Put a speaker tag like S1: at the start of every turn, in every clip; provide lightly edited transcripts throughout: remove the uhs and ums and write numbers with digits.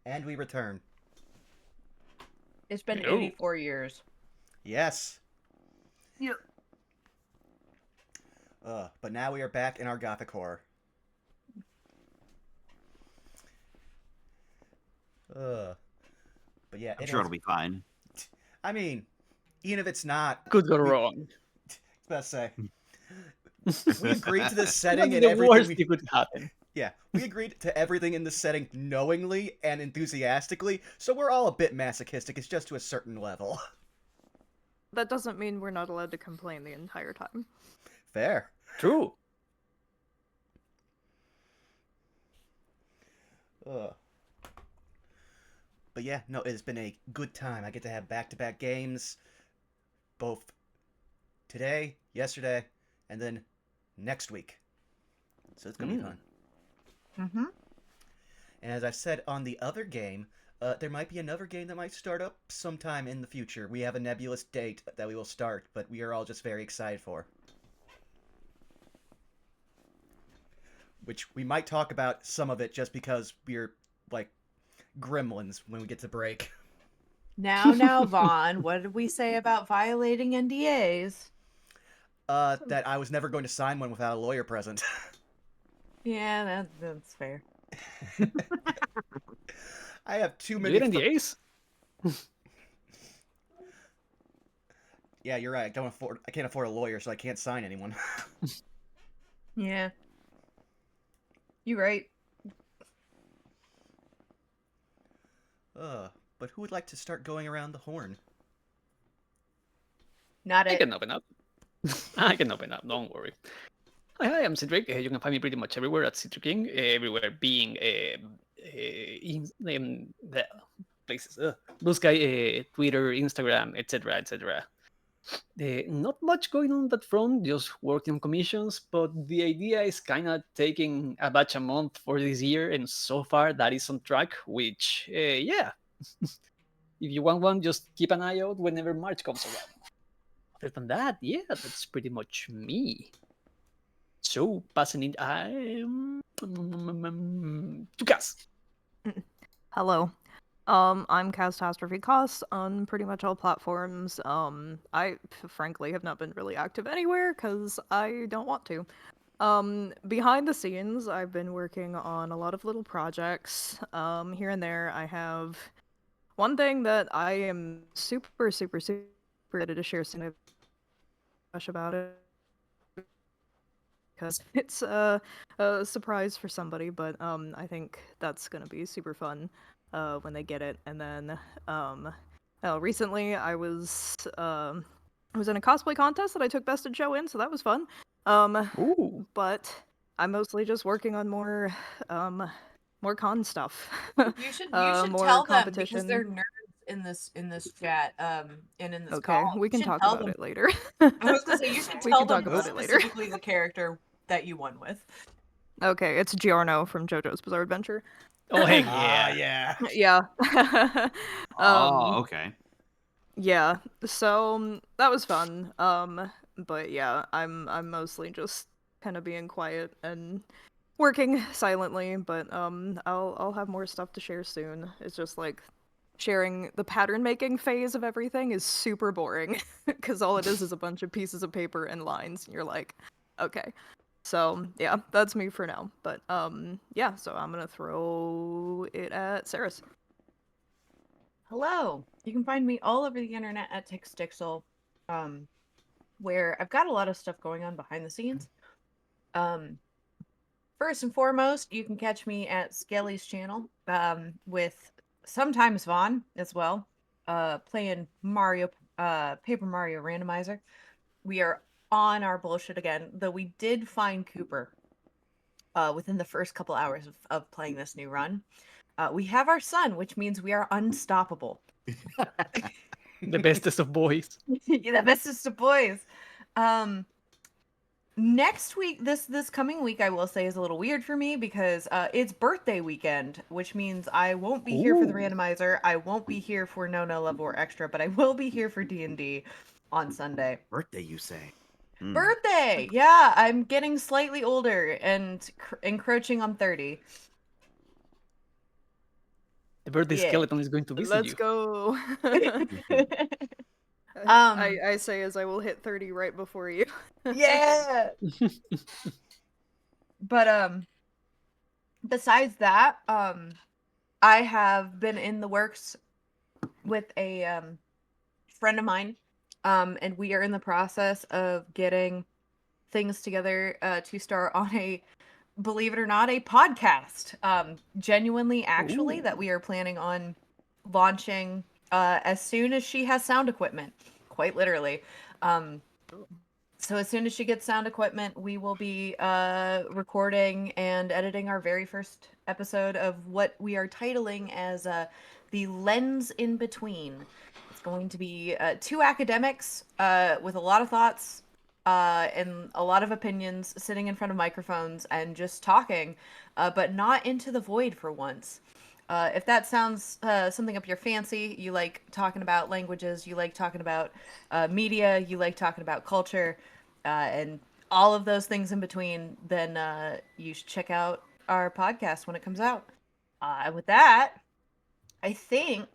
S1: And we return.
S2: It's been
S3: Hello.
S2: 84 years.
S1: Yes.
S2: Yep.
S1: But now we are back in our gothic horror. But yeah,
S4: I'm sure it'll be fine.
S1: I mean, even if it's not,
S3: Could go wrong.
S1: it's best to say. We agreed to this
S3: That'd
S1: setting
S3: be
S1: and
S3: the
S1: everything.
S3: worst that could happen.
S1: Yeah, we agreed to everything in the setting knowingly and enthusiastically, so we're all a bit masochistic. It's just to a certain level.
S5: That doesn't mean we're not allowed to complain the entire time.
S1: Fair.
S3: True.
S1: But yeah, no, it's been a good time. I get to have back-to-back games, both today, yesterday, and then next week. So it's gonna be fun.
S2: Mm-hmm.
S1: And as I've said on the other game, there might be another game that might start up sometime in the future. We have a nebulous date that we will start, but we are all just very excited for. Which we might talk about some of it just because we're, like, gremlins when we get to break.
S2: Now, Vaughn, what did we say about violating NDAs?
S1: That I was never going to sign one without a lawyer present.
S2: Yeah, that's fair.
S1: I have too many...
S3: You're in the ace?
S1: Yeah, you're right. I can't afford a lawyer, so I can't sign anyone.
S2: Yeah. You right.
S1: But who would like to start going around the horn?
S2: Not
S3: I
S2: it.
S3: can open up. I can open up, don't worry. Hi, I'm Citric. You can find me pretty much everywhere at Citric King, everywhere being in the places. Blue Sky, Twitter, Instagram, etc., etc. Not much going on that front, just working on commissions, but the idea is kind of taking a batch a month for this year, and so far that is on track, which, yeah. If you want one, just keep an eye out whenever March comes around. Other than that, yeah, that's pretty much me. So, passing it to Cass.
S5: Hello. I'm Catastrophe Cost on pretty much all platforms. I frankly have not been really active anywhere because I don't want to. Behind the scenes, I've been working on a lot of little projects. Here and there, I have one thing that I am super excited to share soon about it because it's a surprise for somebody, but I think that's gonna be super fun when they get it. And then recently I was in a cosplay contest that I took best in show in, so that was fun.
S3: Ooh.
S5: But I'm mostly just working on more con stuff.
S2: You should
S5: more
S2: tell them because
S5: competition.
S2: they're nerds in this chat and in this
S5: Okay,
S2: call.
S5: we can
S2: You should
S5: talk
S2: tell
S5: about
S2: them.
S5: it later.
S2: I was gonna say you should
S5: We
S2: tell
S5: can talk
S2: them
S5: about it later.
S2: specifically the character that you won with.
S5: Okay, it's Giorno from JoJo's Bizarre Adventure.
S3: Oh, heck
S1: Ah,
S3: yeah.
S1: yeah.
S5: Yeah.
S4: Oh, okay.
S5: Yeah. So that was fun. But yeah, I'm mostly just kind of being quiet and working silently, but I'll have more stuff to share soon. It's just like sharing the pattern making phase of everything is super boring because all it is a bunch of pieces of paper and lines and you're like, okay. So yeah, that's me for now. But yeah, so I'm gonna throw it at Saris.
S2: Hello. You can find me all over the internet at TixDixel, where I've got a lot of stuff going on behind the scenes. First and foremost, you can catch me at Skelly's channel, with sometimes Vaughn as well, playing Mario, Paper Mario Randomizer. We are on our bullshit again, though we did find Cooper within the first couple hours of playing this new run. We have our son, which means we are unstoppable.
S3: The bestest of boys.
S2: Yeah, the bestest of boys. Next week, this coming week, I will say is a little weird for me because it's birthday weekend, which means I won't be here for the
S3: Ooh.
S2: randomizer. I won't be here for No Love or Extra, but I will be here for D&D on Sunday.
S4: Birthday, you say?
S2: Birthday! Yeah, I'm getting slightly older and encroaching on 30.
S3: The birthday
S2: Yeah.
S3: skeleton is going to visit
S5: Let's
S3: you.
S5: go.
S2: Um,
S5: I say as I will hit 30 right before you.
S2: yeah. But besides that, I have been in the works with a friend of mine, and we are in the process of getting things together to start on a, believe it or not, a podcast. Genuinely, actually, that
S3: Ooh.
S2: we are planning on launching as soon as she has sound equipment, quite literally. Um, so as soon as she gets sound equipment, we will be recording and editing our very first episode of what we are titling as the lens in between. It's going to be two academics with a lot of thoughts and a lot of opinions sitting in front of microphones and just talking, but not into the void for once. If that sounds something up your fancy, you like talking about languages, you like talking about media, you like talking about culture, and all of those things in between, then you should check out our podcast when it comes out. And with that, I think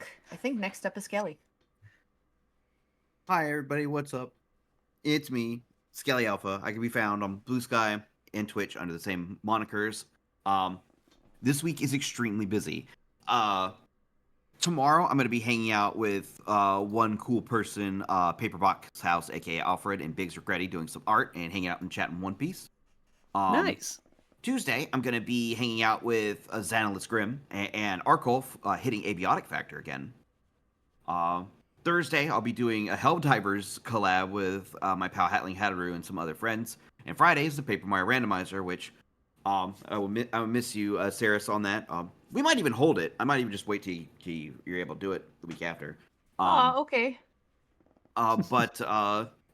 S2: next up is Skelly.
S4: Hi, everybody. What's up? It's me, Skelly Alpha. I can be found on Blue Sky and Twitch under the same monikers. This week is extremely busy. Tomorrow, I'm going to be hanging out with one cool person, Paperbox House, aka Alfred, and Biggs Regretti, doing some art and hanging out and chatting One Piece.
S3: Nice.
S4: Tuesday, I'm going to be hanging out with Xanalis Grim and Arkolf, hitting Abiotic Factor again. Thursday, I'll be doing a Helldivers collab with my pal Hatling Hatteru and some other friends. And Friday is the Paper Mario Randomizer, which I will miss you, Saris, on that. We might even hold it. I might even just wait till you're able to do it the week after.
S2: Okay.
S4: But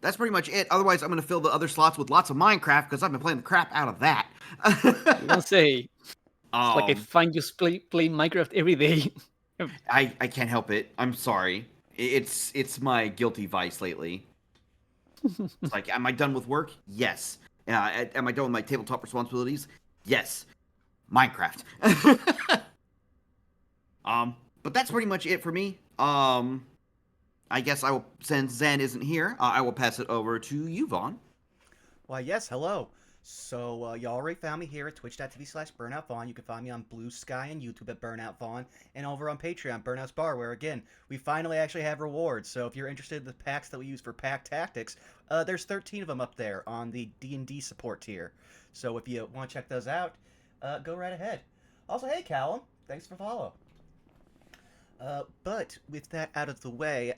S4: that's pretty much it. Otherwise, I'm going to fill the other slots with lots of Minecraft because I've been playing the crap out of that.
S3: You don't say. It's like I find you play Minecraft every day.
S4: I can't help it. I'm sorry. It's my guilty vice lately. It's like, am I done with work? Yes. Am I done with my tabletop responsibilities? Yes. Minecraft. But that's pretty much it for me. I guess I will, since Zen isn't here, I will pass it over to you, Vaughn.
S1: Why, yes, hello. So, you already found me here at twitch.tv/BurnoutVaughn. You can find me on Blue Sky and YouTube at Burnout Vaughn, and over on Patreon, Burnout's Bar, where, again, we finally actually have rewards. So if you're interested in the packs that we use for pack tactics, there's 13 of them up there on the D&D support tier. So if you want to check those out, go right ahead. Also, hey, Callum, thanks for follow. But with that out of the way,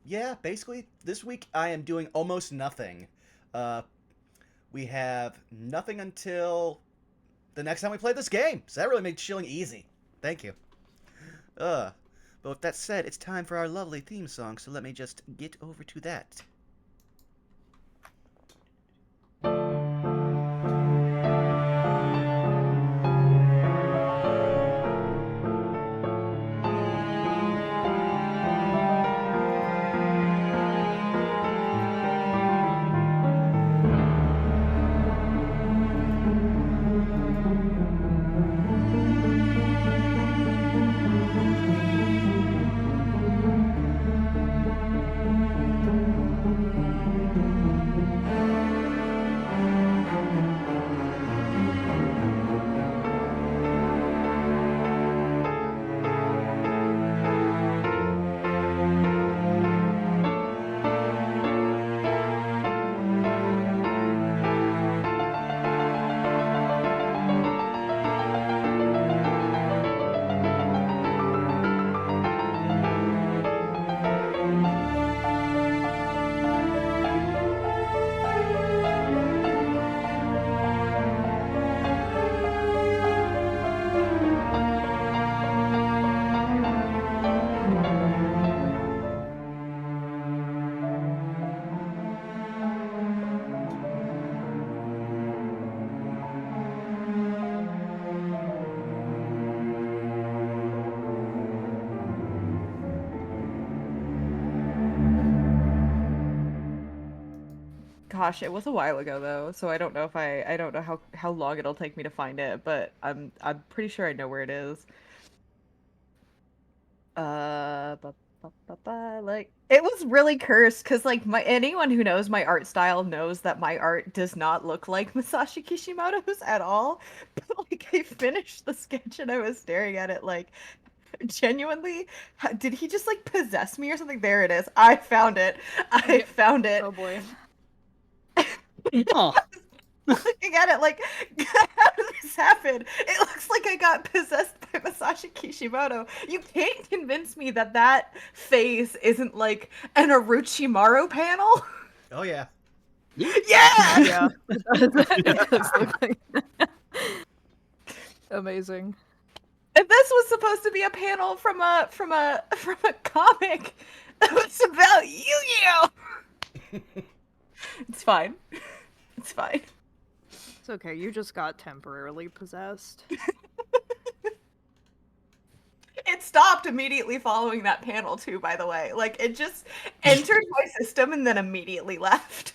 S1: yeah, basically, this week I am doing almost nothing. We have nothing until the next time we play this game. So that really made chilling easy. Thank you. But with that said, it's time for our lovely theme song, so let me just get over to that.
S2: Gosh, it was a while ago though, so I don't know if I don't know how long it'll take me to find it, but I'm pretty sure I know where it is. Like it was really cursed because like anyone who knows my art style knows that my art does not look like Masashi Kishimoto's at all. But like I finished the sketch and I was staring at it like genuinely, did he just like possess me or something? There it is. I found it. I found it.
S5: Oh boy.
S3: Oh,
S2: Looking at it like, how did this happen? It looks like I got possessed by Masashi Kishimoto. You can't convince me that that face isn't like an Orochimaru panel.
S1: Oh yeah.
S2: Yeah!
S5: Yeah. It does look like that. Amazing.
S2: And this was supposed to be a panel from a comic that was about Yu-Gi-Oh! It's fine. It's fine.
S5: It's okay, you just got temporarily possessed.
S2: It stopped immediately following that panel too, by the way. Like it just entered my system and then immediately left.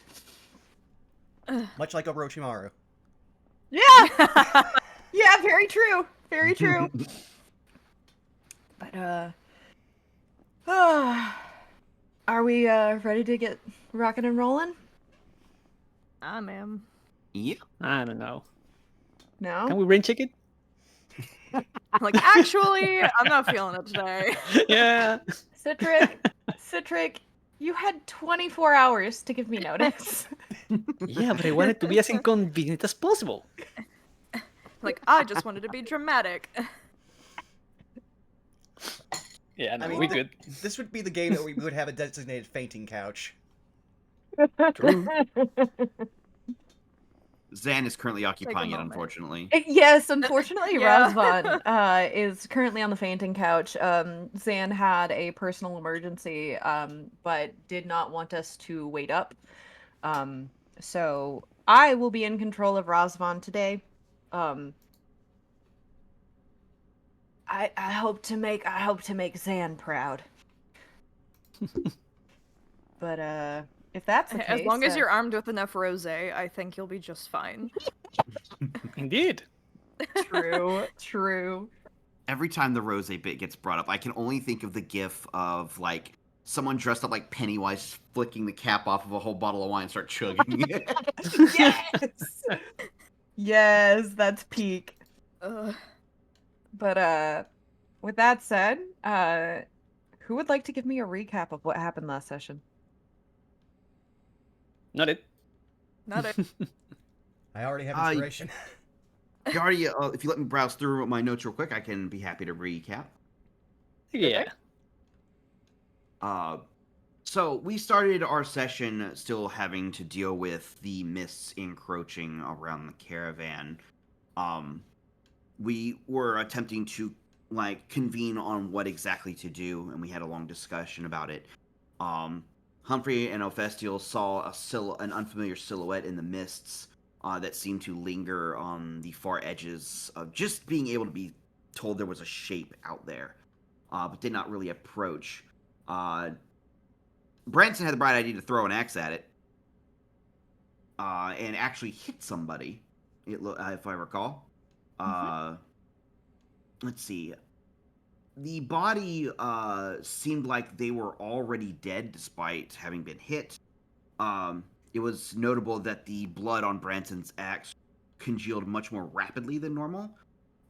S1: Much like Orochimaru.
S2: Yeah. Yeah, very true. Very true. But are we ready to get rocking and rolling?
S5: Ah, ma'am.
S4: Yeah.
S3: I don't know.
S2: No?
S3: Can we rain check it?
S5: Like, actually, I'm not feeling it today.
S3: Yeah.
S2: Citric, you had 24 hours to give me notice.
S3: Yeah, but I want it to be as inconvenient as possible.
S5: Like, I just wanted to be dramatic.
S3: Yeah, no,
S1: I mean,
S3: we good.
S1: This would be the game that we would have a designated fainting couch.
S3: True.
S4: Zan is currently occupying it,
S5: moment.
S4: unfortunately.
S2: Yes, unfortunately,
S5: Yeah.
S2: Razvan is currently on the fainting couch. Zan had a personal emergency, but did not want us to wait up. So I will be in control of Razvan today. I hope to make Zan proud. But if that's the case,
S5: As long as you're armed with enough rosé, I think you'll be just fine.
S3: Indeed.
S2: true.
S4: Every time the rose bit gets brought up, I can only think of the gif of like someone dressed up like Pennywise flicking the cap off of a whole bottle of wine and start chugging it.
S2: Yes. Yes, that's peak.
S5: Ugh.
S2: But with that said, who would like to give me a recap of what happened last session?
S3: Not it.
S5: Not it.
S1: I already have inspiration.
S4: You already, if you let me browse through my notes real quick, I can be happy to recap.
S3: Yeah.
S4: So we started our session still having to deal with the mists encroaching around the caravan. We were attempting to like convene on what exactly to do, and we had a long discussion about it. Humphrey and Ophestiel saw an unfamiliar silhouette in the mists that seemed to linger on the far edges of just being able to be told there was a shape out there, but did not really approach. Branson had the bright idea to throw an axe at it, and actually hit somebody, if I recall. Let's see. The body seemed like they were already dead despite having been hit. It was notable that the blood on Branson's axe congealed much more rapidly than normal,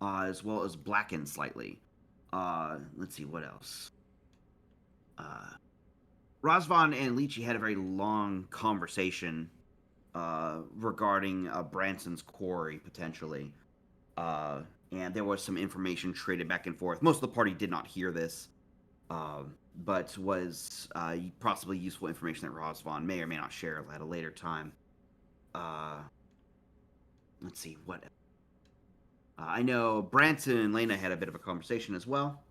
S4: as well as blackened slightly. Let's see, what else? Razvan and Lychee had a very long conversation regarding Branson's quarry, potentially. And there was some information traded back and forth. Most of the party did not hear this, but was possibly useful information that Razvan may or may not share at a later time. Let's see, what... I know Branson and Lena had a bit of a conversation as well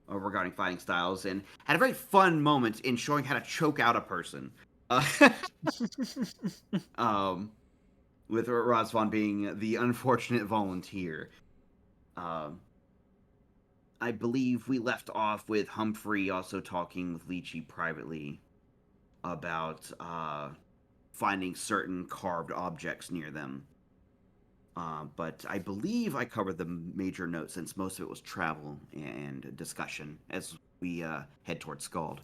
S4: regarding fighting styles, and had a very fun moment in showing how to choke out a person. With Razvan being the unfortunate volunteer. I believe we left off with Humphrey also talking with Lychee privately about finding certain carved objects near them. But I believe I covered the major notes since most of it was travel and discussion as we head towards Scald.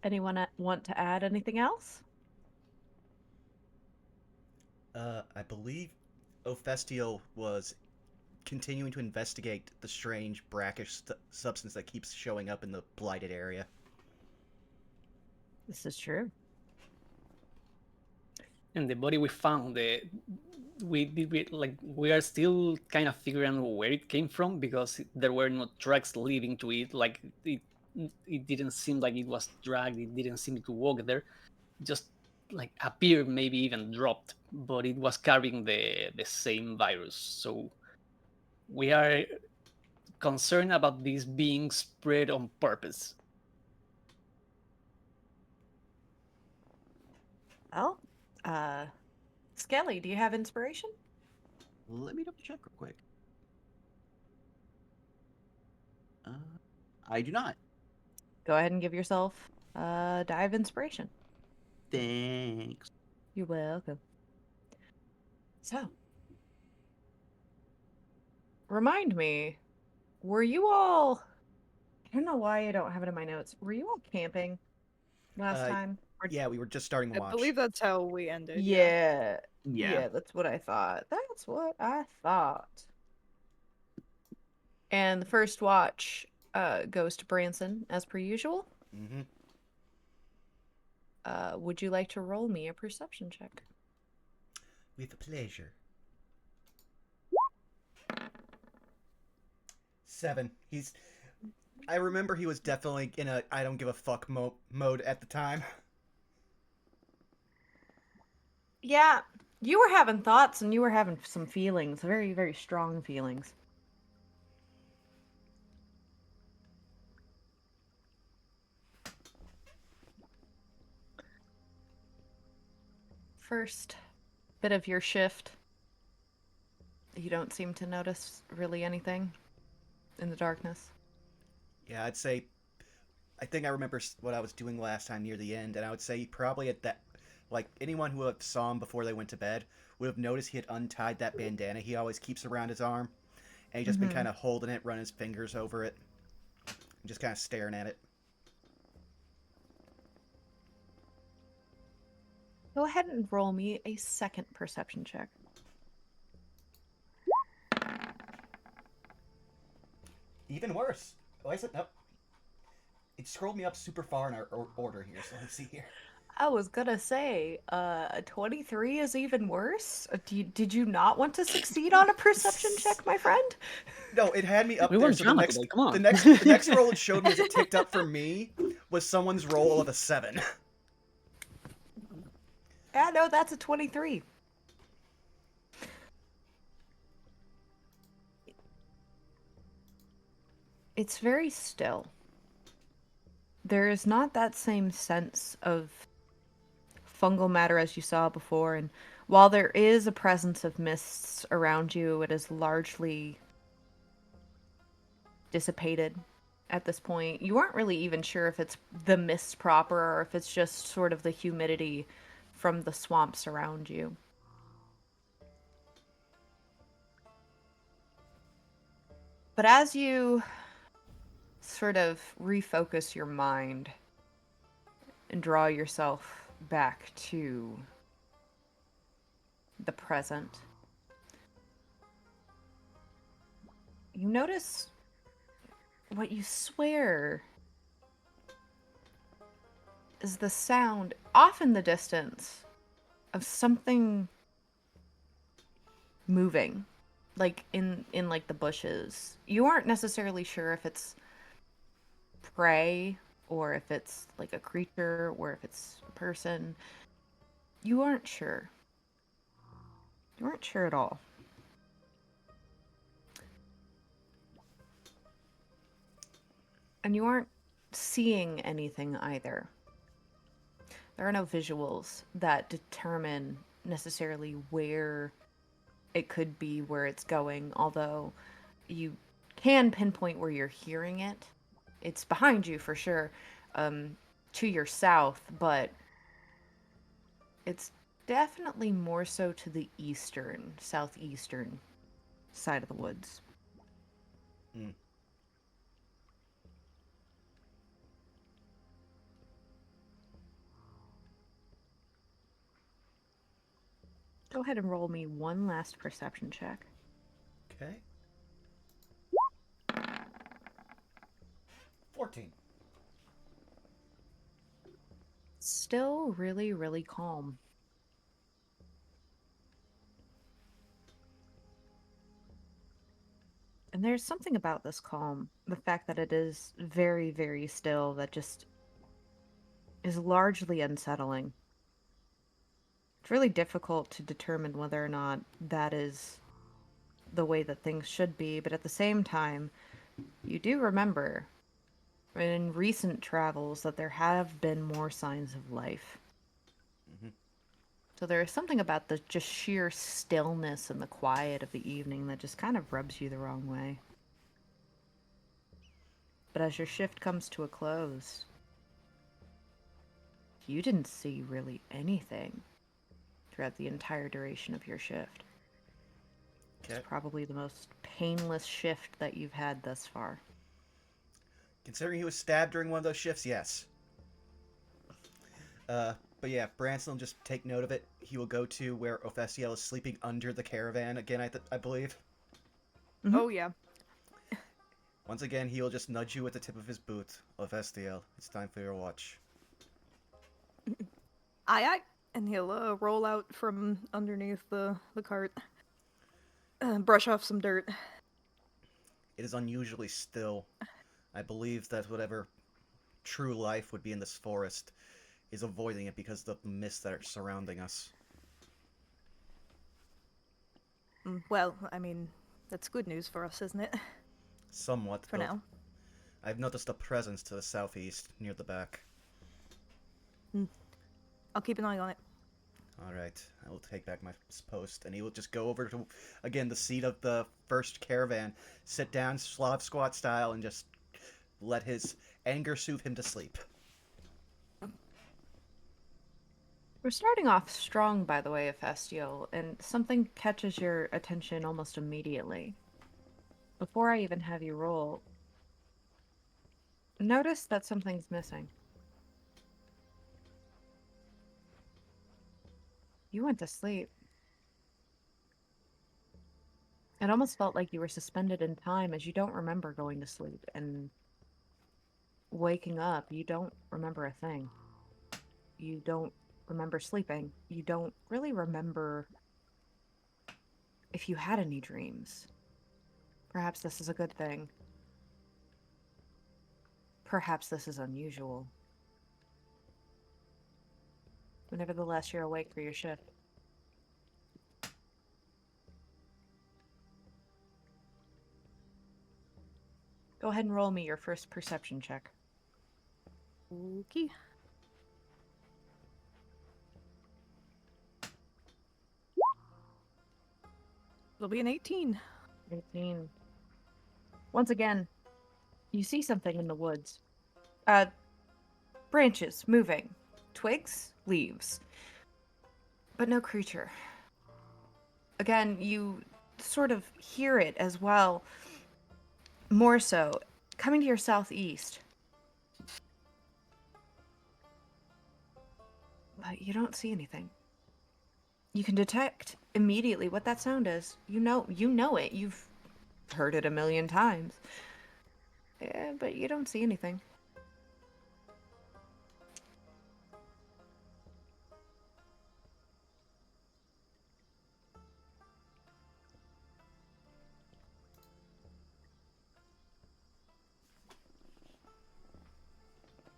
S2: Anyone want to add anything else?
S1: I believe Ophestiel was continuing to investigate the strange brackish substance that keeps showing up in the blighted area.
S2: This is true.
S3: And the body we found, we are still kind of figuring out where it came from because there were no tracks leading to it. Like it didn't seem like it was dragged. It didn't seem to walk there. Just like appeared, maybe even dropped, but it was carrying the same virus. So we are concerned about this being spread on purpose.
S2: Well, Skelly, do you have inspiration?
S4: Let me double check real quick. I do not.
S2: Go ahead and give yourself a die of inspiration.
S4: Thanks.
S2: You're welcome. So, remind me, were you all... I don't know why I don't have it in my notes. Were you all camping last time? Or...
S1: Yeah, we were just starting the
S5: I
S1: watch.
S5: believe that's how we ended.
S2: Yeah.
S4: Yeah.
S2: Yeah, that's what I thought. That's what I thought. And the first watch goes to Branson, as per usual.
S1: Mm-hmm.
S2: Would you like to roll me a perception check?
S1: With pleasure. 7. I remember he was definitely in a I don't give a fuck mode at the time.
S2: Yeah, you were having thoughts and you were having some feelings, very, very strong feelings. First bit of your shift, you don't seem to notice really anything in the darkness.
S1: Yeah, I'd say I think I remember what I was doing last time near the end, and I would say probably at that, like anyone who saw him before they went to bed would have noticed he had untied that bandana he always keeps around his arm, and he just been kind of holding it, running his fingers over it, and just kind of staring at it.
S2: Go ahead and roll me a second perception check.
S1: Even worse. Why is it? Nope. It scrolled me up super far in our order here, so let's see here.
S2: I was gonna say, 23 is even worse. Did you not want to succeed on a perception check, my friend?
S1: No, it had me up
S3: We
S1: there.
S3: weren't
S1: So
S3: drama today, come on.
S1: the next roll it showed me as it ticked up for me was someone's roll of a 7.
S2: Yeah, no, that's a 23. It's very still. There is not that same sense of fungal matter as you saw before, and while there is a presence of mists around you, it is largely dissipated at this point. You aren't really even sure if it's the mist proper or if it's just sort of the humidity from the swamps around you. But as you sort of refocus your mind and draw yourself back to the present, you notice what you swear is the sound, off in the distance, of something moving, like in like the bushes. You aren't necessarily sure if it's prey or if it's like a creature or if it's a person. You aren't sure. You aren't sure at all. And you aren't seeing anything either. There are no visuals that determine necessarily where it could be, where it's going, although you can pinpoint where you're hearing it. It's behind you for sure, to your south, but It's definitely more so to the eastern, southeastern side of the woods.
S1: Hmm.
S2: Go ahead and roll me one last perception check.
S1: Okay. 14.
S2: Still really, really calm. And there's something about this calm, the fact that it is very, very still, that just is largely unsettling. It's really difficult to determine whether or not that is the way that things should be, but at the same time, you do remember in recent travels that there have been more signs of life.
S1: Mm-hmm.
S2: So there is something about the just sheer stillness and the quiet of the evening that just kind of rubs you the wrong way. But as your shift comes to a close, you didn't see really anything throughout the entire duration of your shift. It's
S1: Okay.
S2: probably the most painless shift that you've had thus far.
S1: Considering he was stabbed during one of those shifts, yes. But yeah, Branson will just take note of it. He will go to where Ophesiel is sleeping under the caravan again, I believe.
S2: Mhm.
S5: Oh yeah.
S1: Once again, he will just nudge you with the tip of his boot. Ophestiel, it's time for your watch.
S5: Aye aye. And he'll roll out from underneath the cart. Brush off some dirt.
S1: It is unusually still. I believe that whatever true life would be in this forest is avoiding it because of the mists that are surrounding us.
S5: Well, I mean, that's good news for us, isn't it?
S1: Somewhat,
S5: For
S1: though.
S5: now.
S1: I've noticed a presence to the southeast, near the back.
S5: I'll keep an eye on it.
S1: Alright, I will take back my post, and he will just go over to, again, the seat of the first caravan, sit down Slav squat style, and just let his anger soothe him to sleep.
S2: We're starting off strong, by the way, Hephaestion, and something catches your attention almost immediately. Before I even have you roll, notice that something's missing. You went to sleep. It almost felt like you were suspended in time, as you don't remember going to sleep, and waking up, you don't remember a thing. You don't remember sleeping. You don't really remember if you had any dreams. Perhaps this is a good thing. Perhaps this is unusual. But nevertheless, you're awake for your shift. Go ahead and roll me your first perception check.
S5: Okay. It'll be an 18.
S2: 18. Once again, you see something in the woods. Branches moving. Twigs, leaves. But no creature. Again, you sort of hear it as well. More so, coming to your southeast. But you don't see anything. You can detect immediately what that sound is. You know it. You've heard it a million times. Yeah, but you don't see anything.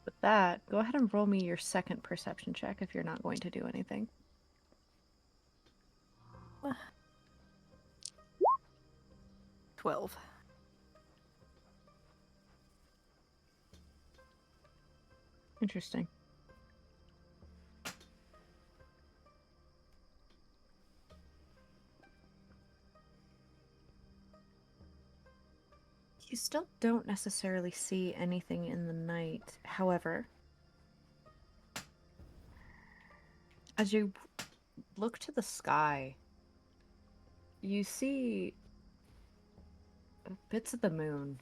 S2: With that, go ahead and roll me your second perception check if you're not going to do anything.
S5: 12.
S2: Interesting. You still don't necessarily see anything in the night. However, As you look to the sky, you see bits of the moon,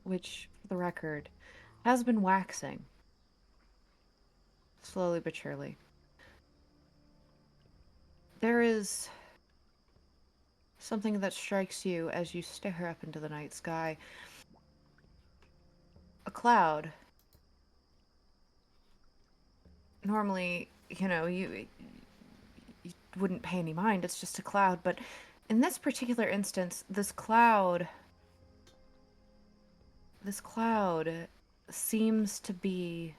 S2: which, for the record, has been waxing slowly but surely. There is something that strikes you as you stare up into the night sky. A cloud. Normally, you wouldn't pay any mind, it's just a cloud, but in this particular instance, this cloud seems to be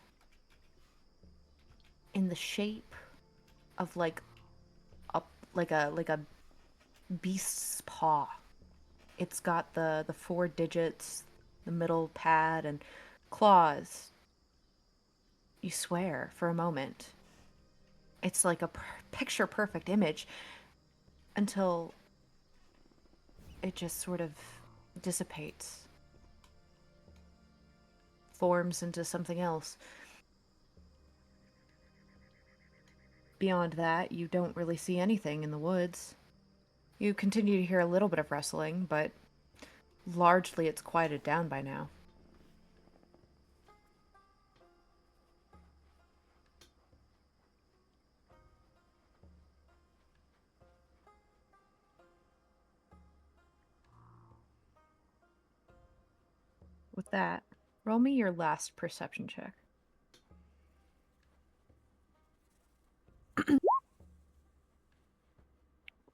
S2: in the shape of a like a beast's paw. It's got the four digits, the middle pad, and claws. You swear for a moment. It's like a picture perfect image until it just sort of dissipates, forms into something else. Beyond that, you don't really see anything in the woods. You continue to hear a little bit of rustling, but largely it's quieted down by now. With that, roll me your last perception check.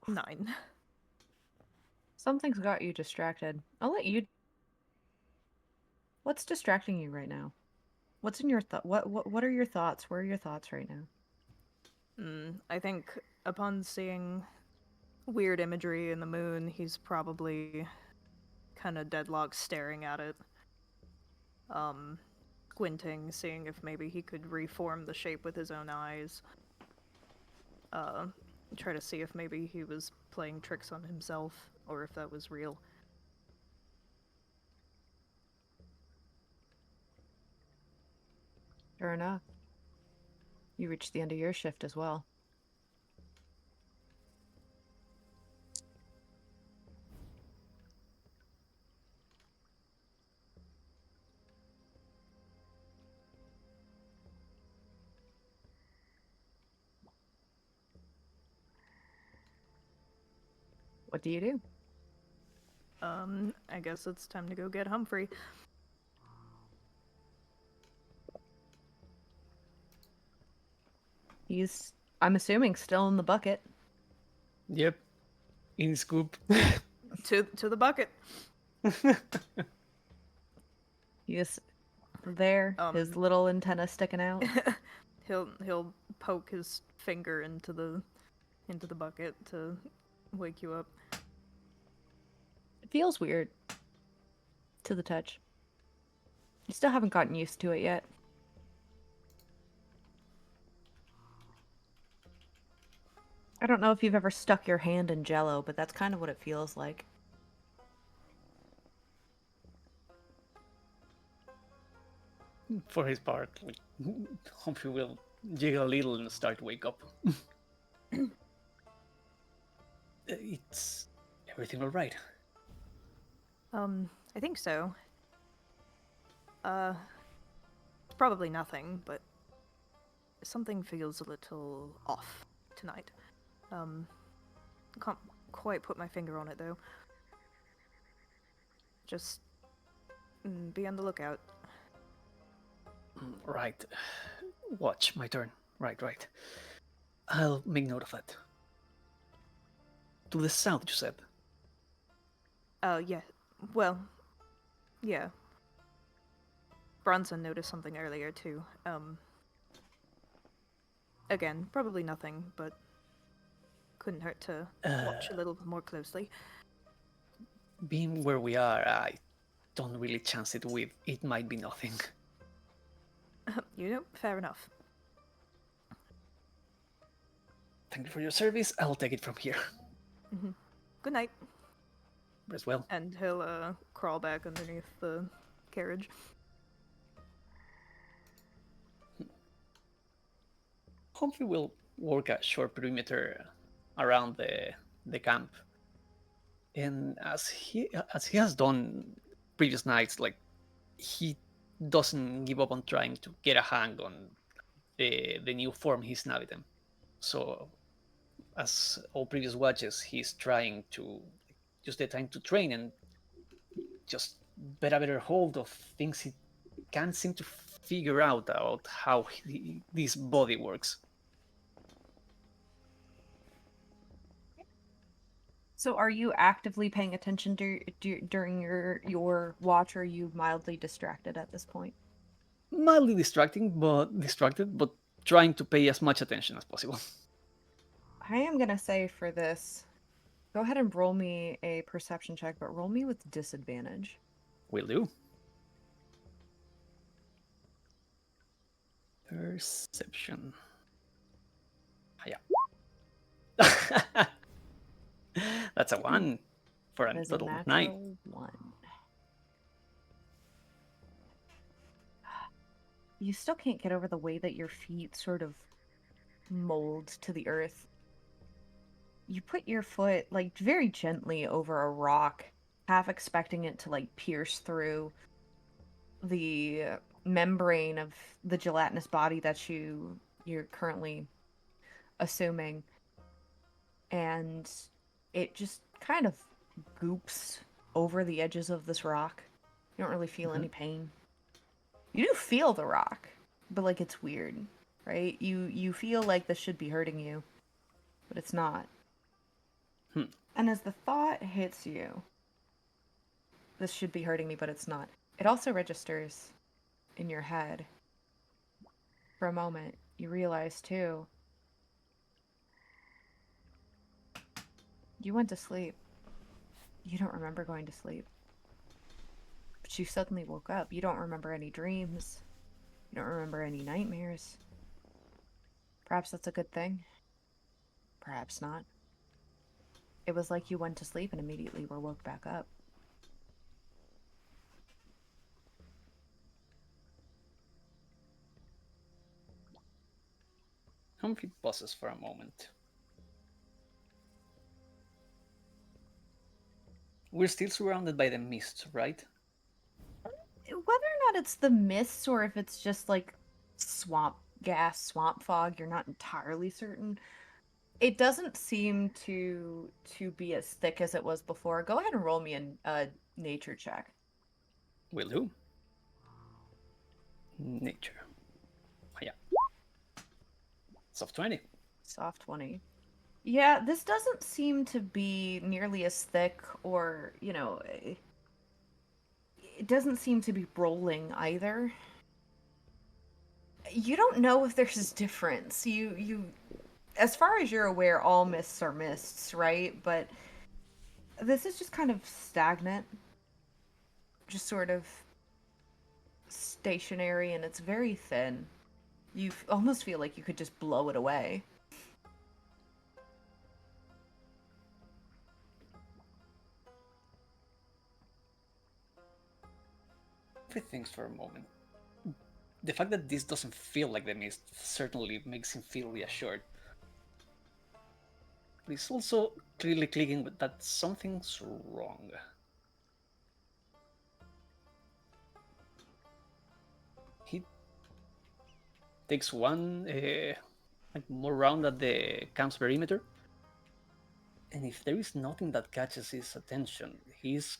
S5: 9.
S2: Something's got you distracted. I'll let you. What's distracting you right now? What's in your thought? What are your thoughts? Where are your thoughts right now?
S5: I think upon seeing weird imagery in the moon, he's probably kind of deadlocked staring at it. Squinting, seeing if maybe he could reform the shape with his own eyes. Try to see if maybe he was playing tricks on himself, or if that was real.
S2: Sure enough. You reached the end of your shift as well. What do you do?
S5: I guess it's time to go get Humphrey.
S2: He's, I'm assuming, still in the bucket.
S3: Yep. In scoop.
S5: To the bucket.
S2: He's there, his little antenna sticking out.
S5: He'll poke his finger into the bucket to wake you up.
S2: It feels weird to the touch. You still haven't gotten used to it yet. I don't know if you've ever stuck your hand in Jell-O, but that's kind of what it feels like.
S3: For his part, like, Humphrey will jiggle a little and start to wake up. It's everything all right?
S5: I think so. Probably nothing, but something feels a little off tonight. Can't quite put my finger on it though. Just be on the lookout.
S3: Right. Watch, my turn. Right. I'll make note of that. To the south, you said?
S5: Yeah. Well, yeah. Bronson noticed something earlier too. Again, probably nothing, but couldn't hurt to watch a little more closely.
S3: Being where we are, I don't really chance it with it might be nothing.
S5: Fair enough.
S3: Thank you for your service. I'll take it from here.
S5: Good night.
S3: Rest well.
S5: And he'll crawl back underneath the carriage.
S3: Humphrey will work a short perimeter around the camp, and as he has done previous nights, like he doesn't give up on trying to get a hang on the new form he's now in. So as all previous watches, he's trying to use the time to train and just get a better hold of things he can't seem to figure out about how this body works.
S2: So, are you actively paying attention during your watch, or are you mildly distracted at this point?
S3: Mildly distracted, but trying to pay as much attention as possible.
S2: I am gonna say for this, go ahead and roll me a perception check, but roll me with disadvantage.
S3: Will do. Perception. Yeah. That's a 1 for
S2: That
S3: a
S2: is a
S3: total of 9.
S2: natural 1. You still can't get over the way that your feet sort of mold to the earth. You put your foot like very gently over a rock, half expecting it to like pierce through the membrane of the gelatinous body that you're currently assuming, and it just kind of goops over the edges of this rock. You don't really feel any pain. You do feel the rock, but like it's weird, right? You feel like this should be hurting you, but it's not.
S3: Hmm.
S2: And as the thought hits you, this should be hurting me, but it's not. It also registers in your head. For a moment, you realize too, you went to sleep. You don't remember going to sleep. But you suddenly woke up. You don't remember any dreams. You don't remember any nightmares. Perhaps that's a good thing. Perhaps not. It was like you went to sleep and immediately were woke back up.
S3: Humphrey pauses for a moment. We're still surrounded by the mist, right?
S2: Whether or not it's the mists or if it's just like swamp gas, swamp fog, you're not entirely certain. It doesn't seem to be as thick as it was before. Go ahead and roll me a nature check.
S3: Will do. Nature. Oh, yeah. Soft 20.
S2: Soft 20. Yeah, this doesn't seem to be nearly as thick or, it doesn't seem to be rolling either. You don't know if there's a difference. You as far as you're aware, all mists are mists, right? But this is just kind of stagnant. Just sort of stationary, and it's very thin. You almost feel like you could just blow it away.
S3: Humphrey thinks for a moment. The fact that this doesn't feel like the mist certainly makes him feel reassured. But he's also clearly clicking with that something's wrong. He takes one more round at the camp's perimeter, and if there is nothing that catches his attention, he's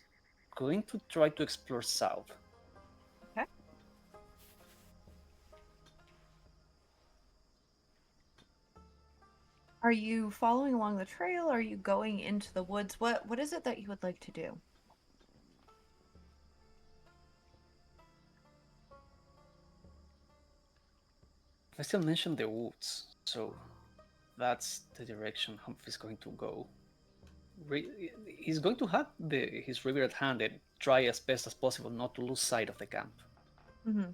S3: going to try to explore south.
S2: Okay. Are you following along the trail? Are you going into the woods? What is it that you would like to do?
S3: I still mentioned the woods, so that's the direction Humphrey's going to go. He's going to have his river at hand and try as best as possible not to lose sight of the camp.
S2: Mm-hmm.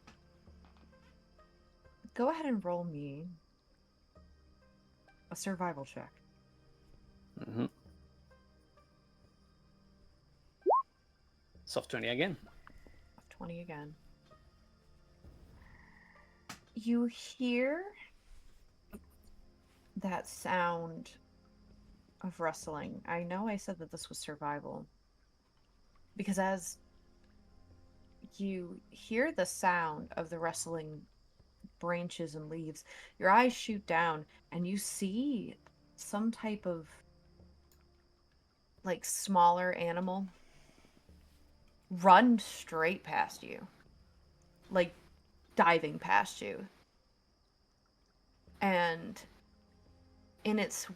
S2: Go ahead and roll me a survival check.
S3: Mm-hmm. Soft 20 again.
S2: 20 again. You hear that sound of rustling. I know I said that this was survival. Because as you hear the sound of the rustling branches and leaves, your eyes shoot down and you see some type of like smaller animal run straight past you, like diving past you. And in its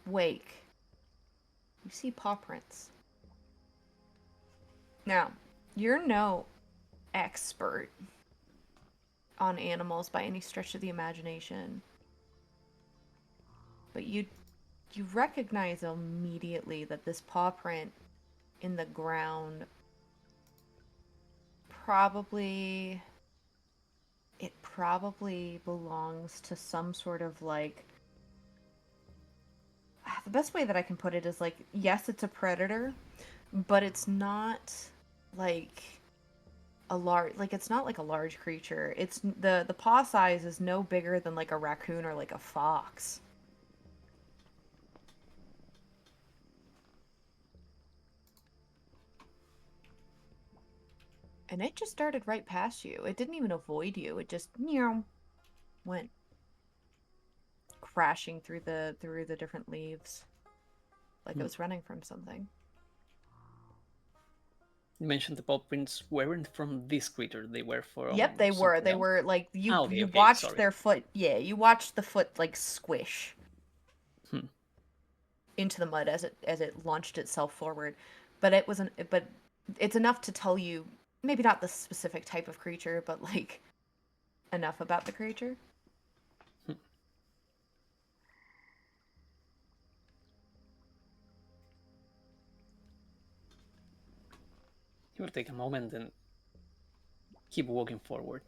S2: wake, you see paw prints. Now, you're no expert on animals by any stretch of the imagination, but you recognize immediately that this paw print in the ground probably belongs to some sort of like, the best way that I can put it is like, yes, it's a predator, but it's not like a large, like it's not like a large creature. It's the paw size is no bigger than like a raccoon or like a fox. And it just darted right past you. It didn't even avoid you. It just went crashing through the different leaves like it was running from something.
S3: You mentioned the paw prints weren't from this creature; they were from.
S2: Yep, they were.
S3: something
S2: They
S3: else?
S2: were like you.
S3: Ah, okay,
S2: You
S3: okay,
S2: watched
S3: sorry.
S2: their foot. Yeah, you watched the foot like squish
S3: Hmm.
S2: into the mud as it launched itself forward. But it wasn't. But it's enough to tell you maybe not the specific type of creature, but like enough about the creature.
S3: You will take a moment and keep walking forward.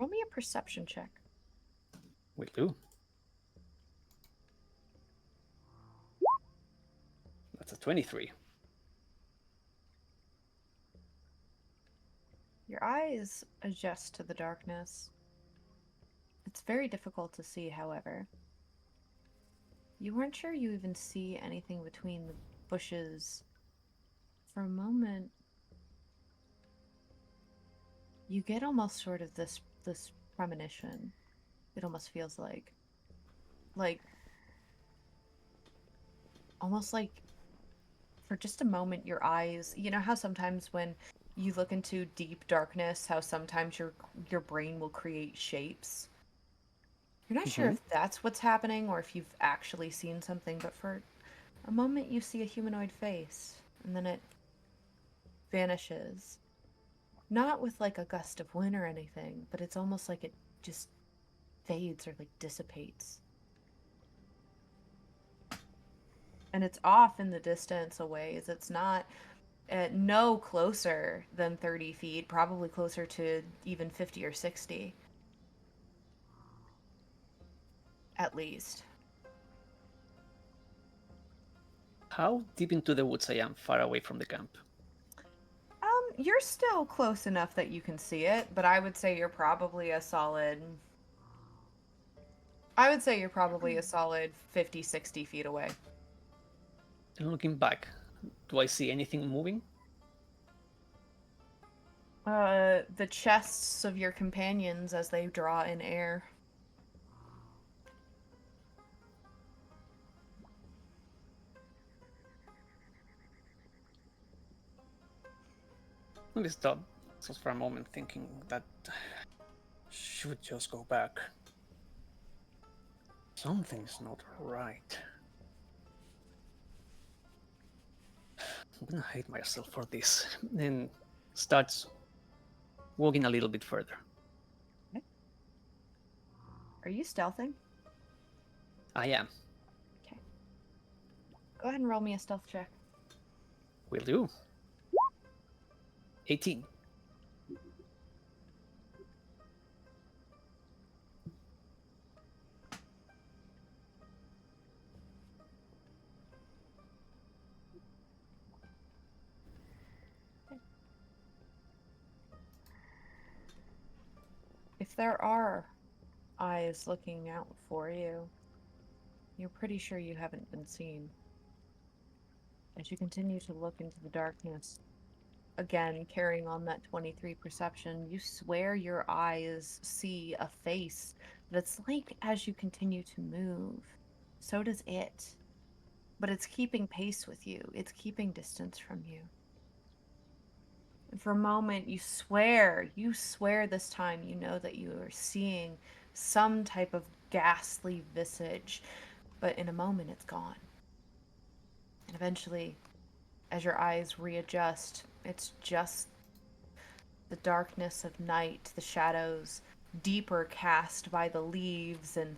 S2: Roll me a perception check.
S3: Will do. That's a 23.
S2: Your eyes adjust to the darkness. It's very difficult to see, however. You weren't sure you even see anything between the bushes. For a moment, you get almost sort of this premonition. It almost feels like almost like for just a moment your eyes, you know how sometimes when you look into deep darkness, how sometimes your brain will create shapes? You're not sure if that's what's happening or if you've actually seen something, but for a moment you see a humanoid face and then it vanishes. Not with like a gust of wind or anything, but it's almost like it just fades or like dissipates. And it's off in the distance a ways. It's not no closer than 30 feet, probably closer to even 50 or 60. At least.
S3: How deep into the woods I am, far away from the camp?
S2: You're still close enough that you can see it, but I would say you're probably a solid 50, 60 feet away.
S3: And looking back, do I see anything moving?
S2: The chests of your companions as they draw in air.
S3: Let me stop just for a moment, thinking that should just go back. Something's not right. I'm gonna hate myself for this. And starts walking a little bit further.
S2: Are you stealthing?
S3: I am.
S2: Okay. Go ahead and roll me a stealth check.
S3: Will do. 18.
S2: If there are eyes looking out for you. You're pretty sure you haven't been seen. As you continue to look into the darkness, again carrying on that 23 perception, you swear your eyes see a face that's like as you continue to move, so does it. But it's keeping pace with you, it's keeping distance from you. And for a moment, you swear this time, you know that you are seeing some type of ghastly visage, but in a moment, it's gone. And eventually, as your eyes readjust, it's just the darkness of night, the shadows deeper cast by the leaves, and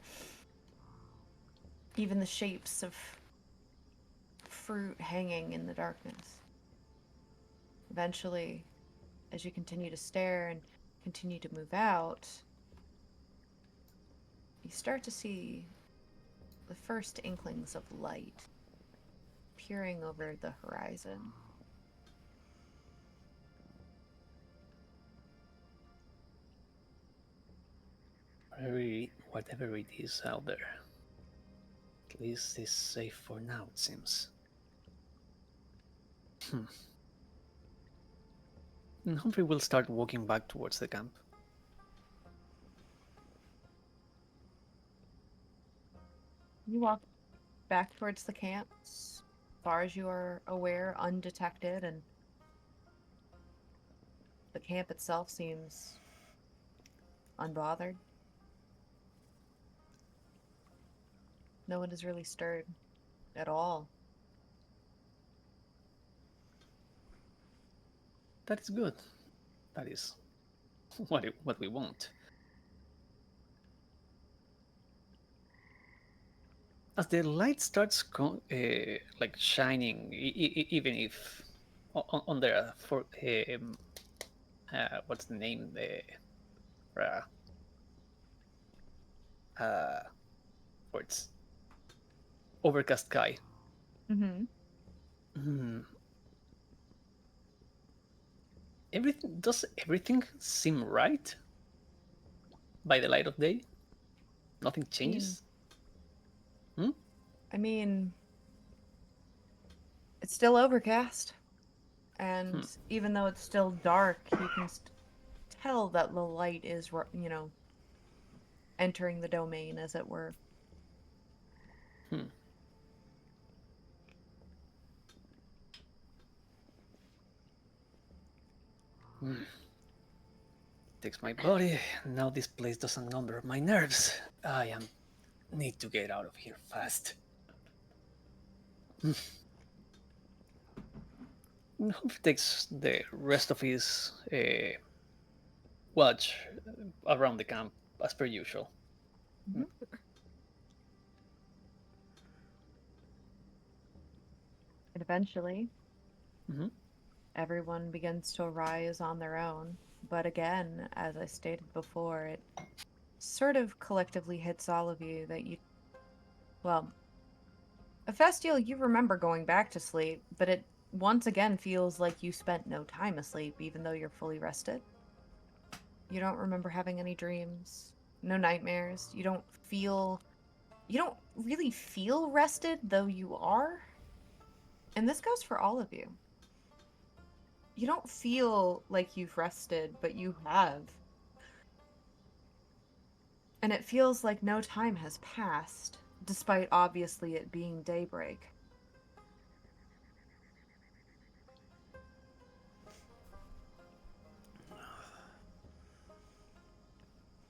S2: even the shapes of fruit hanging in the darkness. Eventually, as you continue to stare and continue to move out, you start to see the first inklings of light peering over the horizon.
S3: Whatever it is out there, at least it's safe for now, it seems. And Humphrey will start walking back towards the camp.
S2: You walk back towards the camp, as far as you are aware, undetected, and the camp itself seems unbothered. No one has really stirred at all.
S3: That is good. That is what we want. As the light starts like shining, even if on the for what's the name, uh, for its overcast sky.
S2: Mm-hmm.
S3: Hmm. Everything seem right by the light of day? Nothing changes.
S2: I mean, it's still overcast, and even though it's still dark, you can tell that the light is, entering the domain, as it were.
S3: Hmm. Takes my body. Now this place doesn't number my nerves. I need to get out of here fast. Humphrey takes the rest of his watch around the camp as per usual.
S2: Mhm. And eventually,
S3: Mhm.
S2: everyone begins to arise on their own. But again, as I stated before, it sort of collectively hits all of you that well, Festial, you remember going back to sleep, but it once again feels like you spent no time asleep, even though you're fully rested. You don't remember having any dreams, no nightmares. You don't really feel rested, though you are. And this goes for all of you. You don't feel like you've rested, but you have. And it feels like no time has passed, despite obviously it being daybreak.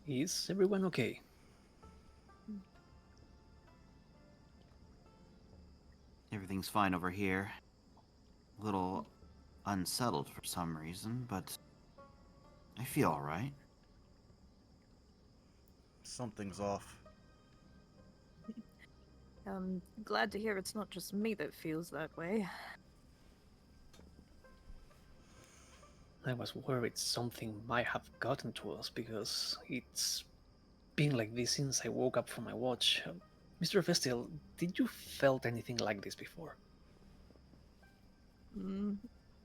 S3: Is everyone okay?
S4: Everything's fine over here. A little unsettled for some reason, but I feel alright.
S1: Something's off.
S5: Glad to hear it's not just me that feels that way.
S3: I was worried something might have gotten to us because it's been like this since I woke up from my watch. Mr. Vestil, did you felt anything like this before?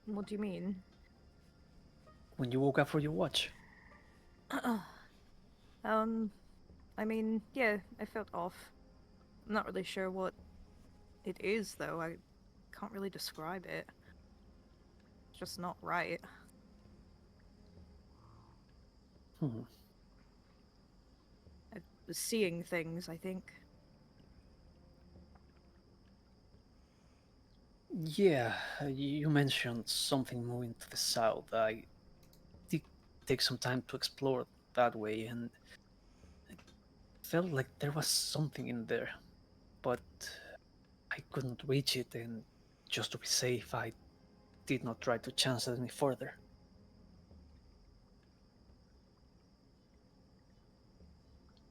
S5: What do you mean?
S3: When you woke up for your watch?
S5: um, I mean, yeah, I felt off. I'm not really sure what it is, though. I can't really describe it. It's just not right.
S3: Hmm.
S5: I was seeing things, I think.
S3: Yeah, you mentioned something moving to the south. I did take some time to explore that way, and it felt like there was something in there, but I couldn't reach it, and just to be safe, I did not try to chance it any further.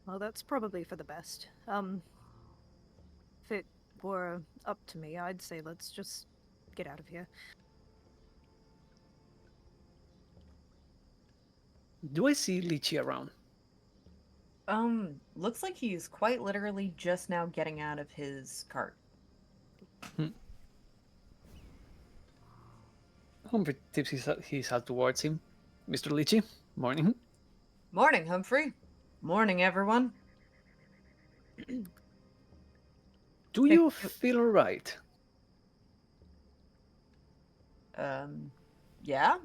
S5: Well, that's probably for the best. If it were up to me, I'd say let's just get out of here.
S3: Do I see Lychee around?
S2: Looks like he's quite literally just now getting out of his cart.
S3: Humphrey tips his hat towards him. Mr. Lychee, morning.
S2: Morning, Humphrey. Morning, everyone.
S3: Do
S2: Hey,
S3: you feel alright?
S2: Yeah?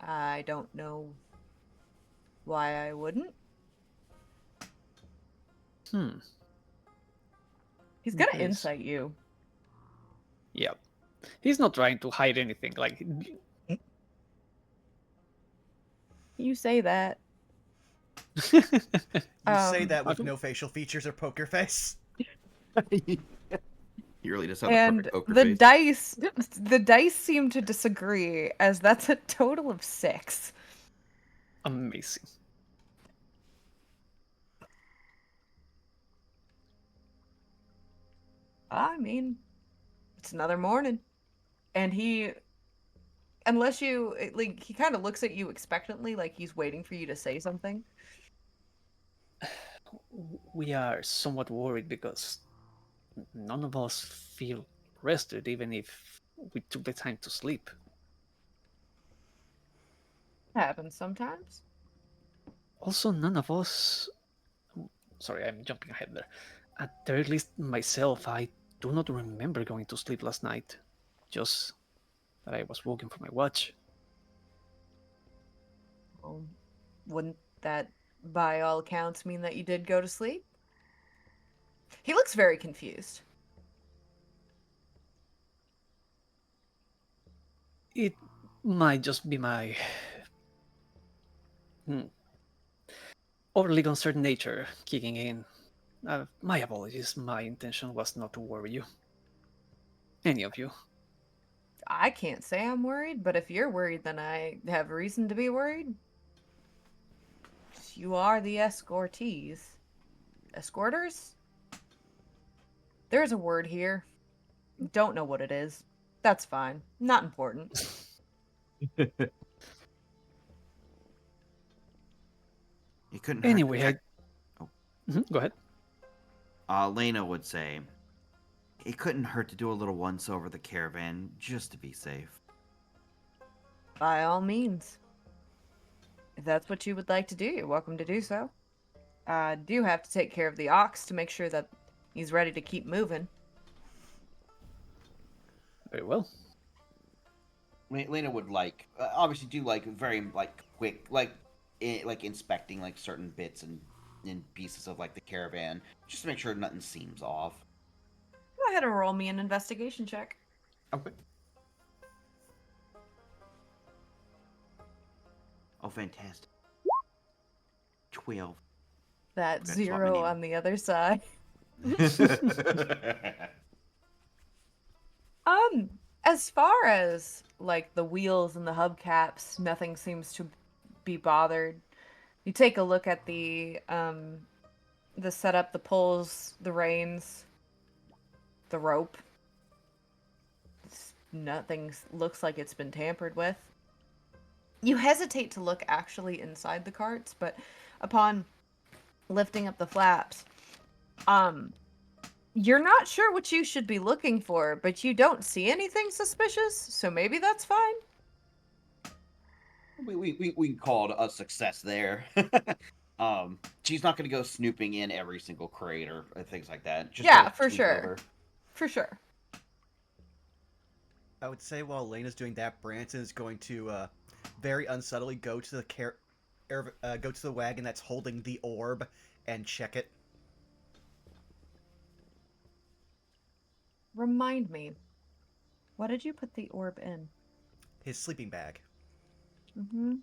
S2: I don't know why I wouldn't.
S3: Hmm.
S2: He's gonna
S3: Okay,
S2: insight you.
S3: yeah. He's not trying to hide anything. Like,
S2: You say that.
S1: You say that with
S3: Okay.
S1: no facial features or poker face.
S4: You really just have the
S2: And
S4: perfect poker
S2: the
S4: face.
S2: dice seem to disagree, as that's a total of 6.
S3: Amazing.
S2: I mean, it's another morning. And unless you, like, he kind of looks at you expectantly, like he's waiting for you to say something.
S3: We are somewhat worried because none of us feel rested, even if we took the time to sleep.
S2: Happens sometimes.
S3: Also, none of us. Sorry, I'm jumping ahead there. At the very least, myself, I do not remember going to sleep last night. Just that I was woken from my watch.
S2: Well, wouldn't that, by all accounts, mean that you did go to sleep? He looks very confused.
S3: It might just be my overly concerned nature kicking in. My apologies. My intention was not to worry you. Any of you.
S2: I can't say I'm worried, but if you're worried, then I have reason to be worried. You are the escortees. Escorters? There's a word here. Don't know what it is. That's fine. Not important.
S4: You couldn't
S3: Anyway,
S4: hurt
S3: Go ahead.
S4: Lena would say, it couldn't hurt to do a little once over the caravan just to be safe.
S2: By all means. If that's what you would like to do, you're welcome to do so. I do have to take care of the ox to make sure that he's ready to keep moving.
S3: Very well.
S4: Lena would obviously do very quick like inspecting like certain bits and pieces of like the caravan just to make sure nothing seems off.
S2: Go ahead and roll me an investigation check.
S4: Okay. Oh, fantastic. 12.
S2: That
S4: Forgot to swap my
S2: 0
S4: name.
S2: on the other side. As far as like the wheels and the hubcaps, nothing seems to be bothered. You take a look at the setup, the poles, the reins, the rope. Nothing looks like it's been tampered with. You hesitate to look actually inside the carts, but upon lifting up the flaps, you're not sure what you should be looking for, but you don't see anything suspicious, so maybe that's fine.
S4: we called a success there. She's not going to go snooping in every single crate or things like that. Just
S2: Yeah,
S4: go
S2: for
S4: sweep
S2: sure.
S4: over.
S2: For sure.
S1: I would say while Lena's doing that, Branson is going to very unsubtly go to the go to the wagon that's holding the orb and check it.
S2: Remind me, what did you put the orb in?
S1: His sleeping bag.
S2: Mm-hmm.
S1: And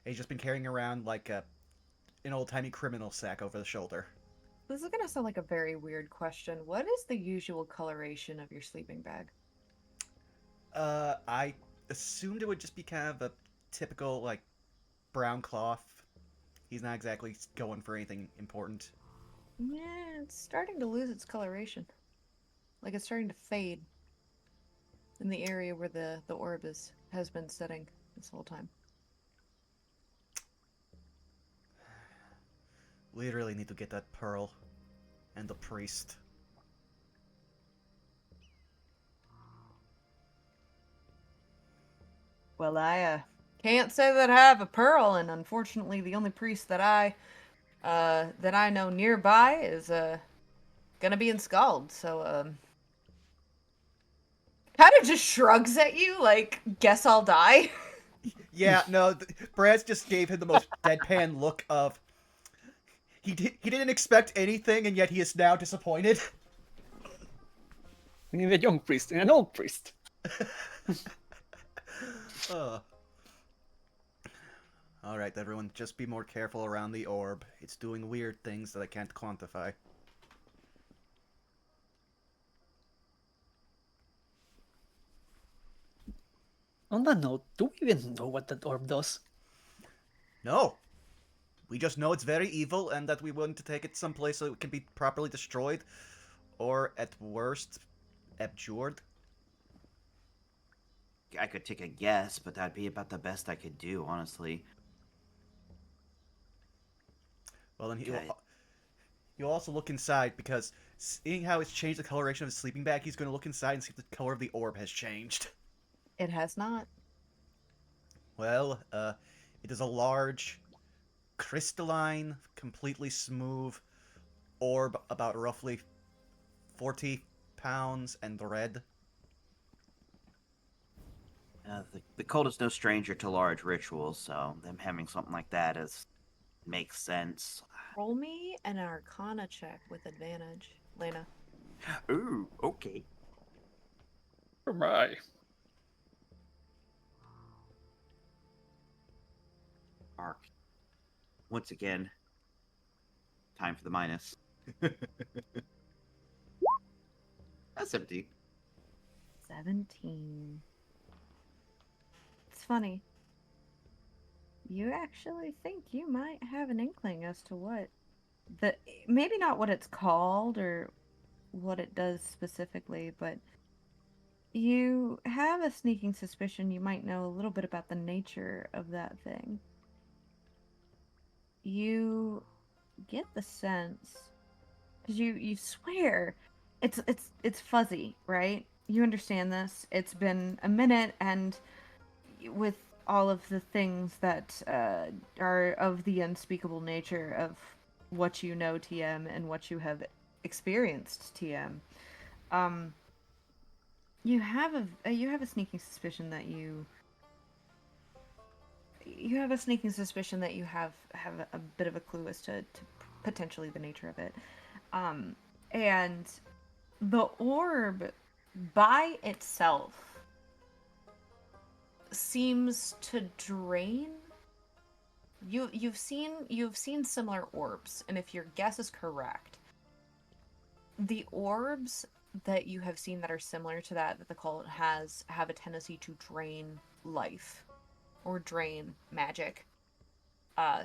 S1: he's just been carrying around like an old-timey criminal sack over the shoulder.
S2: This is gonna sound like a very weird question. What is the usual coloration of your sleeping bag?
S1: I assumed it would just be kind of a typical like brown cloth. He's not exactly going for anything important.
S2: Yeah, it's starting to lose its coloration. Like it's starting to fade in the area where the orb has been sitting this whole time.
S1: We really need to get that pearl and the priest.
S2: Well, I can't say that I have a pearl, and unfortunately, the only priest that I know nearby is gonna be in Scald. So kind of just shrugs at you, like, guess I'll die.
S1: Yeah, no, Brad's just gave him the most deadpan look of he didn't expect anything and yet he is now disappointed.
S3: We need a young priest and an old priest.
S1: uh. Alright, everyone, just be more careful around the orb. It's doing weird things that I can't quantify.
S3: On that note, do we even know what that orb does?
S1: No! We just know it's very evil and that we want to take it someplace so it can be properly destroyed. Or, at worst, abjured.
S4: I could take a guess, but that'd be about the best I could do, honestly.
S1: Well, then
S4: Okay.
S1: he'll also look inside because seeing how it's changed the coloration of his sleeping bag, he's going to look inside and see if the color of the orb has changed.
S2: It has not.
S1: Well, it is a large, crystalline, completely smooth orb about roughly 40 pounds and red.
S4: The cult is no stranger to large rituals, so them having something like that makes sense.
S2: Roll me an Arcana check with advantage, Lena.
S4: Ooh, okay.
S3: My.
S4: Arc. Once again, time for the minus. That's empty.
S2: 17. It's funny. You actually think you might have an inkling as to what maybe not what it's called or what it does specifically, but you have a sneaking suspicion you might know a little bit about the nature of that thing. You get the sense because you swear it's fuzzy, right? You understand this. It's been a minute, and with all of the things that are of the unspeakable nature of what you know, TM, and what you have experienced, TM, you have a sneaking suspicion that you have a sneaking suspicion that you have a bit of a clue as to potentially the nature of it. And the orb by itself seems to drain. You've seen similar orbs, and if your guess is correct, the orbs that you have seen that are similar to that the cult have a tendency to drain life or drain magic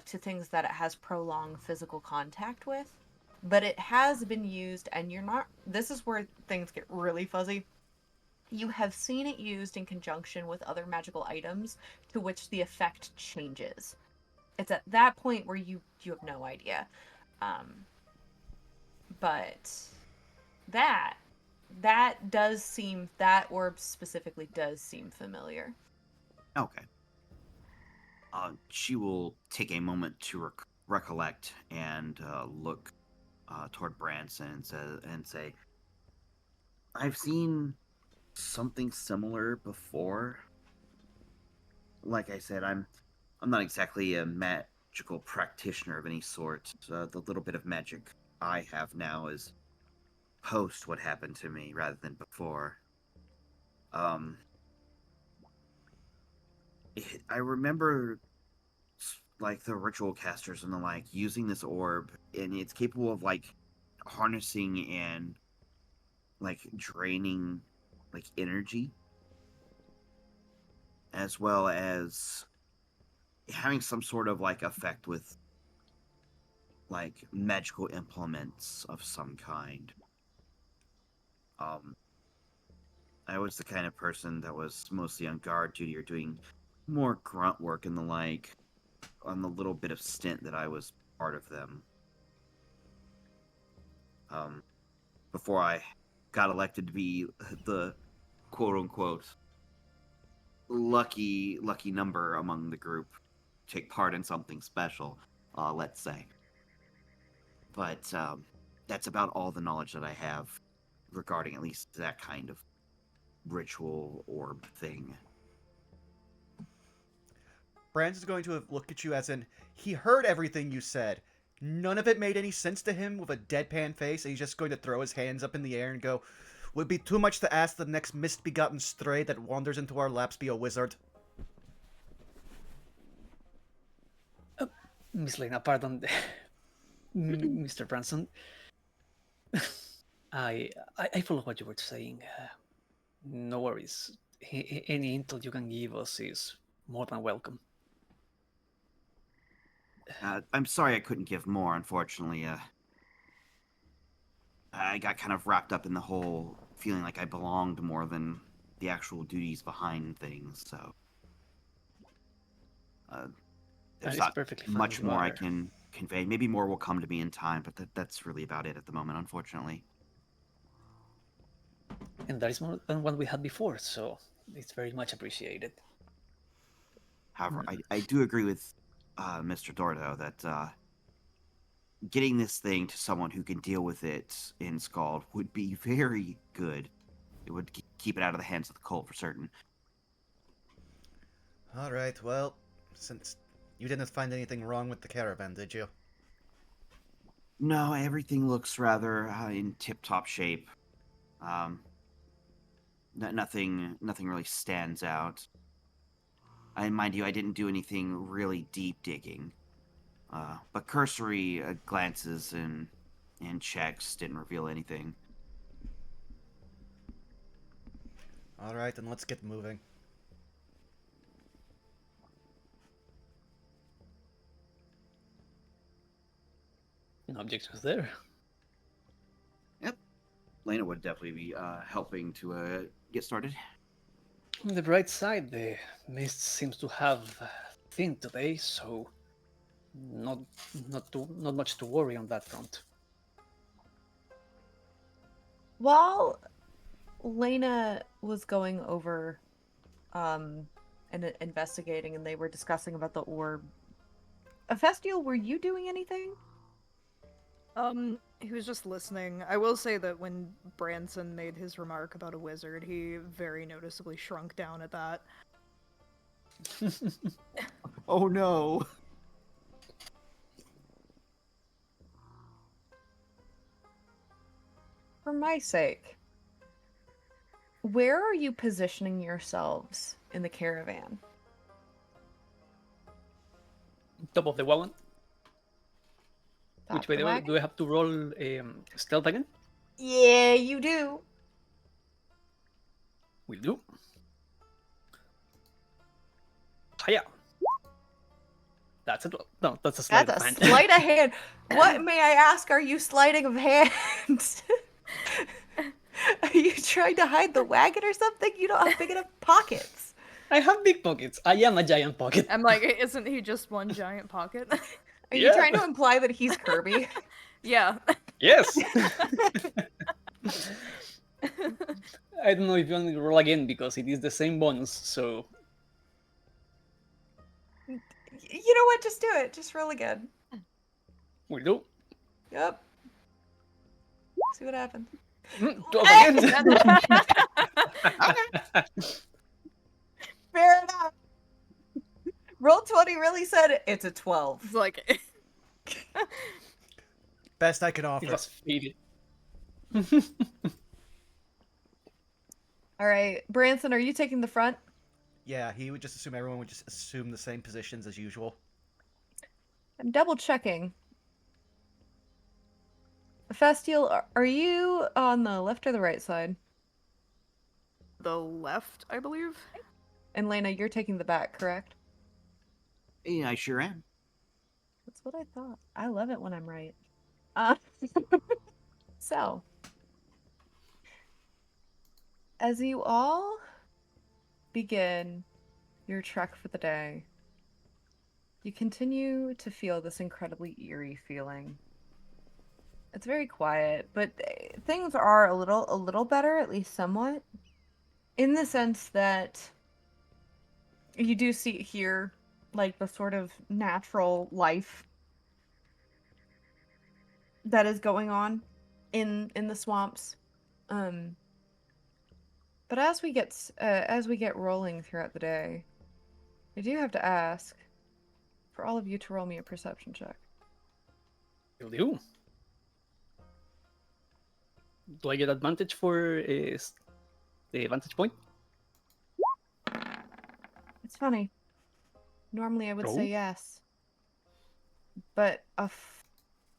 S2: to things that it has prolonged physical contact with. But it has been used, and you're not. This is where things get really fuzzy. You have seen it used in conjunction with other magical items to which the effect changes. It's at that point where you have no idea. But that that orb specifically does seem familiar.
S4: Okay. she will take a moment to recollect and look toward Branson and say, "I've seen something similar before. Like I said, I'm not exactly a magical practitioner of any sort. The little bit of magic I have now is post what happened to me rather than before. Um, I remember like the ritual casters and the like using this orb, and it's capable of like harnessing and like draining like energy, as well as having some sort of like effect with like magical implements of some kind. Um, I was the kind of person that was mostly on guard duty or doing more grunt work and the like on the little bit of stint that I was part of them. Um, before I got elected to be the quote unquote lucky number among the group, take part in something special, let's say. But that's about all the knowledge that I have regarding at least that kind of ritual orb thing.
S1: Branson's going to look at you as in, he heard everything you said. None of it made any sense to him with a deadpan face, and he's just going to throw his hands up in the air and go, "Would be too much to ask the next misbegotten stray that wanders into our laps be a wizard."
S3: Miss Lena, pardon, Mr. Branson. I follow what you were saying. No worries. Any intel you can give us is more than welcome.
S4: I'm sorry I couldn't give more, unfortunately. I got kind of wrapped up in the whole feeling like I belonged more than the actual duties behind things, so there's
S3: That is
S4: not
S3: perfectly fine.
S4: much
S3: You
S4: more I
S3: are-
S4: can convey. Maybe more will come to me in time, but that's really about it at the moment, unfortunately.
S3: And that is more than what we had before, so it's very much appreciated.
S4: However, I do agree with Mr. Dordo that getting this thing to someone who can deal with it in Scald would be very good. It would keep it out of the hands of the cult for certain.
S1: Alright, well, since you didn't find anything wrong with the caravan, did you?
S4: No, everything looks rather in tip-top shape. Nothing really stands out. And mind you, I didn't do anything really deep digging. But cursory glances and checks didn't reveal anything.
S1: Alright, then let's get moving.
S3: No objections there.
S4: Yep. Lena would definitely be helping to get started.
S3: On the bright side, the mist seems to have thinned today, so not much to worry on that front.
S2: While Lena was going over and investigating, and they were discussing about the orb, Festial, were you doing anything?
S5: He was just listening. I will say that when Branson made his remark about a wizard, he very noticeably shrunk down at that.
S4: Oh no!
S2: For my sake, where are you positioning yourselves in the caravan?
S3: Top of the wagon.
S2: Top
S3: Which, by
S2: of
S3: the way,
S2: wagon?
S3: do I have to roll stealth again?
S2: Yeah, you do.
S3: Will do. Hiya. That's a no. That's a sleight
S2: That's
S3: of
S2: a
S3: hand.
S2: sleight of hand. What, may I ask, are you sleighting of hand? Are you trying to hide the wagon or something? You don't have big enough pockets.
S3: I have big pockets. I am a giant pocket.
S5: I'm like, isn't he just one giant pocket?
S2: Are you trying to imply that he's Kirby?
S5: Yeah.
S3: Yes. I don't know if you want me to roll again because it is the same bonus. So
S2: You know what? Just do it. Just roll again.
S3: We do.
S2: Yep. See what happens.
S3: 12 again.
S2: Fair enough. Roll 20 really said it. It's a 12.
S5: It's like
S1: Best I can
S3: It
S1: offer.
S3: has faded.
S2: All right, Branson, are you taking the front?
S1: Yeah, he would just assume everyone would just assume the same positions as usual.
S2: I'm double checking. Festial, are you on the left or the right side?
S5: the left, I believe.
S2: And Lena, you're taking the back, correct?
S4: Yeah, I sure am.
S2: That's what I thought. I love it when I'm right. Uh, so, as you all begin your trek for the day, you continue to feel this incredibly eerie feeling. It's very quiet, but things are a little better, at least somewhat, in the sense that you do see here like the sort of natural life that is going on in the swamps. But as we get rolling throughout the day, I do have to ask for all of you to roll me a perception check.
S3: Will do. Do I get advantage for the vantage point?
S2: It's funny. Normally I would
S3: Oh.
S2: say yes. But a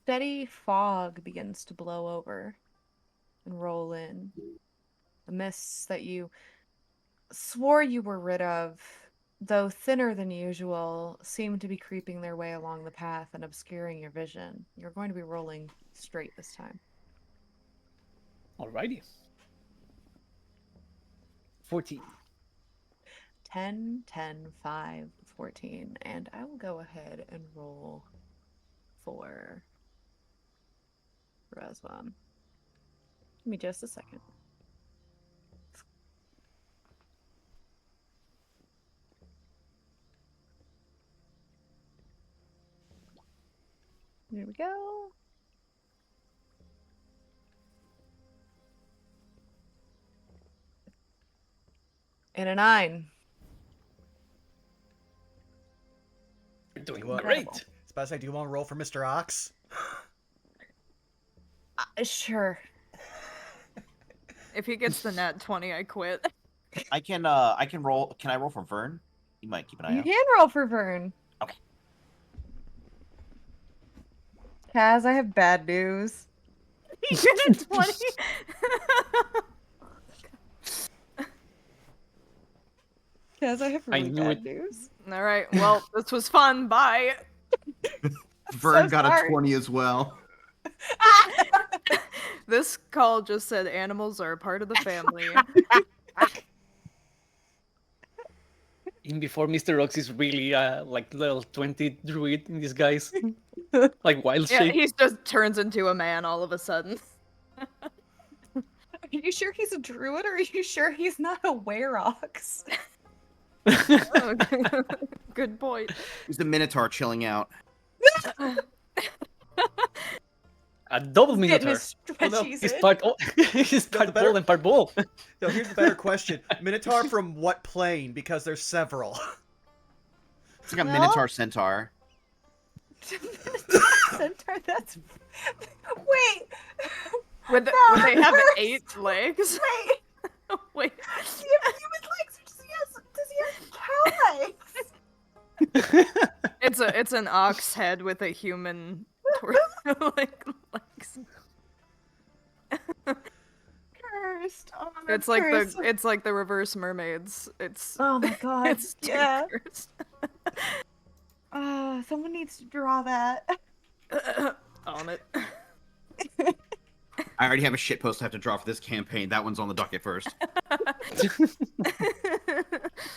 S2: steady fog begins to blow over and roll in. The mists that you swore you were rid of, though thinner than usual, seem to be creeping their way along the path and obscuring your vision. You're going to be rolling straight this time.
S3: Alrighty. 14.
S2: 10, 10, 5, 14. And I will go ahead and roll for Razvan. Give me just a second. There we go. And a 9.
S3: You're doing
S1: What?
S3: great.
S2: Incredible.
S1: It's about to say, do you want to roll for Mr. Ox?
S2: Sure.
S5: If he gets the nat 20, I quit.
S4: I can roll. Can I roll for Vern? You might keep an eye
S2: You
S4: out.
S2: can roll for Vern.
S4: Okay.
S2: Kaz, I have bad news.
S5: He did a 20.
S2: Kaz, I have really
S3: knew
S2: bad
S3: it.
S2: news.
S5: All right. Well, this was fun. Bye.
S4: Vern got
S2: sorry.
S4: a 20 as well.
S5: This call just said animals are a part of the family.
S3: Even before Mr. Ox is really like level 20 druid in disguise. Like wild
S5: Yeah,
S3: shape.
S5: he just turns into a man all of a sudden.
S2: Are you sure he's a druid, or are you sure he's not a wereox?
S5: Oh, good point.
S4: He's a minotaur chilling out.
S3: A double
S2: He's getting
S3: minotaur.
S2: his
S3: Oh, no,
S2: stretchies
S3: he's
S2: in.
S3: part he's
S1: No, the
S3: part
S1: better-
S3: bull and part bull.
S1: No, here's the better question. Minotaur from what plane? Because there's several.
S4: It's like a
S2: Well-
S4: minotaur centaur.
S2: Centaur, that's... Wait!
S5: Would
S2: No,
S5: they have
S2: first-
S5: 8 legs?
S2: Wait!
S5: Wait.
S2: Does he have human legs, or does he have cow legs?
S5: It's an ox head with a human like legs.
S2: Cursed. Oh, that's
S5: It's like
S2: cursed.
S5: it's like the reverse mermaids. It's
S2: Oh my god.
S5: it's too
S2: Yeah.
S5: cursed.
S2: Someone needs to draw that.
S5: On it.
S4: I already have a shit post I have to draw for this campaign. That one's on the docket first.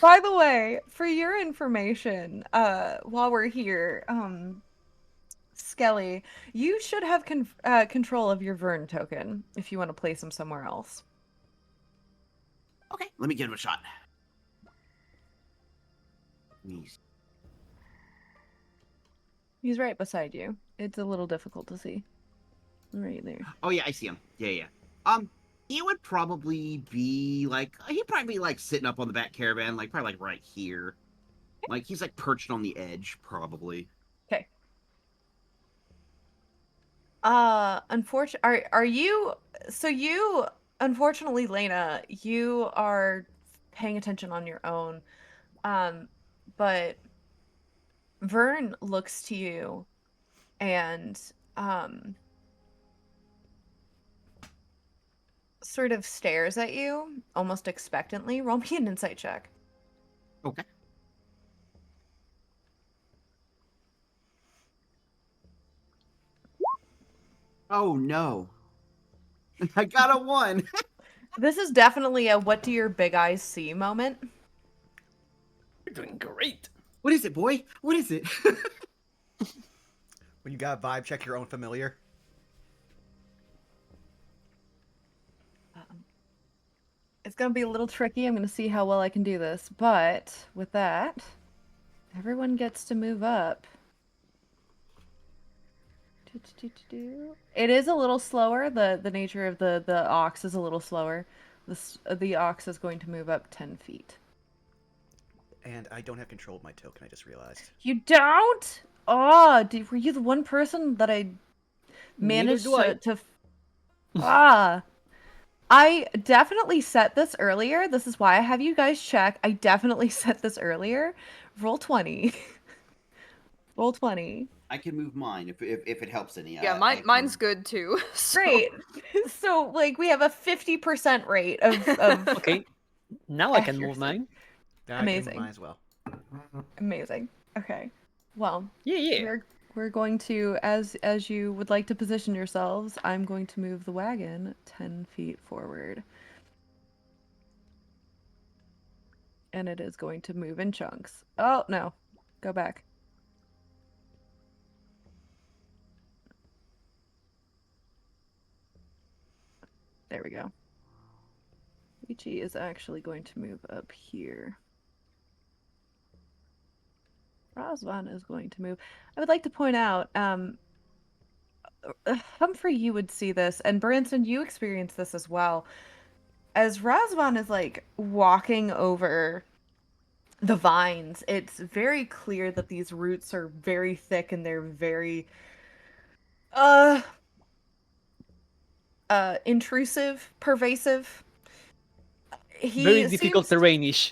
S2: By the way, for your information, while we're here, Skelly, you should have control of your Vern token if you want to place him somewhere else.
S4: Okay, let me give him a shot. Please.
S2: He's right beside you. It's a little difficult to see. Right there.
S4: Oh yeah, I see him. Yeah. He would probably be like sitting up on the back caravan, like probably like right here. Like he's like perched on the edge, probably.
S2: Okay. Unfortunately, are you? So you, unfortunately, Lena, you are paying attention on your own. But Vern looks to you and sort of stares at you almost expectantly. Roll me an insight check.
S4: Okay. Oh no. I got a 1.
S2: This is definitely a what do your big eyes see moment.
S3: You're doing great.
S4: What is it, boy? What is it?
S1: When you got a vibe check your own familiar.
S2: It's gonna be a little tricky. I'm gonna see how well I can do this. But with that, everyone gets to move up. It is a little slower. The nature of the ox is a little slower. The ox is going to move up 10 feet.
S1: And I don't have control of my token, I just realized.
S2: You don't? Oh, were you the one person that I managed
S3: do I.
S2: to ah. I definitely set this earlier. This is why I have you guys check. I definitely set this earlier. Roll 20. Roll 20.
S4: I can move mine if it helps any.
S5: Yeah,
S4: I
S5: mine's
S4: can-
S5: good too. So.
S2: Great. So like we have a 50% rate of
S3: Okay, now I can move
S2: accuracy.
S3: mine.
S1: Now I can move
S2: Amazing.
S1: mine as well.
S2: Amazing. Okay. Well,
S3: Yeah.
S2: we're going to as you would like to position yourselves, I'm going to move the wagon 10 feet forward. And it is going to move in chunks. Oh, no. Go back. There we go. Ichi is actually going to move up here. Razvan is going to move. I would like to point out, Humphrey, you would see this, and Branson, you experience this as well. As Razvan is like walking over the vines, it's very clear that these roots are very thick and they're very intrusive, pervasive.
S3: Very
S2: He
S3: difficult
S2: seems
S3: terrainish.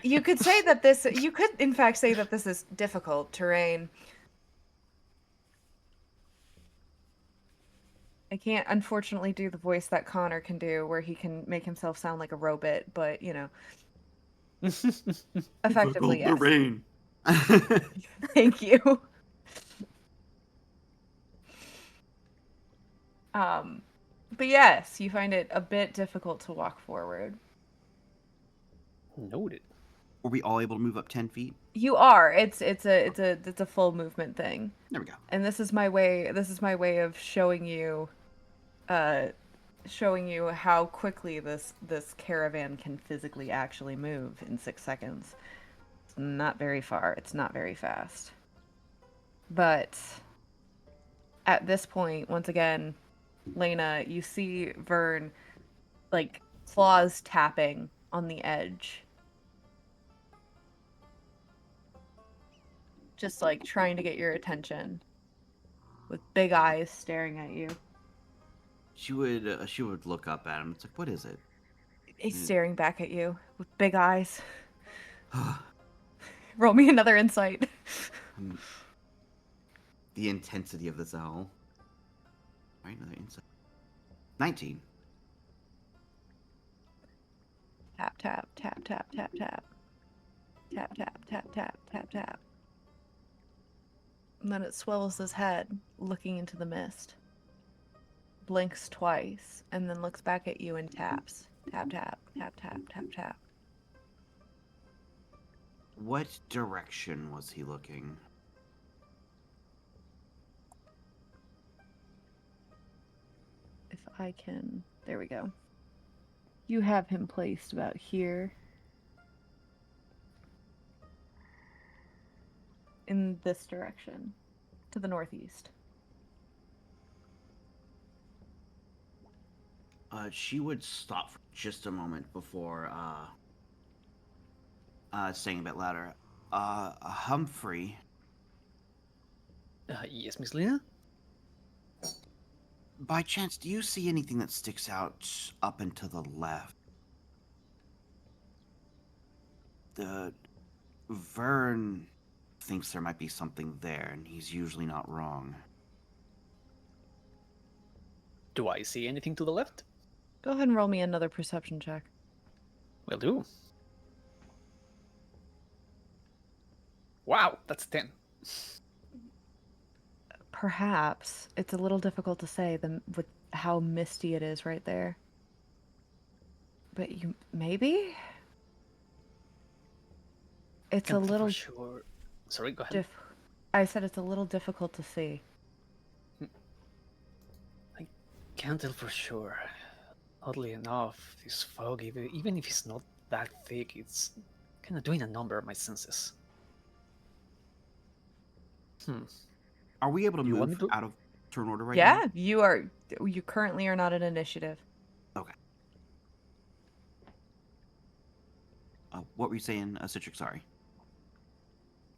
S2: you could say that this you could in fact say that this is difficult terrain. I can't unfortunately do the voice that Connor can do where he can make himself sound like a robot, but you know, effectively yes.
S4: The rain.
S2: Thank you. But yes, you find it a bit difficult to walk forward.
S3: Noted.
S4: Were we all able to move up 10 feet?
S2: You are. It's a full movement thing.
S4: There we go.
S2: And this is my way of showing you how quickly this caravan can physically actually move in 6 seconds. It's not very far. It's not very fast. But at this point, once again, Lena, you see Vern like claws tapping on the edge. Just like trying to get your attention with big eyes staring at you.
S4: She would look up at him. It's like, what is it?
S2: He's staring back at you with big eyes. Roll me another insight.
S4: The intensity of this owl. Right, another insight. 19.
S2: Tap, tap, tap, tap, tap, tap. Tap, tap, tap, tap, tap, tap. And then it swells his head, looking into the mist. Blinks twice, and then looks back at you and taps. Tap, tap, tap, tap, tap, tap.
S4: What direction was he looking?
S2: If I can... There we go. You have him placed about here. in this direction, to the northeast.
S4: She would stop for just a moment before saying a bit louder. Humphrey,
S3: Yes, Miss Lena?
S4: by chance, do you see anything that sticks out up and to the left? The Vern thinks there might be something there, and he's usually not wrong.
S3: Do I see anything to the left?
S2: Go ahead and roll me another perception check.
S3: Will do. Wow, that's 10.
S2: Perhaps it's a little difficult to say with how misty it is right there. But you maybe it's a
S3: Can't tell
S2: little
S3: for sure. Sorry, go ahead.
S2: I said it's a little difficult to see.
S3: I can't tell for sure. Oddly enough, this fog, even if it's not that thick, it's kind of doing a number of my senses.
S4: Are we able to
S3: You want
S4: move
S3: me to-
S4: out of turn order right
S2: Yeah,
S4: now?
S2: you currently are not in initiative.
S4: Okay. What were you saying, Citric? Sorry.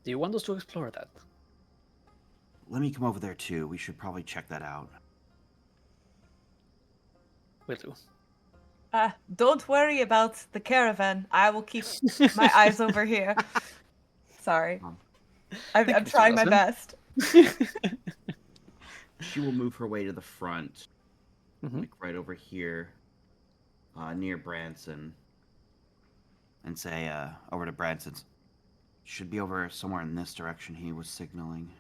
S3: Do you want us to explore that?
S4: Let me come over there too. We should probably check that out.
S3: Will do.
S2: Don't worry about the caravan. I will keep my eyes over here. Sorry. I'm trying my best.
S4: She will move her way to the front,
S3: Mhm.
S4: like right over here, near Branson, and say over to Branson. Should be over somewhere in this direction he was signaling.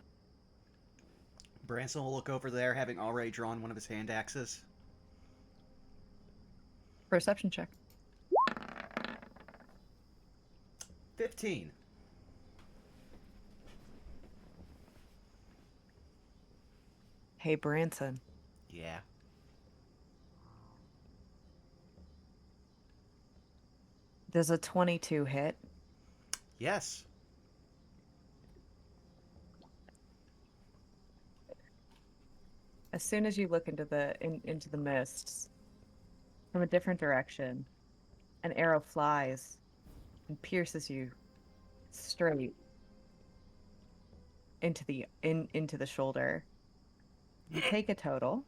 S1: Branson will look over there, having already drawn one of his hand axes.
S2: Perception check.
S1: 15.
S2: Hey, Branson.
S1: Yeah.
S2: Does a 22 hit?
S1: Yes.
S2: As soon as you look into the mists, from a different direction, an arrow flies and pierces you straight into the shoulder. You take a total.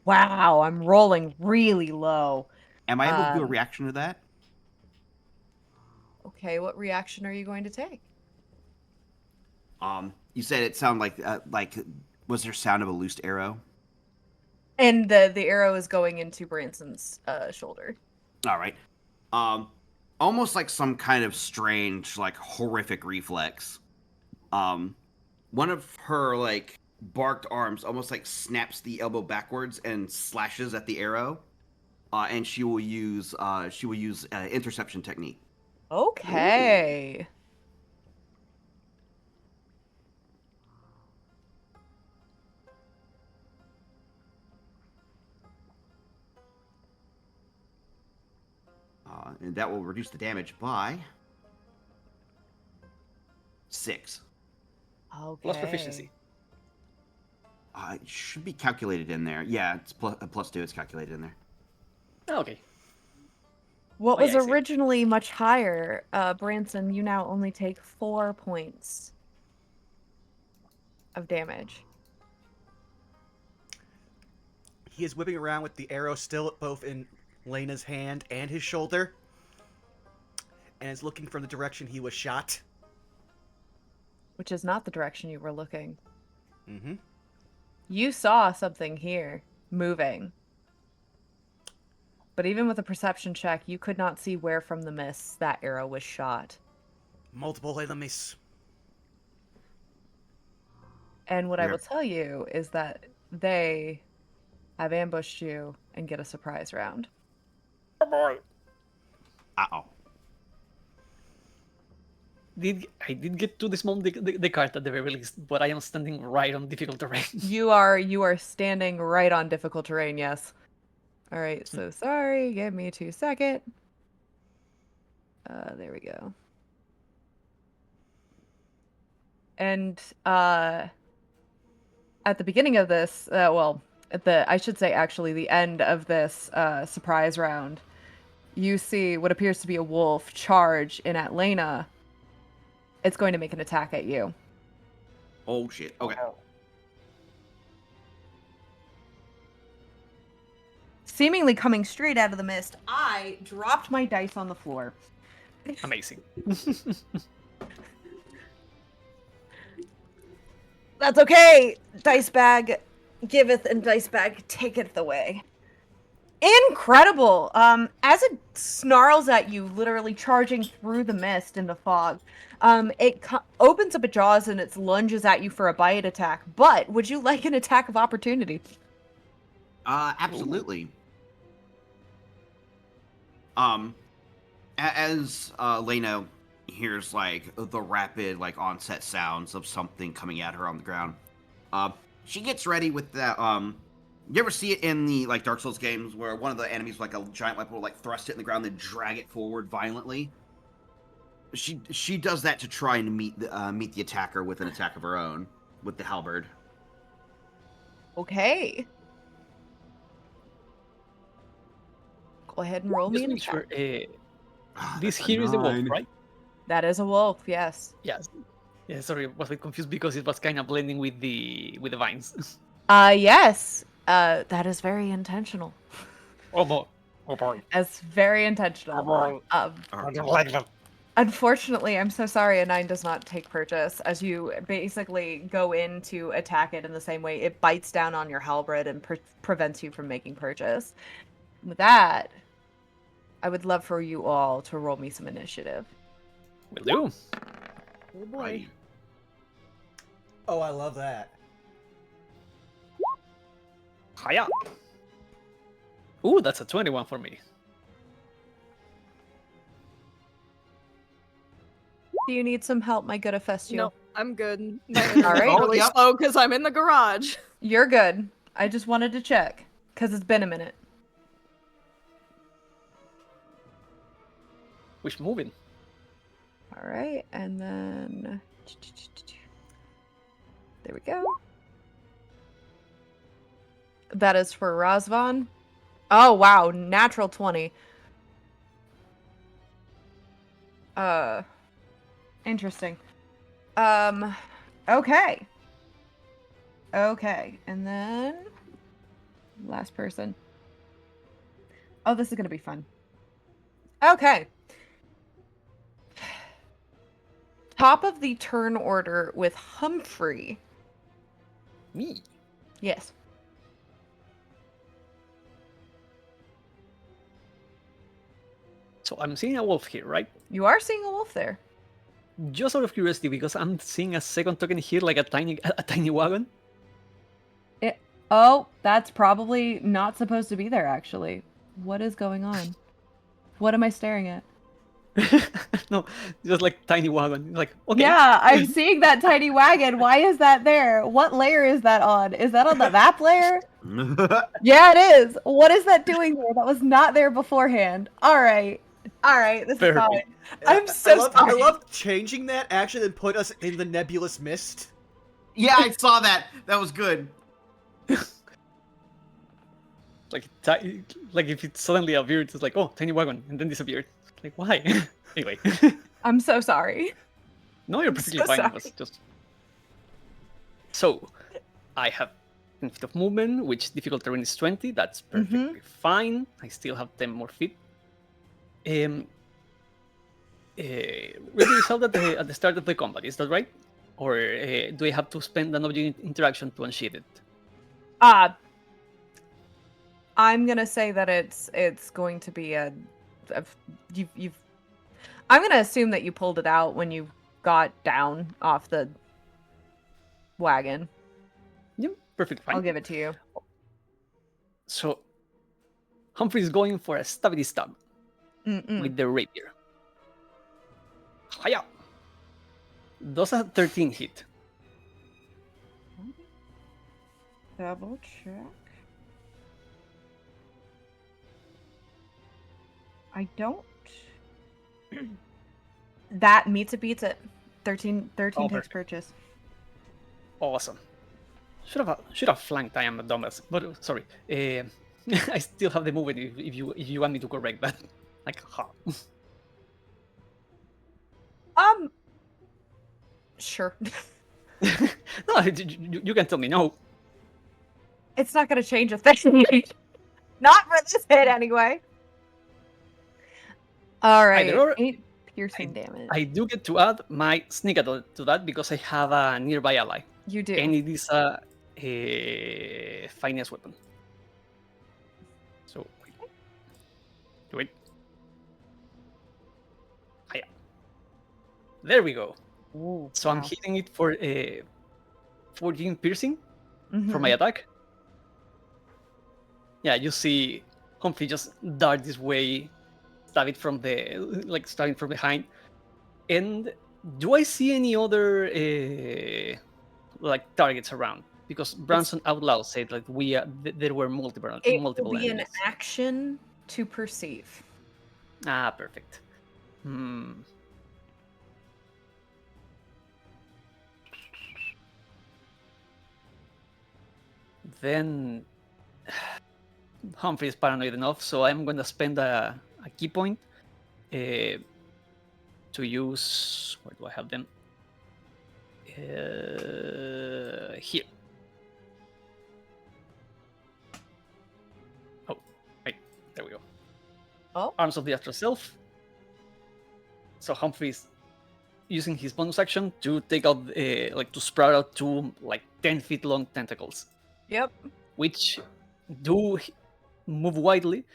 S2: Wow, I'm rolling really low.
S4: Am I able to do a reaction to that?
S2: Okay, what reaction are you going to take?
S4: You said it sounded like was there sound of a loosed arrow?
S2: And the arrow is going into Branson's shoulder.
S4: All right. Almost like some kind of strange, like horrific reflex. One of her like barked arms almost like snaps the elbow backwards and slashes at the arrow, and she will use interception technique.
S2: Okay.
S4: And that will reduce the damage by 6.
S2: Okay.
S3: Plus proficiency.
S4: It should be calculated in there. Yeah, it's plus 2. It's calculated in there.
S3: Okay.
S2: What
S3: Oh,
S2: was
S3: yeah, I see.
S2: originally much higher, Branson, you now only take 4 points of damage.
S1: He is whipping around with the arrow still both in Lena's hand and his shoulder, and is looking from the direction he was shot.
S2: Which is not the direction you were looking.
S1: Mm-hmm.
S2: You saw something here, moving. But even with a perception check, you could not see where from the mists that arrow was shot.
S1: Multiple enemies.
S2: And what I
S4: Yeah.
S2: will tell you is that they have ambushed you and get a surprise round.
S3: Oh boy.
S4: Uh-oh.
S3: I did get to dismount the cart at the very least, but I am standing right on difficult terrain.
S2: You are standing right on difficult terrain, yes. All right, so sorry. Give me 2 seconds. There we go. And at the beginning of this, I should say actually the end of this surprise round, you see what appears to be a wolf charge in at Lena. It's going to make an attack at you.
S4: Oh shit. Okay.
S2: Seemingly coming straight out of the mist, I dropped my dice on the floor.
S3: Amazing.
S2: That's okay. Dice bag giveth and dice bag taketh away. Incredible. As it snarls at you, literally charging through the mist and the fog, it opens up its jaws and it lunges at you for a bite attack. But would you like an attack of opportunity?
S4: Absolutely. As Lena hears like the rapid like onset sounds of something coming at her on the ground, she gets ready with that. You ever see it in the like Dark Souls games where one of the enemies with, like a giant weapon will like thrust it in the ground, then drag it forward violently? She does that to try and meet the attacker with an attack of her own with the halberd.
S2: Okay. Go ahead and roll me
S3: Just
S2: an
S3: make sure.
S2: attack.
S3: This
S4: That's a
S3: here is the wolf,
S4: 9.
S3: right?
S2: That is a wolf, yes.
S3: Yes. Yeah. Sorry, I was a bit confused because it was kind of blending with the vines.
S2: Yes. That is very intentional.
S3: Oh boy. Oh boy.
S2: That's very intentional.
S3: I don't like that.
S2: Unfortunately, I'm so sorry, a 9 does not take purchase. As you basically go in to attack it in the same way, it bites down on your halberd and prevents you from making purchase. With that, I would love for you all to roll me some initiative.
S3: Will do.
S2: Oh boy.
S1: Oh, I love that.
S3: Hiya. Ooh, that's a 21 for me.
S2: Do you need some help, my good Hephaestus?
S5: No, I'm good.
S2: All right.
S5: I'm really
S4: Oh, yep.
S5: slow because I'm in the garage.
S2: You're good. I just wanted to check, because it's been a minute.
S3: Which moving?
S2: All right, and then... There we go. That is for Razvan. Oh, wow. Natural 20. Interesting. Okay. Okay, and then... Last person. Oh, this is gonna be fun. Okay. Top of the turn order with Humphrey.
S3: Me.
S2: Yes.
S3: So I'm seeing a wolf here, right?
S2: You are seeing a wolf there.
S3: Just out of curiosity, because I'm seeing a second token here, like a tiny wagon.
S2: Oh, that's probably not supposed to be there, actually. What is going on? What am I staring at?
S3: No, just like tiny wagon. Like, okay.
S2: Yeah, I'm seeing that tiny wagon. Why is that there? What layer is that on? Is that on the map layer? Yeah, it is. What is that doing there? That was not there beforehand. All right. All right, this
S3: Perfect.
S2: is fine. I'm so
S1: I
S2: sorry.
S1: love changing that actually then put us in the nebulous mist.
S4: Yeah, I saw that. That was good.
S3: Like if it suddenly appeared, it's like, oh, tiny wagon, and then disappeared. Like, why? Anyway.
S2: I'm so sorry.
S3: No, you're perfectly
S2: so
S3: fine.
S2: sorry.
S3: It was just... So, I have 10 feet of movement, which difficult terrain is 20. That's perfectly fine. I still have 10 more feet. Really result at the start of the combat, is that right? Or do I have to spend an object interaction to unsheath it?
S2: I'm gonna say that it's going to be you've. I'm gonna assume that you pulled it out when you got down off the wagon.
S3: Yep, perfectly fine.
S2: I'll give it to you.
S3: So, Humphrey's going for a stabby stab with the rapier. Hiya! Does a 13 hit?
S2: Double check. I don't. That meets it, beats it. 13 takes
S3: perfect.
S2: purchase.
S3: Awesome. Should have flanked. I am a dumbass. But sorry. I still have the movement. If you want me to correct that, like ha.
S2: Sure.
S3: No, you can tell me no.
S2: It's not gonna change a thing. Not for this hit, anyway. All right,
S3: Either or,
S2: 8 piercing damage.
S3: I do get to add my sneak attack to that because I have a nearby ally,
S2: You do.
S3: and it is a finest weapon. So wait. Ah, yeah. There we go.
S2: Ooh,
S3: So I'm
S2: wow.
S3: hitting it for 14 piercing for my
S2: Mhm.
S3: attack. Yeah, you see Humphrey just dart this way, stab it from starting from behind. And do I see any other targets around? Because Branson out loud said like there were multiple
S2: It will be
S3: enemies.
S2: an action to perceive.
S3: Ah, perfect. Hmm. Then Humphrey is paranoid enough, so I'm going to spend a key point to use. Where do I have them? Here. Oh, right. There we go.
S2: Oh.
S3: Arms of the Astral Self. So Humphrey's using his bonus action to take out, to sprout out 2 10 feet long tentacles.
S2: Yep.
S3: Which do move widely,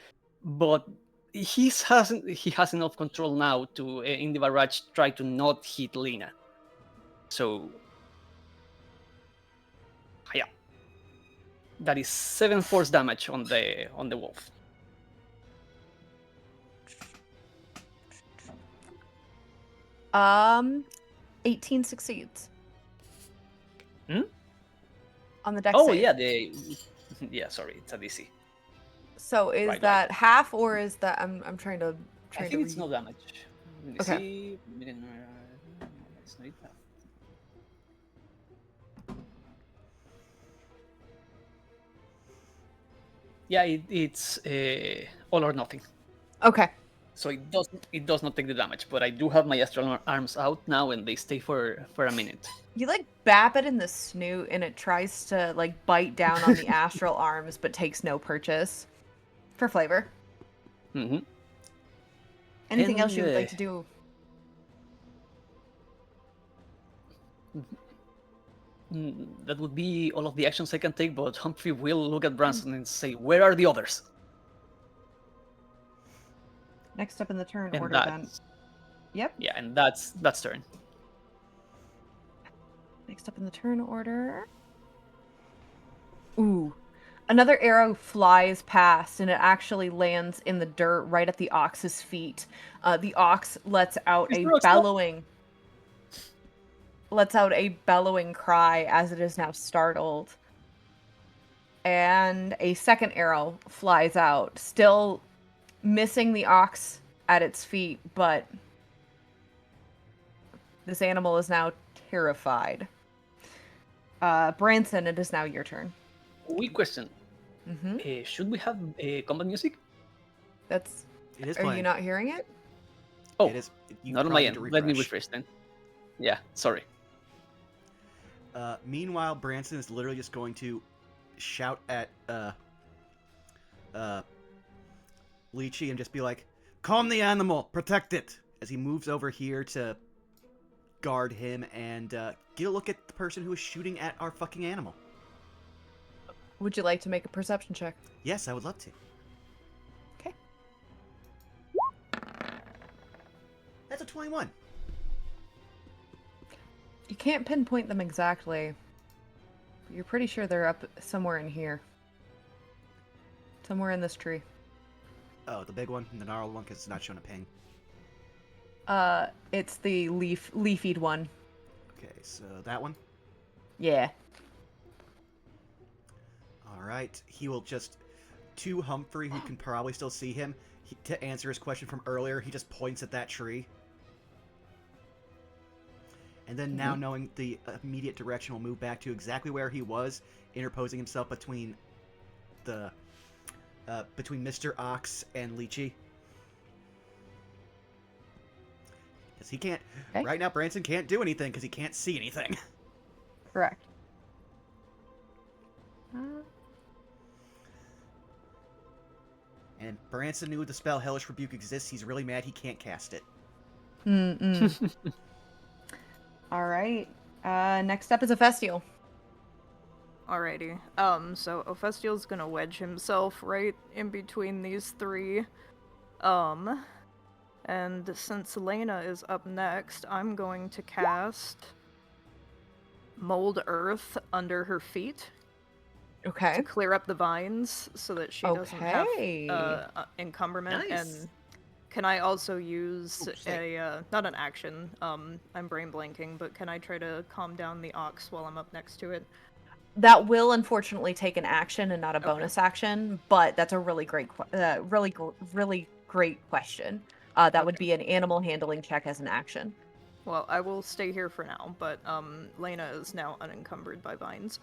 S3: but he has enough control now to in the barrage try to not hit Lena. So yeah, that is 7 force damage on the wolf.
S2: Um, 18 succeeds.
S3: Hmm?
S2: On the dex
S3: Oh
S2: save.
S3: yeah, sorry, it's a DC.
S2: So is
S3: Right.
S2: that half, or is that I'm trying to
S3: I think it's no damage. Let me
S2: Okay.
S3: see. It's not that. Yeah, it's all or nothing.
S2: Okay.
S3: So it does not take the damage, but I do have my astral arms out now, and they stay for a minute.
S2: You bap it in the snoot, and it tries to bite down on the astral arms, but takes no purchase. For flavor.
S3: Mm-hmm.
S2: Anything else you would like to do?
S3: That would be all of the actions I can take, but Humphrey will look at Branson and say, "Where are the others?"
S2: Next up in the turn
S3: And
S2: order, then. Yep.
S3: Yeah, and that's turn.
S2: Next up in the turn order. Ooh. Another arrow flies past, and it actually lands in the dirt right at the ox's feet. The ox lets out a bellowing cry as it is now startled. And a second arrow flies out, still missing the ox at its feet, but this animal is now terrified. Branson, it is now your turn.
S3: Quick question.
S2: Mm-hmm.
S3: Should we have combat music?
S1: It is
S2: Are
S1: playing.
S2: you not hearing it?
S3: Oh,
S1: It is. You
S3: not on my
S1: probably
S3: end.
S1: need to
S3: Let me
S1: refresh.
S3: refresh then. Yeah, sorry.
S1: Meanwhile, Branson is literally just going to shout at Lychee and just be like, "Calm the animal, protect it," as he moves over here to guard him and get a look at the person who is shooting at our fucking animal.
S2: Would you like to make a perception check?
S1: Yes, I would love to.
S2: Okay.
S1: That's a 21.
S2: You can't pinpoint them exactly, but you're pretty sure they're up somewhere in here. Somewhere in this tree.
S1: Oh, the big one, the gnarled one, because it's not showing a ping.
S2: It's the leafied one.
S1: Okay, so that one.
S2: Yeah.
S1: All right, he will just to Humphrey, who can probably still see him. To answer his question from earlier, he just points at that tree. And then now knowing the immediate direction will move back to exactly where he was, interposing himself between the between Mr. Ox and Lychee. Because he can't...
S2: Okay.
S1: Right now, Branson can't do anything because he can't see anything.
S2: Correct.
S1: And Branson knew the spell Hellish Rebuke exists. He's really mad he can't cast it.
S2: All right. Next up is Ephestial.
S5: Alrighty. So Ophestial's gonna wedge himself right in between these three. And since Lena is up next, I'm going to cast Mold Earth under her feet
S2: Okay.
S5: to clear up the vines so that she doesn't have
S2: Okay.
S5: encumberment.
S3: Nice.
S5: And can I also use
S1: Oops, sick.
S5: not an action, I'm brain blanking, but can I try to calm down the ox while I'm up next to it?
S2: That will unfortunately take an action and not a
S5: Okay.
S2: bonus action, but that's a really great, really great question. That would
S5: Okay.
S2: be an animal handling check as an action.
S5: Well, I will stay here for now, but Lena is now unencumbered by vines.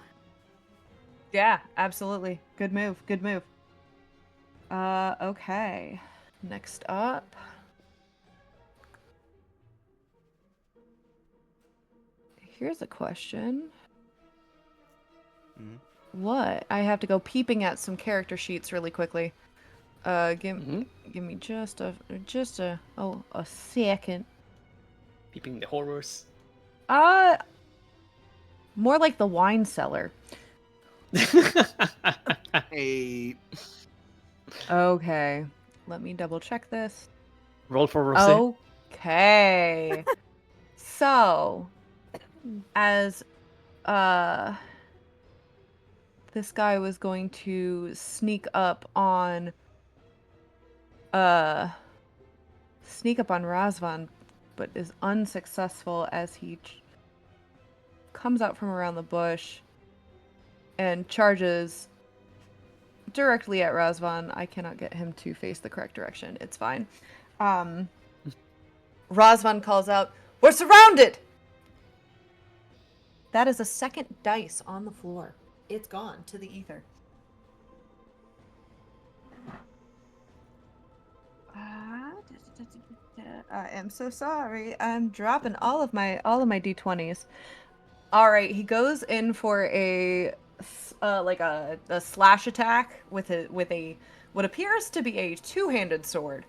S2: Yeah, absolutely. Good move. Good move. Okay. Next up. Here's a question.
S1: Mhm.
S2: What? I have to go peeping at some character sheets really quickly. Give me just a second.
S3: Peeping the horrors.
S2: More like the wine cellar.
S4: Hey,
S2: Okay. Let me double check this.
S3: Roll for Rosé.
S2: Okay. So, as this guy was going to sneak up on Razvan, but is unsuccessful as he comes out from around the bush and charges directly at Razvan. I cannot get him to face the correct direction. It's fine. Razvan calls out, "We're surrounded!" That is a second dice on the floor. It's gone to the ether. I am so sorry. I'm dropping all of my d20s. All right, he goes in for a slash attack with a what appears to be a two-handed sword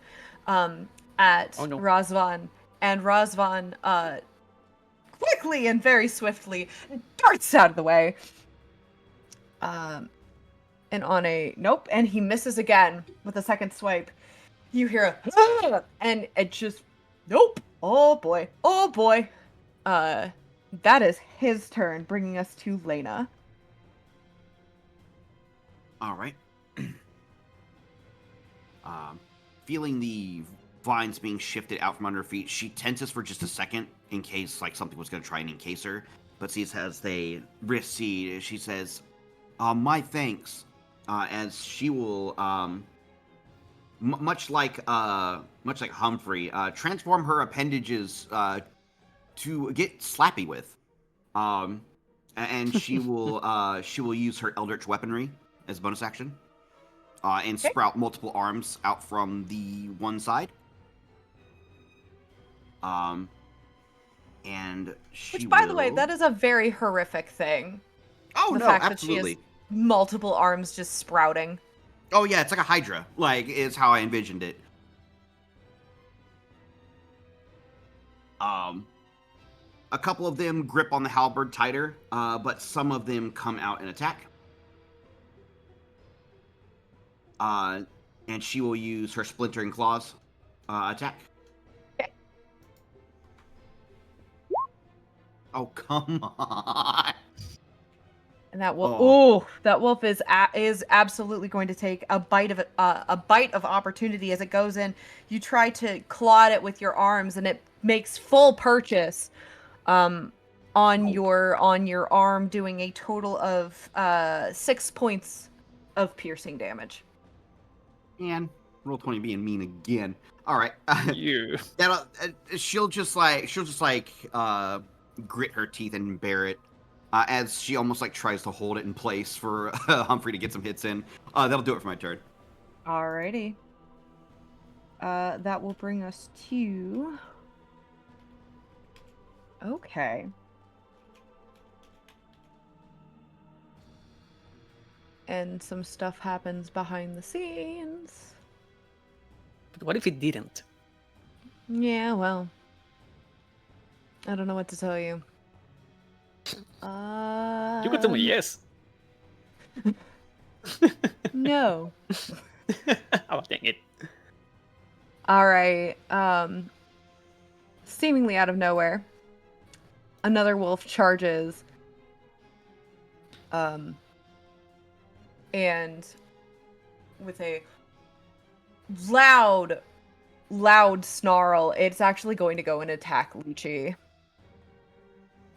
S2: at
S3: Oh, no.
S2: Razvan, and Razvan quickly and very swiftly darts out of the way. And on a nope, and he misses again with a second swipe. You hear a "Ah!" and it just nope. Oh boy. Oh boy. That is his turn, bringing us to Lena.
S4: all right. Feeling the vines being shifted out from under her feet, she tenses for just a second in case like something was going to try and encase her. But sees as they recede, she says, "My thanks." As she will, much like Humphrey, transform her appendages to get slappy with, and she will use her eldritch weaponry as a bonus action, and
S2: Okay.
S4: sprout multiple arms out from the one side. And she
S2: Which, by the way,
S4: will-
S2: that is a very horrific thing.
S4: oh
S2: the
S4: no,
S2: fact
S4: absolutely.
S2: that she has multiple arms just sprouting.
S4: Oh yeah, it's like a hydra. Like is how I envisioned it. A couple of them grip on the halberd tighter, but some of them come out and attack. And she will use her splintering claws attack.
S2: Okay.
S4: Oh come on!
S2: And that wolf,
S4: Oh.
S2: that wolf is absolutely going to take a bite of opportunity as it goes in. You try to claw at it with your arms, and it makes full purchase on your arm, doing a total of 6 points of piercing damage.
S4: And roll 20 being mean again. All right.
S3: You.
S4: That'll she'll just like grit her teeth and bear it. As she almost like tries to hold it in place for Humphrey to get some hits in. That'll do it for my turn.
S2: Alrighty. That will bring us to... Okay. And some stuff happens behind the scenes.
S3: But what if it didn't?
S2: Yeah, well. I don't know what to tell you.
S3: You could tell me yes.
S2: No.
S3: Oh, dang it.
S2: Alright, seemingly out of nowhere, another wolf charges. And with a loud snarl, it's actually going to go and attack Lychee.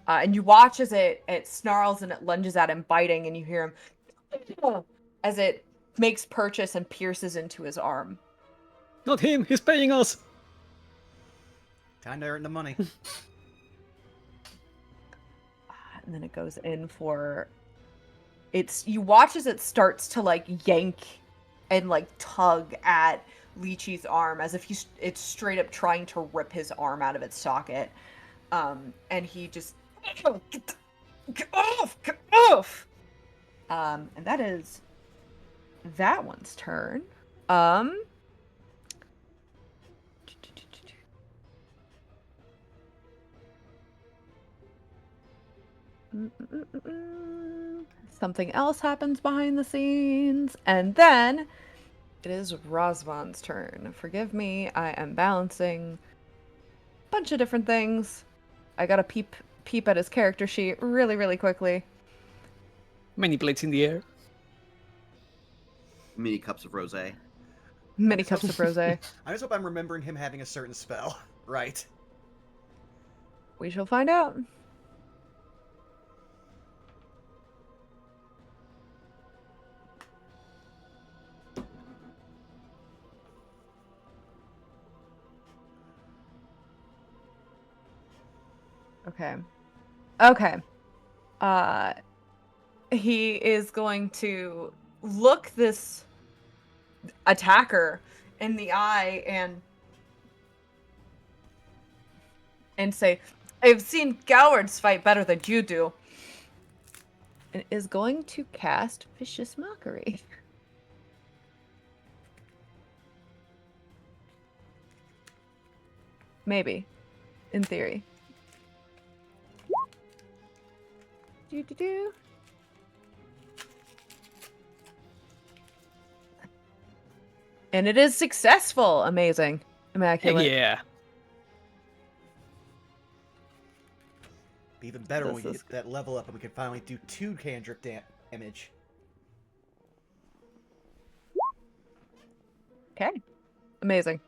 S2: And you watch as it snarls and it lunges at him, biting, and you hear him as it makes purchase and pierces into his arm.
S3: Not him, he's paying us.
S1: Time to earn the money.
S2: And then it goes in for... You watch as it starts to, like, yank and, like, tug at Lychee's arm as if it's straight up trying to rip his arm out of its socket. And he just... Get off! Get off! And that is that one's turn. Something else happens behind the scenes, and then it is Razvan's turn. Forgive me, I am balancing a bunch of different things. I gotta peep at his character sheet really quickly.
S3: Many plates in the air.
S4: Many cups of rosé.
S2: Many cups of rosé.
S1: I just hope I'm remembering him having a certain spell. Right.
S2: We shall find out. Okay. He is going to look this attacker in the eye and say, I've seen cowards fight better than you do. And is going to cast Vicious Mockery. Maybe. In theory. Do. And it is successful. Amazing. Immaculate.
S3: Yeah.
S1: Be even better when we
S2: This is-
S1: get that level up and we can finally do 2 cantrip damage.
S2: Okay. Amazing.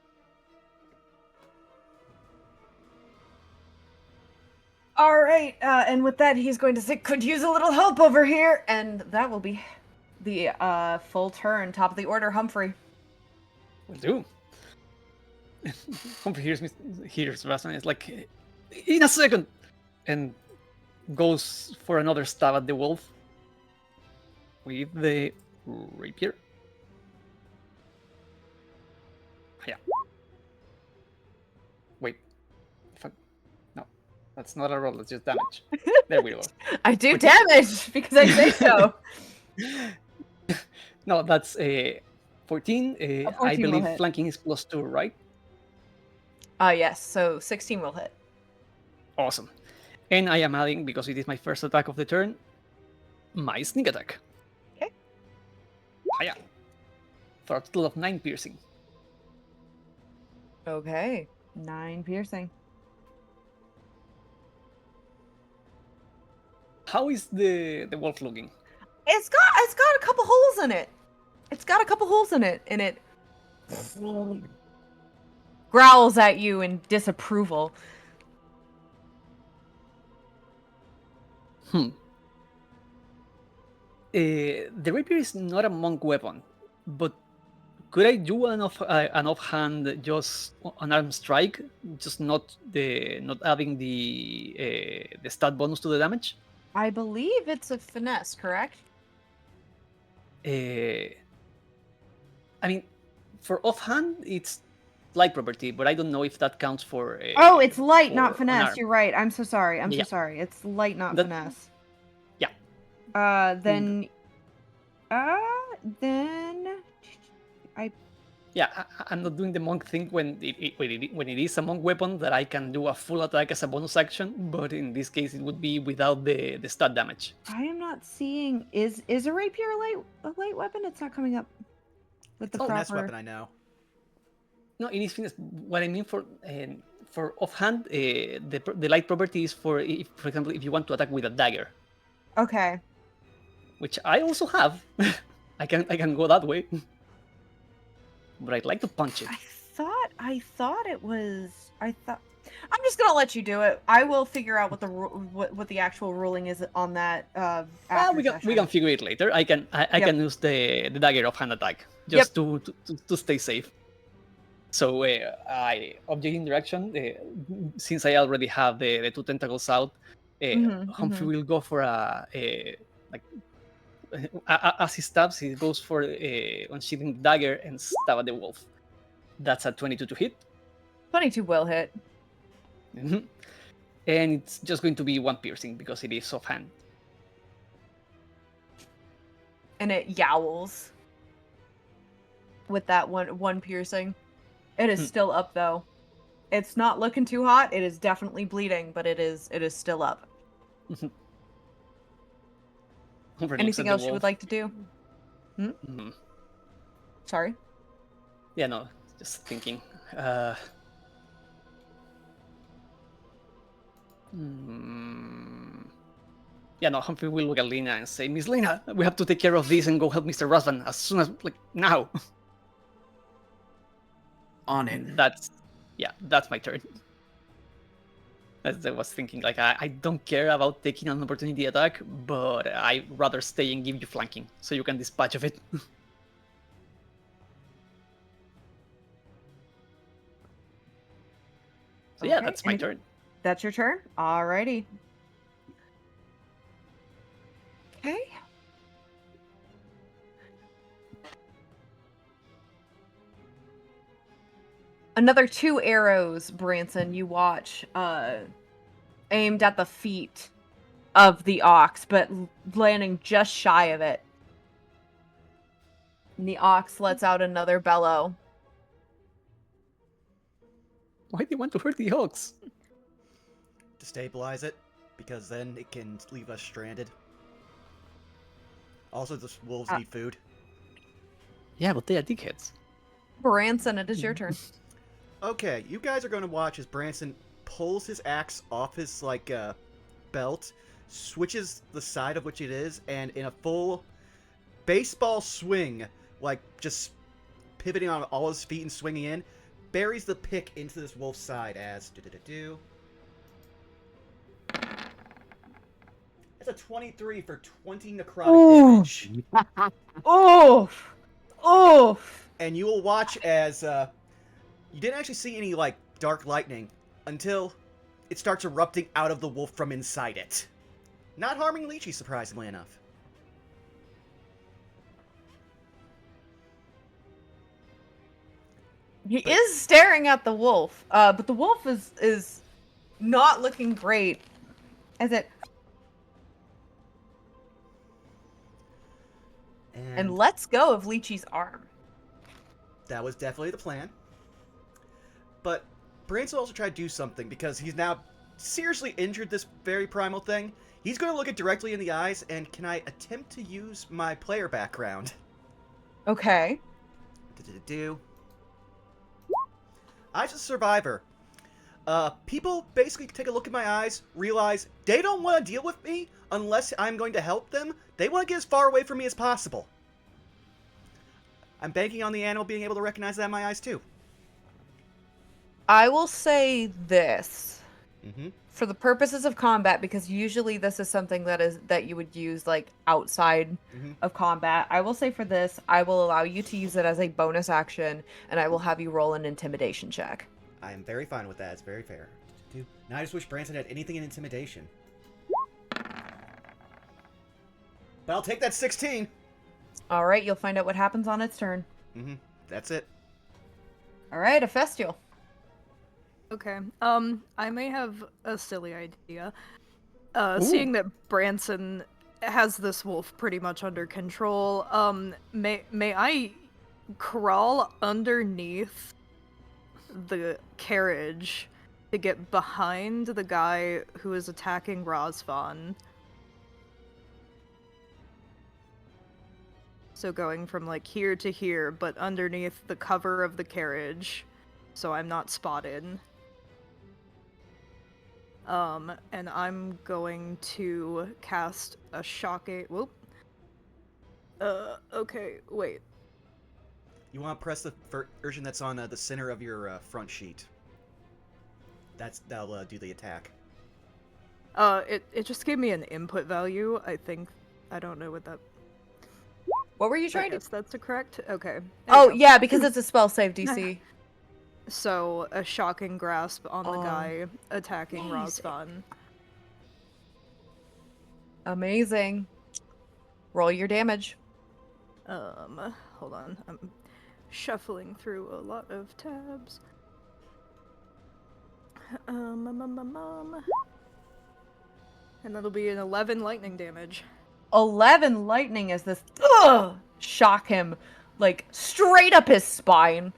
S2: All right, and with that, he's going to say, could use a little help over here, and that will be the full turn. Top of the order, Humphrey.
S3: Will do. Humphrey hears Rasmus, it's like, in a second! And goes for another stab at the wolf with the rapier. Yeah. Wait. Fuck. No. That's not a roll, that's just damage. There we go.
S2: I do damage because I say so.
S3: No, that's a 14.
S2: A 14
S3: I
S2: will
S3: believe
S2: hit.
S3: flanking is +2, right?
S2: Yes, so 16 will hit.
S3: Awesome. And I am adding, because it is my first attack of the turn, my sneak attack.
S2: Okay.
S3: Hiya. For a total of 9 piercing.
S2: Okay. 9 piercing.
S3: How is the wolf looking?
S2: It's got a couple holes in it. It's got a couple holes in it, and it growls at you in disapproval.
S3: The rapier is not a monk weapon, but Could I do an offhand just unarmed strike, just not adding the stat bonus to the damage?
S2: I believe it's a finesse, correct?
S3: I mean, for offhand, it's light property, but I don't know if that counts for.
S2: Oh, it's light, not
S3: for
S2: finesse.
S3: unarmed.
S2: You're right. I'm so sorry. I'm
S3: Yeah.
S2: so sorry. It's light, not
S3: That-
S2: finesse.
S3: Yeah.
S2: Then I
S3: Yeah, I'm not doing the monk thing when it is a monk weapon that I can do a full attack as a bonus action, but in this case it would be without the stat damage.
S2: am not seeing is a rapier a light weapon? It's not coming up with
S1: It's
S2: the
S1: a finesse
S2: proper.
S1: weapon, I know.
S3: No, it is finished. What I mean for offhand, the light property is for example, if you want to attack with a dagger,
S2: Okay.
S3: which I also have. I can go that way, but I'd like to punch it.
S2: I thought it was. I'm just gonna let you do it. I will figure out what the actual ruling is on that. After
S3: We
S2: session.
S3: can figure it later. I can
S2: Yep.
S3: can use the dagger offhand attack just to stay safe. So I object in direction. Since I already have the two tentacles out, Humphrey will go for like as he stabs, he goes for unsheathing the dagger and stab at the wolf. That's a 22 to hit.
S2: 22 will hit.
S3: And it's just going to be one piercing because it is offhand.
S2: And it yowls with that one piercing. It is still up though. It's not looking too hot. It is definitely bleeding, but it is still up. Anything else you would like to do? Sorry.
S3: Yeah, no, just thinking. Yeah, no, Humphrey will look at Lena and say, Miss Lena, we have to take care of this and go help Mr. Rasvan as soon as, now.
S4: On it.
S3: That's my turn. As I was thinking, I don't care about taking an opportunity attack, but I'd rather stay and give you flanking, so you can dispatch of it. So yeah, that's my turn.
S2: That's your turn? Alrighty. Okay. Another 2 arrows, Branson, you watch, aimed at the feet of the ox, but landing just shy of it. And the ox lets out another bellow.
S3: Why do you want to hurt the ox?
S1: To stabilize it, because then it can leave us stranded. Also, the wolves need food.
S3: Yeah, but they are dickheads.
S2: Branson, it is your turn.
S1: Okay, you guys are going to watch as Branson pulls his axe off his, belt, switches the side of which it is, and in a full baseball swing, just pivoting on all his feet and swinging in, buries the pick into this wolf's side as... That's a 23 for 20 necrotic damage.
S2: Oof! Oof!
S1: And you will watch as, you didn't actually see any, dark lightning until it starts erupting out of the wolf from inside it. Not harming Lychee, surprisingly enough.
S2: He is staring at the wolf, but the wolf is not looking great as it... And lets go of Lychee's arm.
S1: That was definitely the plan. But Branson also tried to do something because he's now seriously injured this very primal thing. He's going to look it directly in the eyes, and can I attempt to use my player background?
S2: Okay.
S1: I, as a survivor, people basically take a look at my eyes, realize they don't want to deal with me unless I'm going to help them. They want to get as far away from me as possible. I'm banking on the animal being able to recognize that in my eyes, too.
S2: I will say this. For the purposes of combat, because usually this is something that you would use like outside of combat, I will say for this, I will allow you to use it as a bonus action, and I will have you roll an intimidation check.
S1: I am very fine with that. It's very fair. Now I just wish Branson had anything in intimidation. But I'll take that 16.
S2: All right, you'll find out what happens on its turn.
S1: That's it.
S2: All right, Ephestial.
S5: Okay. I may have a silly idea. Seeing that Branson has this wolf pretty much under control, may I crawl underneath the carriage to get behind the guy who is attacking Razvan? So going from like here to here, but underneath the cover of the carriage, so I'm not spotted. And I'm going to cast a shocking. Whoop. Okay, wait.
S1: You want to press the version that's on the center of your front sheet. That'll do the attack.
S5: It just gave me an input value. I think I don't know what that.
S2: What were you
S5: I
S2: trying to?
S5: guess that's correct. Okay. There
S2: Oh
S5: we go.
S2: yeah, because it's a spell save DC.
S5: So a shocking grasp on the
S2: Oh,
S5: guy attacking
S2: amazing.
S5: Razvan.
S2: Amazing. Roll your damage.
S5: Hold on. I'm shuffling through a lot of tabs. And that'll be an 11 lightning damage.
S2: 11 lightning as this shock him like straight up his spine.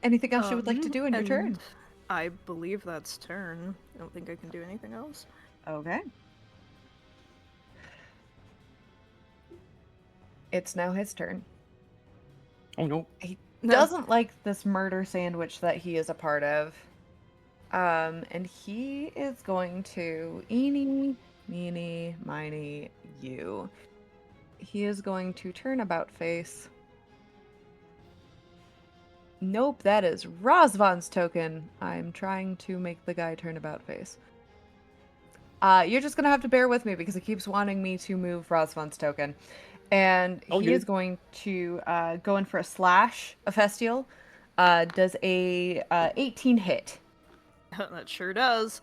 S2: Anything else you would like to do in your turn?
S5: And I believe that's turn. I don't think I can do anything else.
S2: Okay. It's now his turn.
S3: Oh no.
S2: He doesn't like this murder sandwich that he is a part of. And he is going to eeny, meeny, miny, you. He is going to turn about face. Nope, that is Razvan's token. I'm trying to make the guy turn about face. You're just gonna have to bear with me because it keeps wanting me to move Razvan's token. And he is going to go in for a slash, a Festial. Does a 18 hit.
S5: That sure does.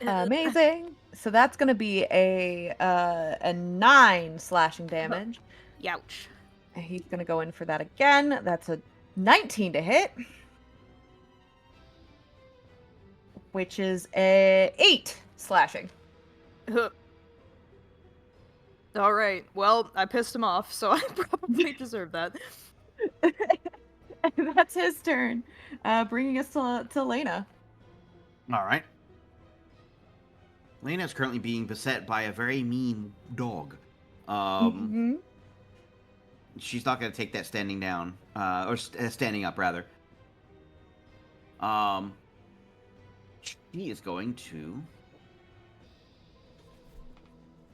S2: Amazing. So that's gonna be a 9 slashing damage.
S5: Youch.
S2: And he's gonna go in for that again. That's a 19 to hit, which is a 8 slashing.
S5: All right. Well, I pissed him off, so I probably deserve that.
S2: And that's his turn, bringing us to Lena.
S4: All right. Lena is currently being beset by a very mean dog. She's not going to take that standing down, or standing up rather. She is going to.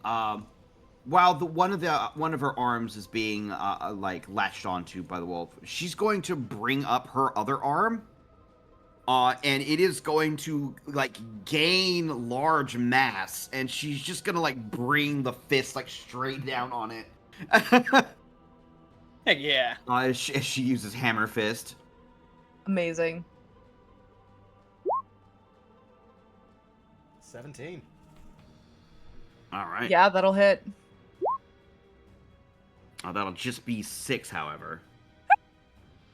S4: While one of her arms is being like latched onto by the wolf, she's going to bring up her other arm. And it is going to, like, gain large mass, and she's just gonna, like, bring the fist, like, straight down on it.
S3: Heck yeah.
S4: As she uses Hammer Fist.
S2: Amazing.
S1: 17.
S4: Alright.
S2: Yeah, that'll hit.
S4: That'll just be 6, however.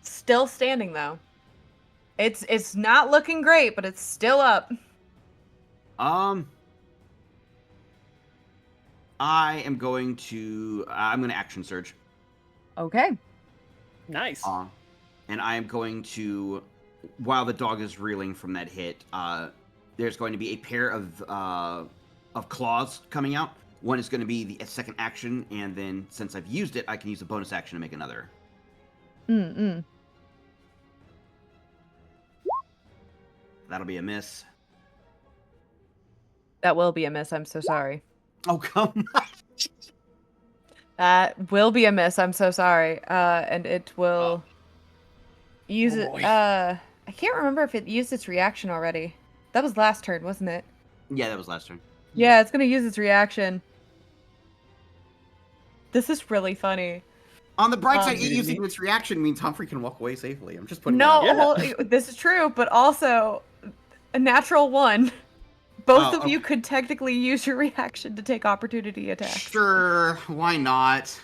S2: Still standing, though. It's not looking great, but it's still up.
S4: I am going to... I'm going to Action Surge.
S2: Okay.
S3: Nice.
S4: And I am going to... While the dog is reeling from that hit, there's going to be a pair of claws coming out. One is going to be the second action, and then since I've used it, I can use a bonus action to make another. That'll be a miss.
S2: That will be a miss. I'm so sorry.
S4: Oh, come on.
S2: That will be a miss. I'm so sorry. And it will use
S3: Oh
S2: it.
S3: boy.
S2: I can't remember if it used its reaction already. That was last turn, wasn't it?
S4: Yeah, that was last turn.
S2: Yeah, it's gonna use its reaction. This is really funny.
S4: On the bright side, it
S3: Did it
S4: using
S3: mean-
S4: its reaction means Humphrey can walk away safely. I'm just putting
S2: No,
S4: that out.
S3: Yeah.
S2: this is true, but also a natural one. Both
S4: Oh,
S2: of you
S4: okay.
S2: could technically use your reaction to take opportunity attacks.
S4: Sure, why not?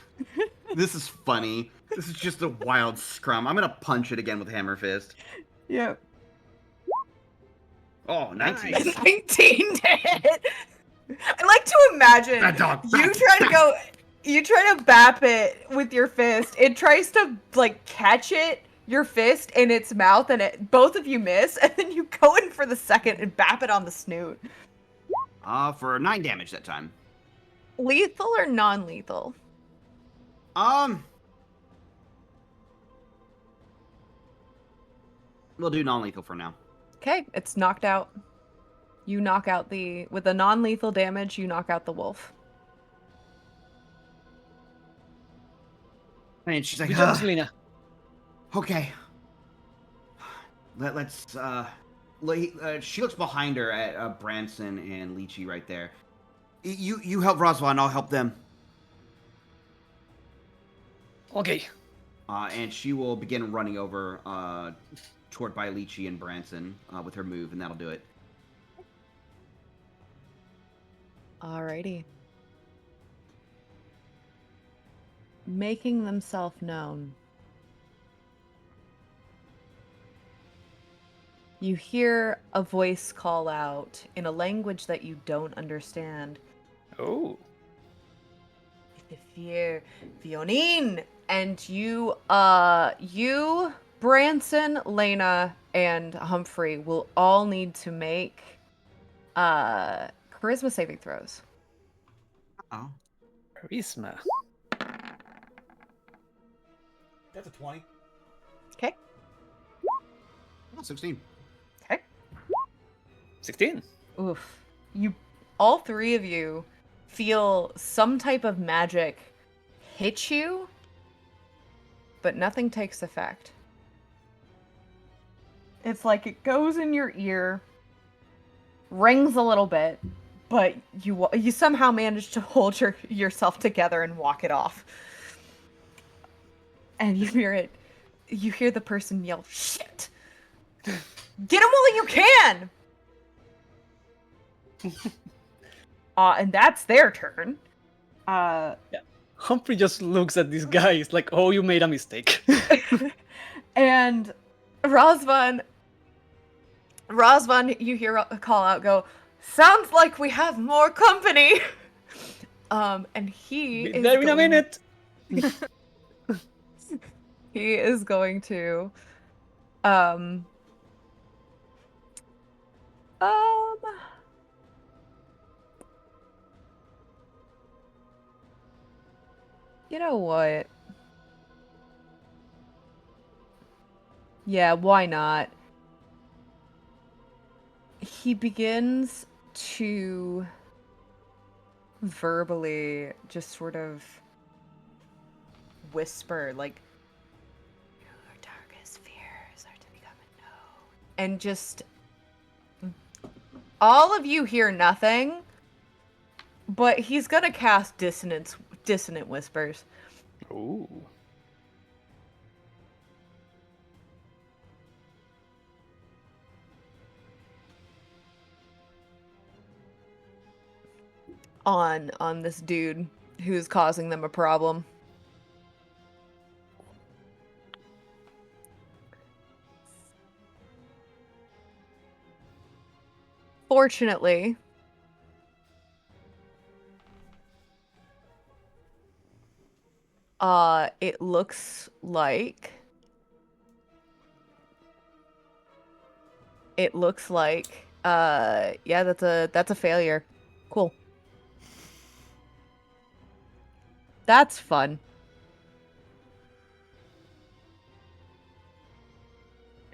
S4: This is funny. This is just a wild scrum. I'm gonna punch it again with Hammer Fist.
S2: Yep.
S4: Oh, 19.
S3: Nice.
S2: 19 to hit. I like to imagine
S4: Bad dog,
S2: you
S4: bad
S2: try to
S4: dog.
S2: go, you try to bap it with your fist. It tries to like catch your fist in its mouth, and both of you miss, and then you go in for the second and bap it on the snoot.
S4: For 9 damage that time.
S2: Lethal or non-lethal?
S4: We'll do non-lethal for now.
S2: Okay, it's knocked out. You knock out with the non-lethal damage, you knock out the wolf.
S4: And she's like,
S3: Good job,
S4: "Ugh,
S3: Selena.
S4: okay. Let's she looks behind her at Branson and Lychee right there. You help Rosvan, I'll help them.
S3: Okay.
S4: And she will begin running over toward by Lychee and Branson with her move, and that'll do it.
S2: Alrighty. Making themselves known. You hear a voice call out in a language that you don't understand.
S3: Oh.
S2: Fionin! And you, Branson, Lena, and Humphrey will all need to make charisma saving throws.
S4: Oh.
S3: Charisma.
S1: That's a 20.
S2: Okay.
S4: Oh, 16.
S2: Okay.
S3: 16.
S2: Oof. All three of you feel some type of magic hit you, but nothing takes effect. It's like it goes in your ear, rings a little bit, but you somehow manage to hold yourself together and walk it off. And you hear the person yell, "Shit! Get him while you can!" And that's their turn.
S3: Humphrey just looks at this guy. It's like, oh, you made a mistake.
S2: And Rosvan, you hear a call out, go, "Sounds like we have more company." And he
S3: Be
S2: is
S3: there in a
S2: going-
S3: minute.
S2: He is going to, you know what? Yeah, why not? He begins to verbally just sort of whisper, like, "Your darkest fears are to become known." And just all of you hear nothing, but he's gonna cast dissonant whispers.
S3: Ooh.
S2: on this dude who's causing them a problem. Fortunately, it looks like yeah, that's a failure. Cool. That's fun.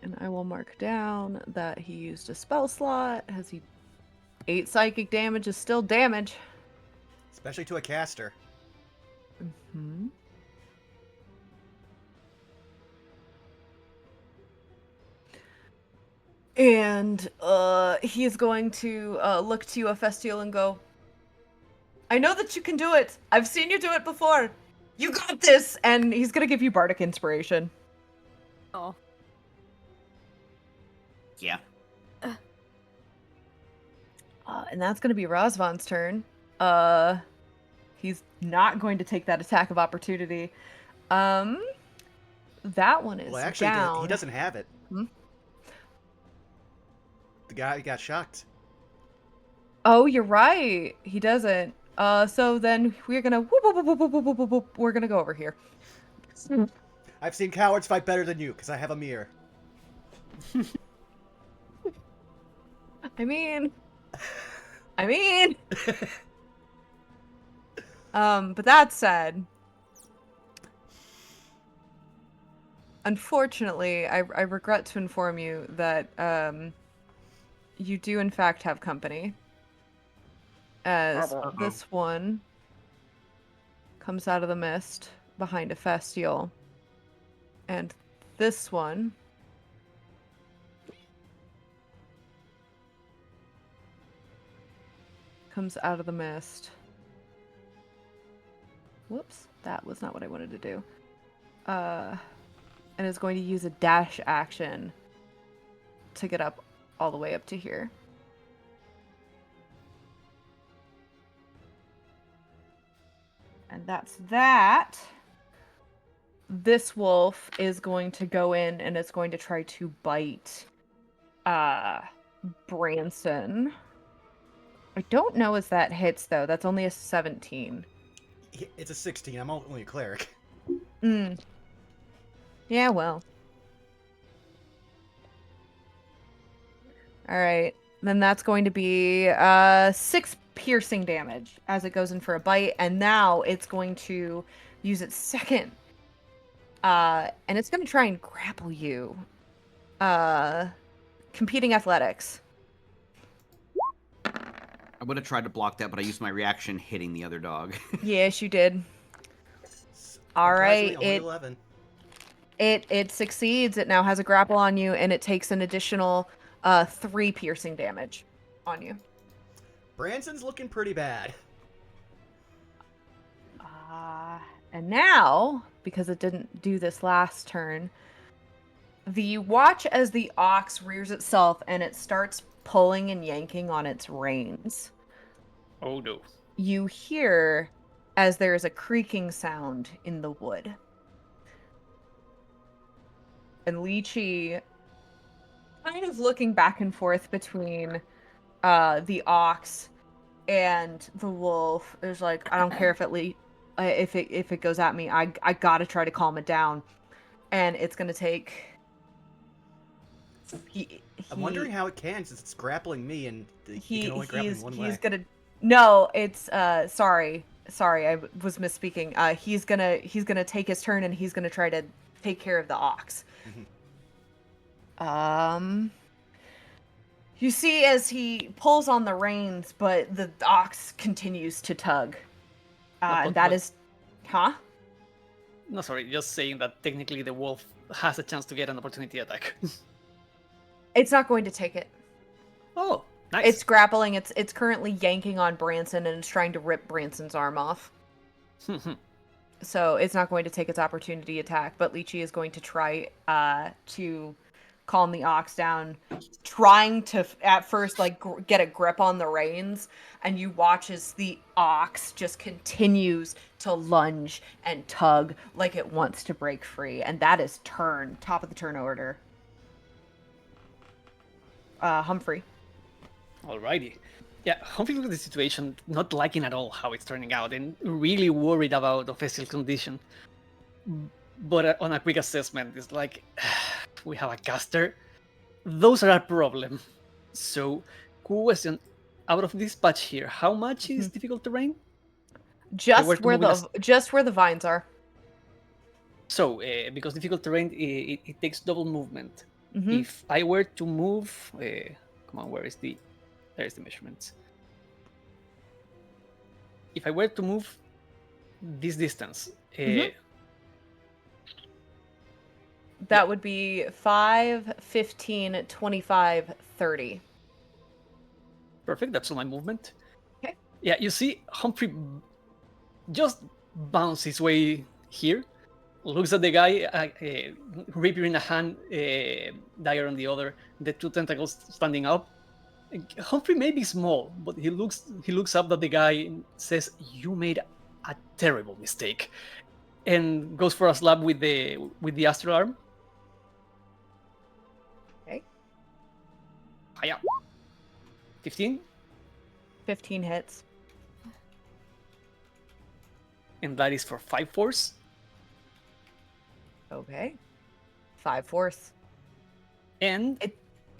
S2: And I will mark mark down that he used a spell slot. Has he 8 psychic damage is still damage.
S1: Especially to a caster.
S2: Hmm. And he is going to look to you, Festial, and go, I know that you can do it. I've seen you do it before. You got this. And he's going to give you Bardic Inspiration.
S5: Oh.
S4: Yeah.
S2: And that's going to be Razvan's turn. He's not going to take that attack of opportunity. That one is
S1: Well, actually,
S2: down.
S1: he doesn't have it.
S2: Hmm?
S1: The guy got shocked.
S2: Oh, you're right. He doesn't. So then we're gonna we're gonna go over here.
S1: I've seen cowards fight better than you because I have a mirror.
S2: I mean, but that said, unfortunately, I regret to inform you that you do in fact have company, as this one comes out of the mist behind a Festial, and this one comes out of the mist. Whoops, that was not what I wanted to do. And is going to use a dash action to get up all the way up to here. And that's that. This wolf is going to go in and it's going to try to bite Branson. I don't know as that hits though. That's only a 17.
S1: It's a 16. I'm only a cleric.
S2: Yeah, well. All right. Then that's going to be 6 piercing damage as it goes in for a bite, and now it's going to use its second. And it's going to try and grapple you. Competing athletics.
S4: I would have tried to block that, but I used my reaction hitting the other dog.
S2: Yes, you did. All right.
S1: Only 11.
S2: It succeeds. It now has a grapple on you, and it takes an additional 3 piercing damage on you.
S1: Branson's looking pretty bad.
S2: And now, because it didn't do this last turn, you watch as the ox rears itself and it starts pulling and yanking on its reins.
S3: Oh no.
S2: You hear as there is a creaking sound in the wood. And Lychee, kind of looking back and forth between the ox and the wolf, is like, I don't care if it goes at me, I gotta try to calm it down. And it's gonna take.
S1: I'm wondering how it can, since it's grappling me and he can only grapple in one way.
S2: He's gonna. No, it's sorry, I was misspeaking. He's gonna take his turn and he's gonna try to take care of the ox. Mm-hmm. You see as he pulls on the reins, but the ox continues to tug. Huh?
S3: No, sorry, just saying that technically the wolf has a chance to get an opportunity attack.
S2: It's not going to take it.
S3: Oh, nice.
S2: It's grappling. It's currently yanking on Branson and it's trying to rip Branson's arm off. So it's not going to take its opportunity attack, but Lychee is going to try to calm the ox down, trying to at first get a grip on the reins, and you watch as the ox just continues to lunge and tug like it wants to break free, and that is top of the turn order. Humphrey.
S3: Alrighty. Yeah, Humphrey looked at the situation, not liking at all how it's turning out, and really worried about the physical condition. But on a quick assessment, it's like, we have a caster. Those are a problem. So, question, out of this patch here, how much is difficult terrain?
S2: Just where the vines are.
S3: So, because difficult terrain, it takes double movement.
S2: Mhm.
S3: If I were to move, come on, there's the measurements. If I were to move this distance,
S2: Mhm. That would be 5, 15, 25, 30.
S3: perfect. That's all my movement.
S2: Okay.
S3: Yeah, you see, Humphrey just bounces his way here, looks at the guy, rapier in a hand, dagger on the other, the two tentacles standing up. Humphrey may be small, but he looks up at the guy and says, "You made a terrible mistake," and goes for a slap with the astral arm.
S2: Okay.
S3: Hiya. 15,
S2: 15 hits.
S3: and that is for 5 force.
S2: Okay. 5 force.
S3: And
S2: It-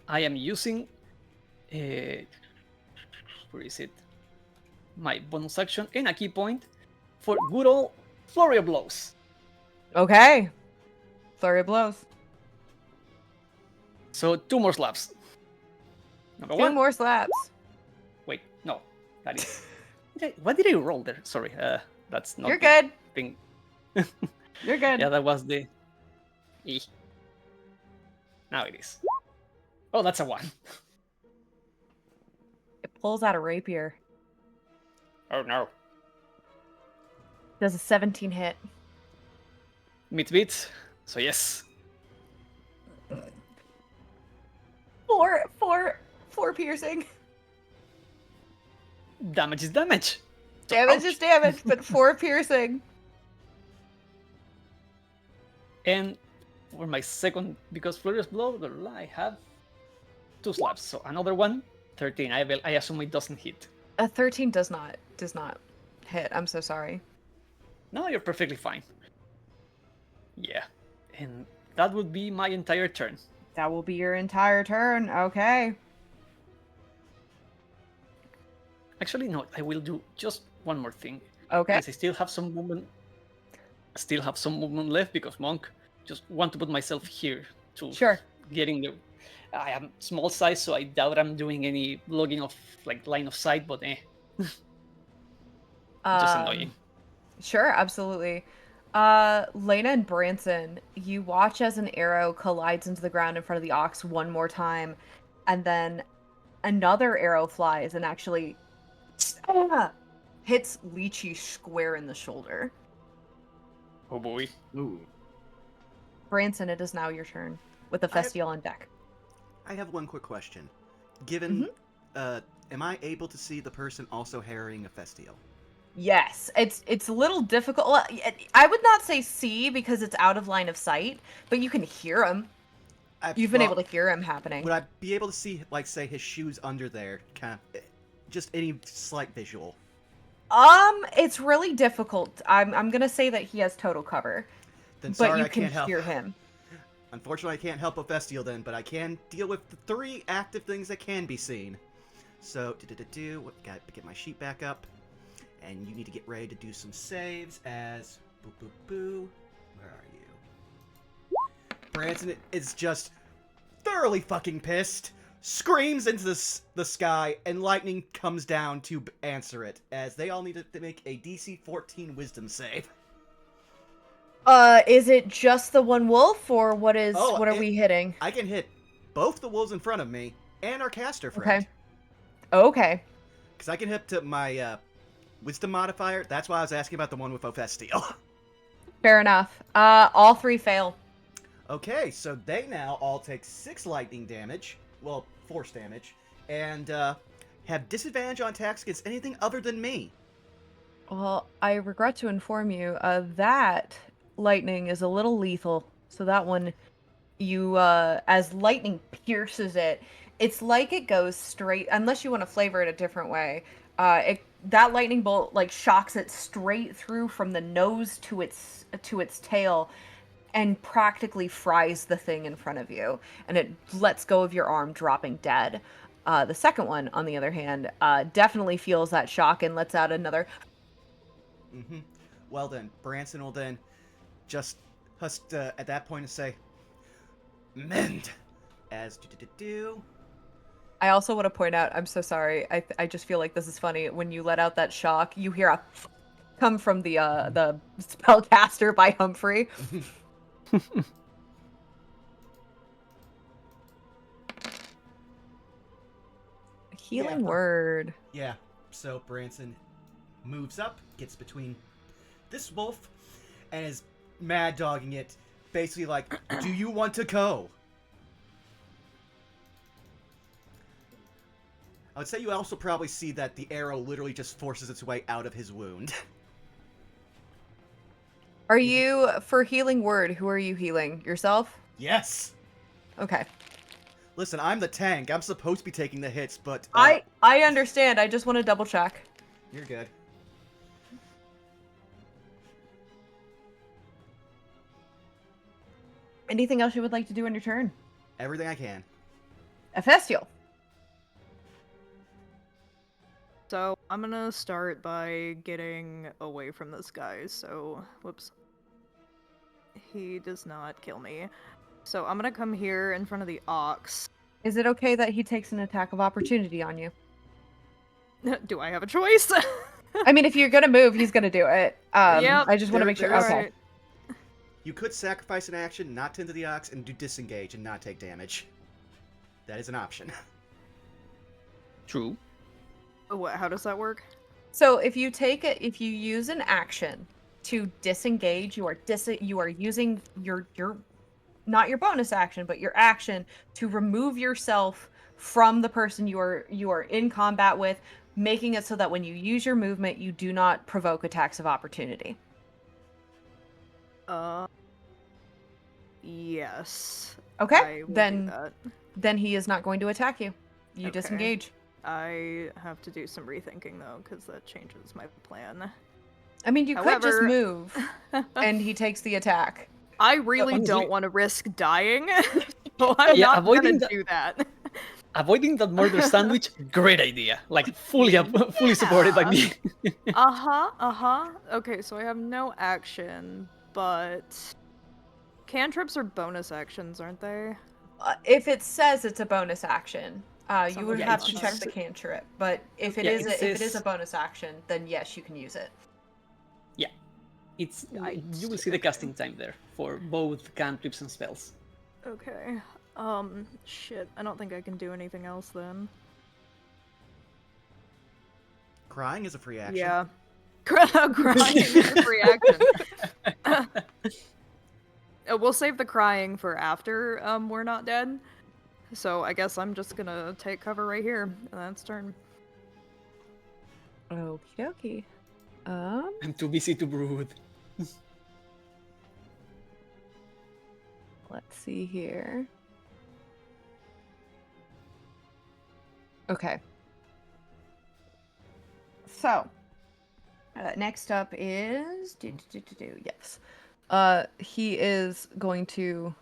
S3: I am using where is it? My bonus action and a key point for good old flurry of blows.
S2: Okay. Flurry of blows.
S3: So 2 more slaps. Number
S2: 2
S3: 1.
S2: more slaps.
S3: Wait, no, that is. What did I roll there? Sorry, that's not.
S2: You're
S3: the
S2: good.
S3: Thing.
S2: You're good.
S3: Yeah, that was the. Now it is. Oh, that's a 1.
S2: It pulls out a rapier.
S3: Oh no.
S2: Does a 17 hit.
S3: Meets. So yes.
S2: 4 piercing.
S3: Damage is damage. So
S2: Damage
S3: ouch.
S2: is damage, but 4 piercing.
S3: And for my second, because Flurry's Blow, I have 2 slaps. So another one, 13. I assume it doesn't hit.
S2: A 13 does not hit. I'm so sorry.
S3: No, you're perfectly fine. Yeah. And that would be my entire turn.
S2: That will be your entire turn. Okay.
S3: Actually, no, I will do just one more thing.
S2: Okay.
S3: Since I still have some movement left because Monk just want to put myself here to
S2: Sure.
S3: getting the. I am small size, so I doubt I'm doing any logging of like line of sight, but just annoying.
S2: Sure, absolutely. Lena and Branson, you watch as an arrow collides into the ground in front of the ox one more time, and then another arrow flies and actually hits Lychee square in the shoulder.
S3: Oh boy.
S4: Ooh.
S2: Branson, it is now your turn with the Festial on deck.
S1: I have one quick question. Given, am I able to see the person also harrying a Festial?
S2: Yes, it's a little difficult. Well, I would not say see because it's out of line of sight, but you can hear him. You've been able to hear him happening.
S1: Would I be able to see, like, say, his shoes under there? Kind of, just any slight visual.
S2: It's really difficult. I'm gonna say that he has total cover,
S1: Then
S2: but
S1: sorry,
S2: you
S1: I
S2: can
S1: can't help.
S2: hear him.
S1: Unfortunately, I can't help a Festial then, but I can deal with the 3 active things that can be seen. So, got to get my sheet back up, and you need to get ready to do some saves as boo boo boo. Where are you? Branson is just thoroughly fucking pissed, screams into the sky, and lightning comes down to answer it, as they all need to make a DC 14 Wisdom save.
S2: Is it just the one wolf, or what are we hitting?
S1: I can hit both the wolves in front of me and our caster friend.
S2: Okay.
S1: Because I can hit to my Wisdom modifier. That's why I was asking about the one with Festial.
S2: Fair enough. All 3 fail.
S1: Okay, so they now all take 6 lightning damage. Well, force damage. And have disadvantage on attacks against anything other than me.
S2: Well, I regret to inform you, that lightning is a little lethal. So that one, you, as lightning pierces it, it's like it goes straight, unless you want to flavor it a different way. That lightning bolt like shocks it straight through from the nose to its tail, and practically fries the thing in front of you, and it lets go of your arm, dropping dead. The second one, on the other hand, definitely feels that shock and lets out another.
S1: Mm-hmm. Well then, Branson will then just at that point say, "Mend as do.
S2: I also want to point out, I'm so sorry. I just feel like this is funny. When you let out that shock, you hear a come from the spellcaster by Humphrey. Healing
S1: Yeah.
S2: word.
S1: Yeah. So Branson moves up, gets between this wolf, and is mad dogging it, basically like, "Do you want to go?" I would say you also probably see that the arrow literally just forces its way out of his wound.
S2: Are you, for healing word, who are you healing? Yourself?
S1: Yes.
S2: Okay.
S1: Listen, I'm the tank. I'm supposed to be taking the hits, but
S2: I understand. I just want to double check.
S1: you're good.
S2: Anything else you would like to do on your turn?
S1: Everything I can.
S2: Ephestial.
S5: So I'm gonna start by getting away from this guy. So, whoops. He does not kill me. So I'm gonna come here in front of the ox.
S2: Is it okay that he takes an attack of opportunity on you?
S5: Do I have a choice?
S2: I mean, if you're gonna move, he's gonna do it.
S5: Yep,
S2: I just want to make sure.
S1: there's-
S2: Okay.
S5: Alright.
S1: You could sacrifice an action, not tend to the ox, and do disengage and not take damage. That is an option.
S3: True.
S5: What? How does that work?
S2: So if you use an action to disengage, you are using your not your bonus action, but your action to remove yourself from the person you are in combat with, making it so that when you use your movement, you do not provoke attacks of opportunity.
S5: Yes.
S2: Okay,
S5: I will do
S2: then
S5: that.
S2: then he is not going to attack you. You
S5: Okay.
S2: disengage.
S5: I have to do some rethinking though, because that changes my plan.
S2: I mean, you could just
S5: However-
S2: move, and he takes the attack.
S5: I really
S3: honestly-
S5: don't want to risk dying, so I'm
S3: Yeah,
S5: not
S3: avoiding
S5: gonna
S3: the-
S5: do that.
S3: Avoiding that murder sandwich, great idea. Like fully supported by me.
S5: Okay, so I have no action, but cantrips are bonus actions, aren't they?
S2: If it says it's a bonus action, you would
S5: Yeah,
S2: have
S5: it's
S2: to
S5: just-
S2: check the cantrip. But if it
S3: Yeah,
S2: is
S3: it
S2: if it is a
S3: says-
S2: bonus action, then yes, you can use it.
S3: It's
S5: Yikes.
S3: you will see the casting time there for both cantrips and spells.
S5: Okay. Shit. I don't think I can do anything else then.
S1: Crying is a free action.
S5: Yeah. Crying is a free action. We'll save the crying for after we're not dead. So I guess I'm just gonna take cover right here. And that's turn.
S2: Okie dokie.
S3: I'm too busy to brood.
S2: Let's see here. Okay. So, next up is yes. He is going to.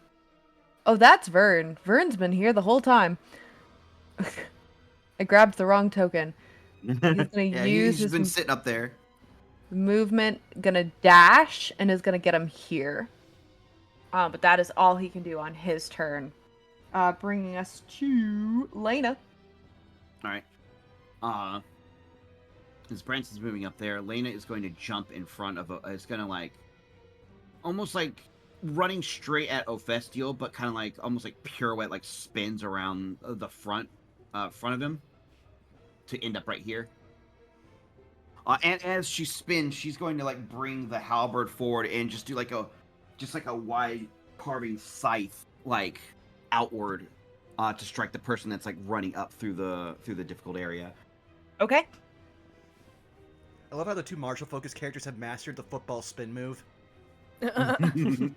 S2: Oh, that's Vern. Vern's been here the whole time. I grabbed the wrong token. He's gonna
S4: Yeah,
S2: use
S4: he's
S2: his
S4: been sitting up there.
S2: movement, gonna dash, and is gonna get him here. But that is all he can do on his turn. Bringing us to Lena.
S4: All right. As Branson's moving up there, Lena is going to jump in front of. It's gonna like, almost like running straight at Ophestial, but kind of like almost like pirouette, like spins around the front of him to end up right here. And as she spins, she's going to like bring the halberd forward and just do like a wide carving scythe like outward to strike the person that's like running up through the difficult area.
S2: Okay.
S1: I love how the two martial focus characters have mastered the football spin move.
S4: Right.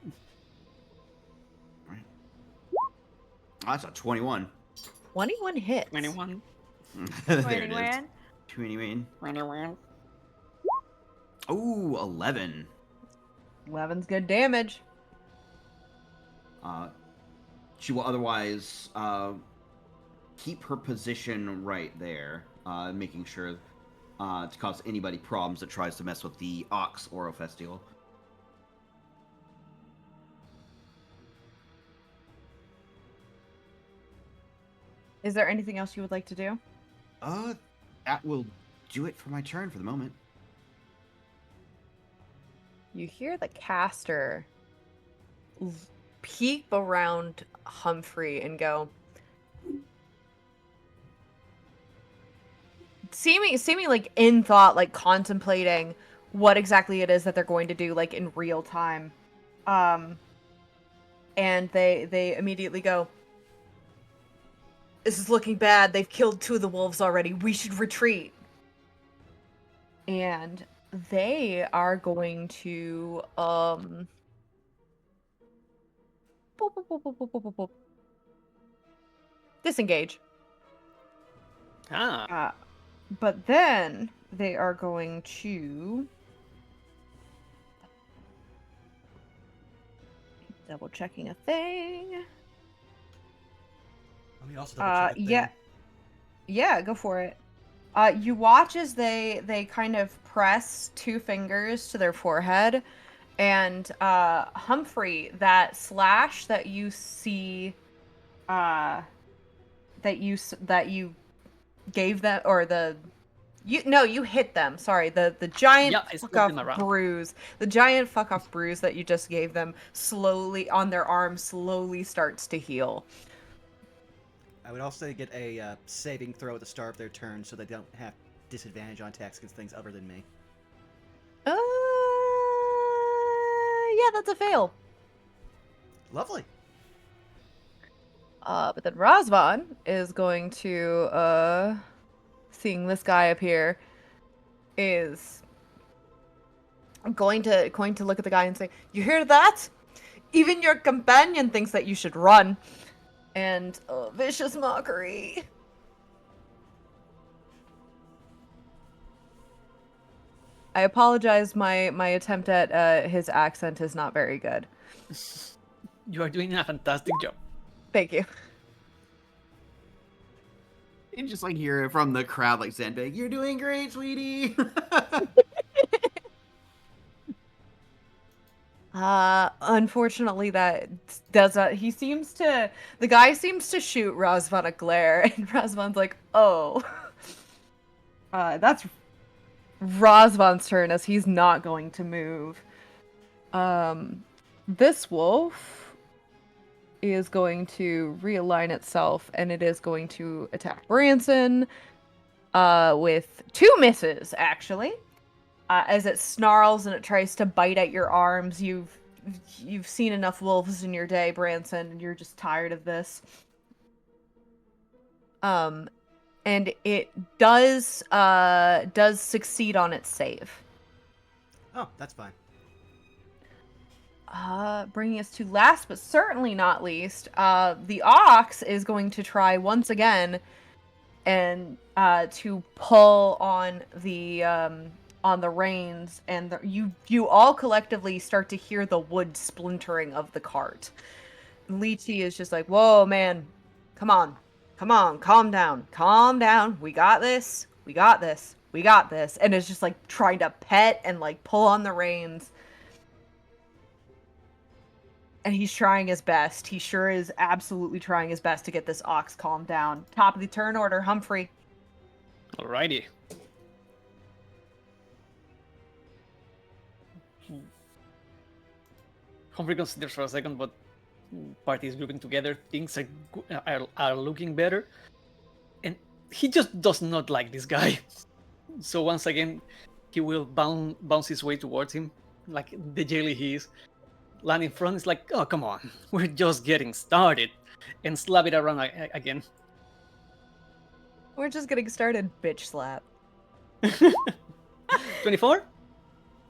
S4: That's a 21.
S2: 21 hits.
S3: 21.
S4: There it is. 21.
S3: 21.
S4: Ooh, 11.
S2: 11's good damage.
S4: She will otherwise keep her position right there, making sure to cause anybody problems that tries to mess with the ox or Ophestial.
S2: Is there anything else you would like to do?
S4: That will do it for my turn for the moment.
S2: You hear the caster peep around Humphrey and go, seeming like in thought, like contemplating what exactly it is that they're going to do, like in real time. And they immediately go, "This is looking bad. They've killed 2 of the wolves already. We should retreat." And they are going to boop, boop, boop, boop, boop, boop, boop, boop. Disengage. But then they are going to double checking a thing.
S1: Let me also double check a thing.
S2: Yeah, go for it. You watch as they kind of press 2 fingers to their forehead, and Humphrey, that slash that you see, that you gave them, or you hit them. Sorry, the giant
S3: Yeah, I
S2: fuck
S3: slapped them
S2: off
S3: around.
S2: bruise, the giant fuck off bruise that you just gave them, slowly on their arm, slowly starts to heal.
S1: I would also get a saving throw at the start of their turn so they don't have disadvantage on attacks against things other than me.
S2: Yeah, that's a fail.
S1: Lovely.
S2: But then Razvan is going to, seeing this guy appear, is going to look at the guy and say, "You hear that? Even your companion thinks that you should run." And vicious mockery. I apologize. My attempt at his accent is not very good.
S3: You are doing a fantastic job.
S2: Thank you.
S4: You just like hear it from the crowd, like Zenbeg, "You're doing great, sweetie."
S2: Unfortunately, that does not. The guy seems to shoot Razvan a glare, and Razvan's like, "Oh." That's Razvan's turn, as he's not going to move. This wolf is going to realign itself, and it is going to attack Branson, with 2 misses, actually. As it snarls and it tries to bite at your arms. You've seen enough wolves in your day, Branson, and you're just tired of this. And it does succeed on its save.
S1: Oh, that's fine.
S2: Bringing us to last but certainly not least, the ox is going to try once again and to pull on the reins, and you all collectively start to hear the wood splintering of the cart. Lychee is just like, "Whoa, man, come on, calm down. We got this, and it's just like trying to pet and like pull on the reins. And he's trying his best. He sure is absolutely trying his best to get this ox calmed down. Top of the turn order, Humphrey.
S3: Alrighty. Humphrey considers for a second, but party is grouping together. Things are looking better, and he just does not like this guy. So once again, he will bounce his way towards him, like the jelly he is. Land in front is like, "Oh, come on, we're just getting started," and slap it around again.
S2: We're just getting started, bitch slap.
S3: 24?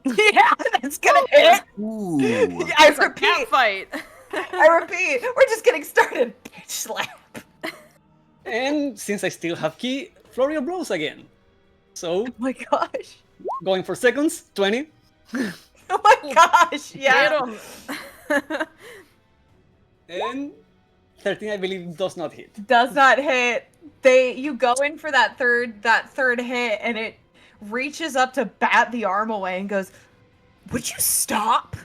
S2: Yeah, that's gonna hit.
S4: Ooh.
S2: I
S5: It's a cat
S2: repeat.
S5: fight.
S2: I repeat. We're just getting started, bitch slap.
S3: And since I still have key, flurry of blows again. So,
S2: Oh my gosh.
S3: going for seconds, 20.
S2: Oh my gosh. Yeah.
S5: Hit 'em.
S3: And 13, I believe, does not hit.
S2: Does not hit. You go in for that third hit, and it reaches up to bat the arm away and goes, "Would you stop?"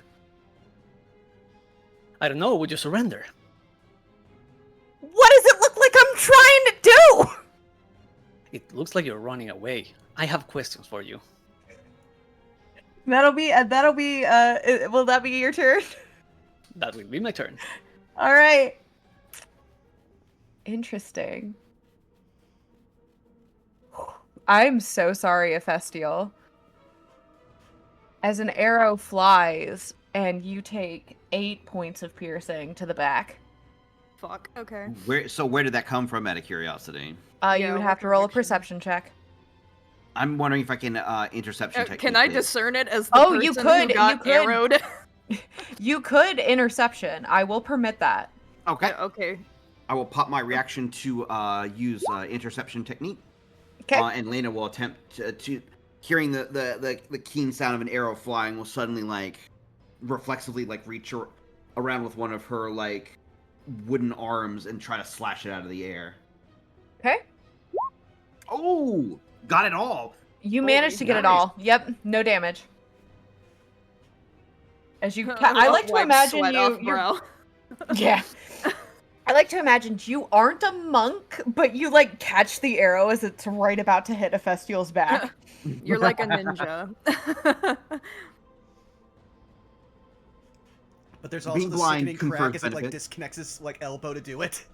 S3: I don't know, would you surrender?
S2: What does it look like I'm trying to
S3: It looks like you're running away. I have questions for you.
S2: That'll be will that be your turn?
S3: That will be my turn.
S2: All right. Interesting. I'm so sorry, Ephestial. As an arrow flies and you take 8 points of piercing to the back.
S5: Fuck. Okay.
S4: Where did that come from, out of curiosity?
S2: You
S5: Yeah,
S2: would
S5: what
S2: have to roll a
S5: direction?
S2: perception check.
S4: I'm wondering if I can interception technique.
S5: Can I
S4: it.
S5: discern it as the
S2: Oh,
S5: person
S2: you could,
S5: who
S2: you
S5: got
S2: could.
S5: arrowed?
S2: You could interception. I will permit that.
S4: Okay.
S5: Okay.
S4: I will pop my reaction to use interception technique.
S2: Okay.
S4: And Lena will attempt to hearing the keen sound of an arrow flying will suddenly like reflexively like reach around with one of her like wooden arms and try to slash it out of the air.
S2: Okay.
S4: Oh, got it all.
S2: You
S4: Holy
S2: managed to get it
S4: nice.
S2: all. Yep, no damage. As you, I like to
S5: Wipe
S2: imagine
S5: sweat off
S2: you're
S5: brow.
S2: yeah. I like to imagine you aren't a monk, but you like catch the arrow as it's right about to hit Ephestial's back.
S5: You're like a ninja.
S1: But there's also
S4: Being
S1: the
S4: blind
S1: sickening crack
S4: confers
S1: as it like
S4: benefit.
S1: disconnects his like elbow to do it.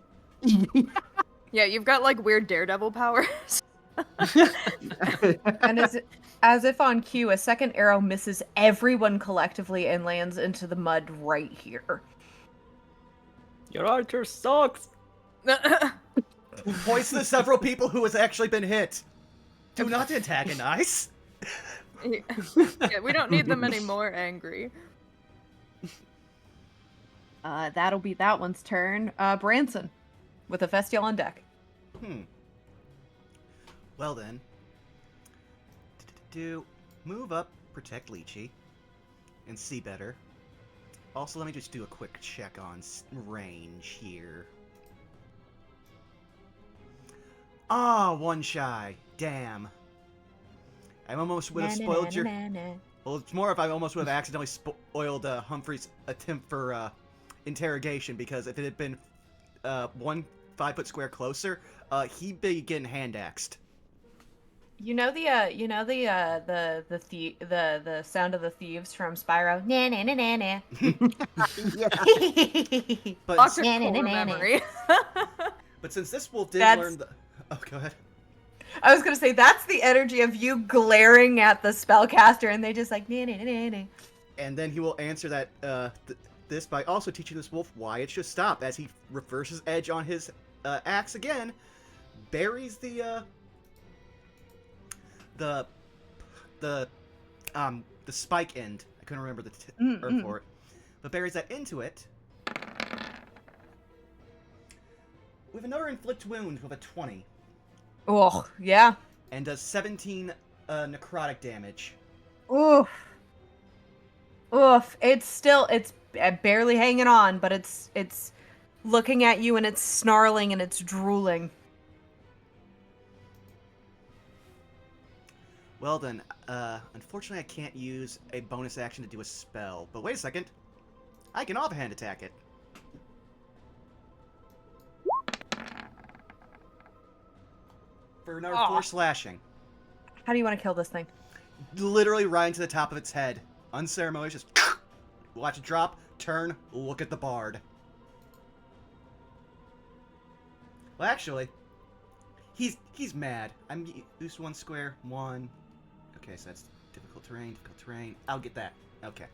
S5: Yeah, you've got like weird daredevil powers.
S2: And as if on cue, a second arrow misses everyone collectively and lands into the mud right here.
S3: Your archer sucks.
S1: Points to the several people who has actually been hit. Do not antagonize.
S5: Yeah, we don't need them anymore angry.
S2: That'll be that one's turn. Branson, with Ephestial on deck.
S1: Well then. Move up, protect Lychee, and see better. Also, let me just do a quick check on range here. Ah, one shy. Damn. I almost would have spoiled your... Well, it's more if I almost would have accidentally spoiled Humphrey's attempt for interrogation, because if it had been 1 5-foot square closer, he'd be getting hand-axed.
S2: You know the sound of the thieves from Spyro. Na na na na na.
S1: But,
S5: Lots of
S2: Na, na, na,
S5: core
S2: na, na.
S5: memory.
S1: but since this wolf did
S2: That's-
S1: learn the... Oh, go ahead.
S2: I was gonna say that's the energy of you glaring at the spellcaster, and they just like na na na na na.
S1: And then he will answer that this by also teaching this wolf why it should stop, as he reverses edge on his axe again, buries the spike end. I couldn't remember the term for it, but buries that into it with another inflict wound with a 20,
S2: Oh yeah.
S1: and does 17 necrotic damage.
S2: Oof. Oof. It's barely hanging on, but it's looking at you and it's snarling and it's drooling.
S1: Well then, unfortunately I can't use a bonus action to do a spell. But wait a second. I can offhand attack it. For another 4 slashing.
S2: How do you want to kill this thing?
S1: Literally right into the top of its head. Unceremonious, just watch it drop, turn, look at the bard. Well, actually, he's mad. I'm used to 1 square, 1. Okay, so that's difficult terrain. I'll get that. Okay.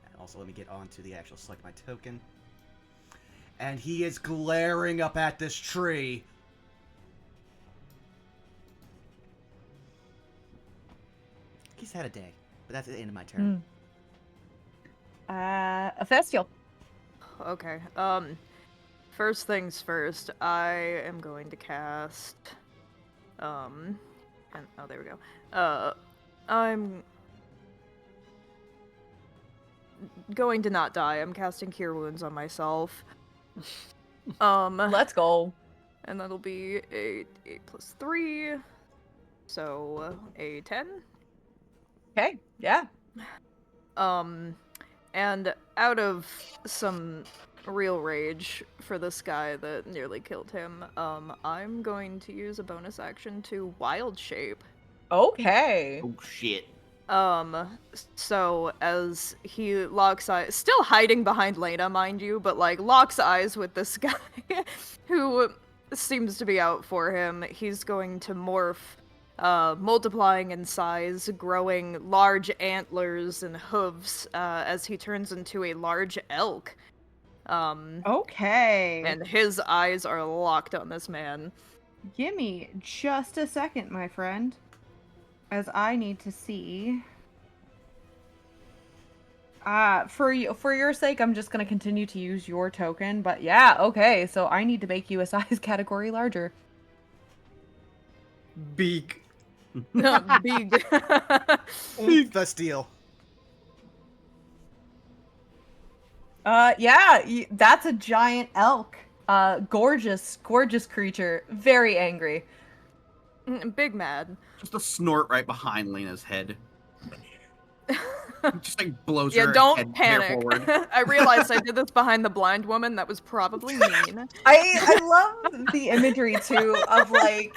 S1: And also, let me get on to the actual select my token. And he is glaring up at this tree. He's had a day, but that's the end of my turn.
S2: Ephestial.
S5: Okay. First things first, I am going to cast and oh, there we go. I'm going to not die. I'm casting Cure Wounds on myself.
S2: Let's go.
S5: And that'll be a 8 plus 3, so a 10.
S2: Okay. Yeah.
S5: And out of some real rage for this guy that nearly killed him, I'm going to use a bonus action to wild shape.
S2: Okay.
S4: Oh shit.
S5: So as he locks eyes, still hiding behind Lena, mind you, but like locks eyes with this guy who seems to be out for him, he's going to morph, multiplying in size, growing large antlers and hooves, as he turns into a large elk.
S2: Okay.
S5: And his eyes are locked on this man.
S2: Give me just a second, my friend, as I need to see. For your sake, I'm just gonna continue to use your token. But yeah, okay. So I need to make you a size category larger.
S1: Big.
S5: Big.
S1: Best deal.
S2: Yeah, that's a giant elk. Gorgeous creature. Very angry.
S5: Big mad.
S4: Just a snort right behind Lena's head. Just like blows
S5: Yeah,
S4: her
S5: don't
S4: head hair
S5: panic.
S4: forward.
S5: I realized I did this behind the blind woman. That was probably mean.
S2: I love the imagery too of like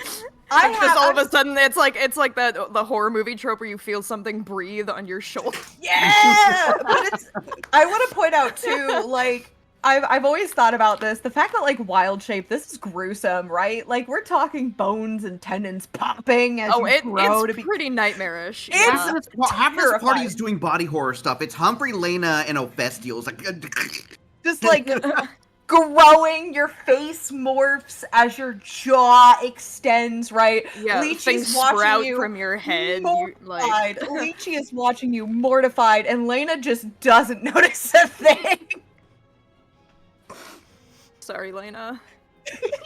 S5: Just all of a sudden it's like that the horror movie trope where you feel something breathe on your shoulder.
S2: Yeah, but I want to point out too, like I've always thought about this. The fact that like wild shape, this is gruesome, right? Like we're talking bones and tendons popping as you grow
S5: it's
S2: to be.
S5: pretty nightmarish.
S2: It's
S5: Yeah.
S4: Half this party
S2: terrifying.
S4: is doing body horror stuff. It's Humphrey, Lena, and Ophestial. It's like
S2: Just like growing, your face morphs as your jaw extends, right?
S5: Yeah,
S2: Leechy's
S5: things
S2: watching
S5: sprout
S2: you
S5: from your head. You,
S2: mortified. Leechy is watching you mortified, and Lena just doesn't notice a thing.
S5: Sorry, Lena.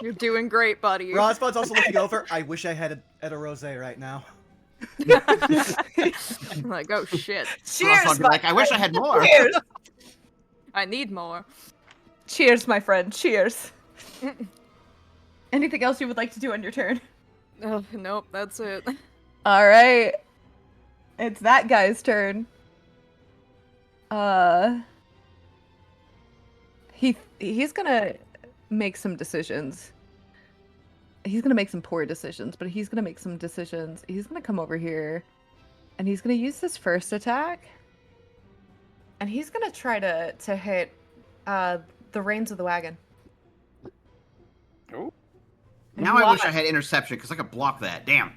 S5: You're doing great, buddy.
S1: Rosbud's also looking over. I wish I had a rosé right now.
S5: I'm like, oh shit.
S2: Cheers,
S4: Ross,
S2: my
S4: like, I wish I had more.
S2: Cheers.
S5: I need more.
S2: Cheers, my friend. Cheers. Anything else you would like to do on your turn?
S5: Oh, nope, that's it.
S2: All right. It's that guy's turn. He's gonna make some decisions. He's gonna make some poor decisions, but he's gonna make some decisions. He's gonna come over here, and he's gonna use his first attack, and he's gonna try to hit the reins of the wagon.
S3: Oh.
S4: Now I wish I had interception because I could block that. Damn.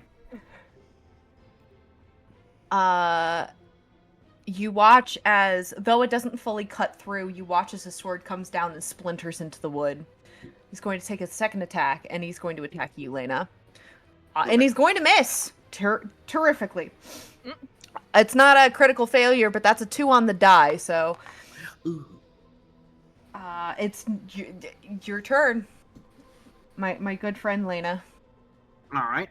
S2: You watch as, though it doesn't fully cut through, you watch as his sword comes down and splinters into the wood. He's going to take his second attack, and he's going to attack you, Lena. And he's going to miss terrifically. It's not a critical failure, but that's a 2 on the die, so... it's your turn. My good friend, Lena.
S4: All right.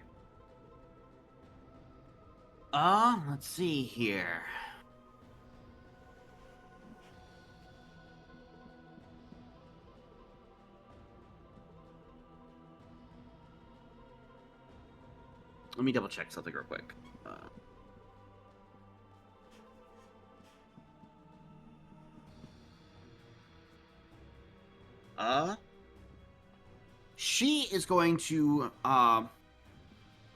S4: Let's see here. Let me double check something real quick. She is going to,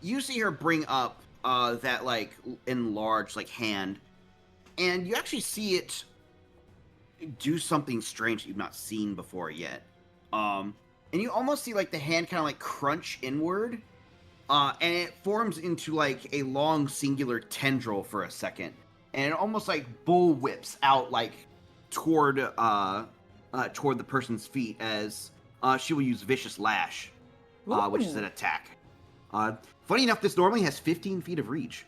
S4: you see her bring up, that, like, enlarged, like, hand, and you actually see it do something strange that you've not seen before yet. And you almost see, like, the hand kind of, like, crunch inward, and it forms into, like, a long singular tendril for a second, and it almost, like, bull whips out, like, toward the person's feet as she will use Vicious Lash, which is an attack. Funny enough, this normally has 15 feet of reach.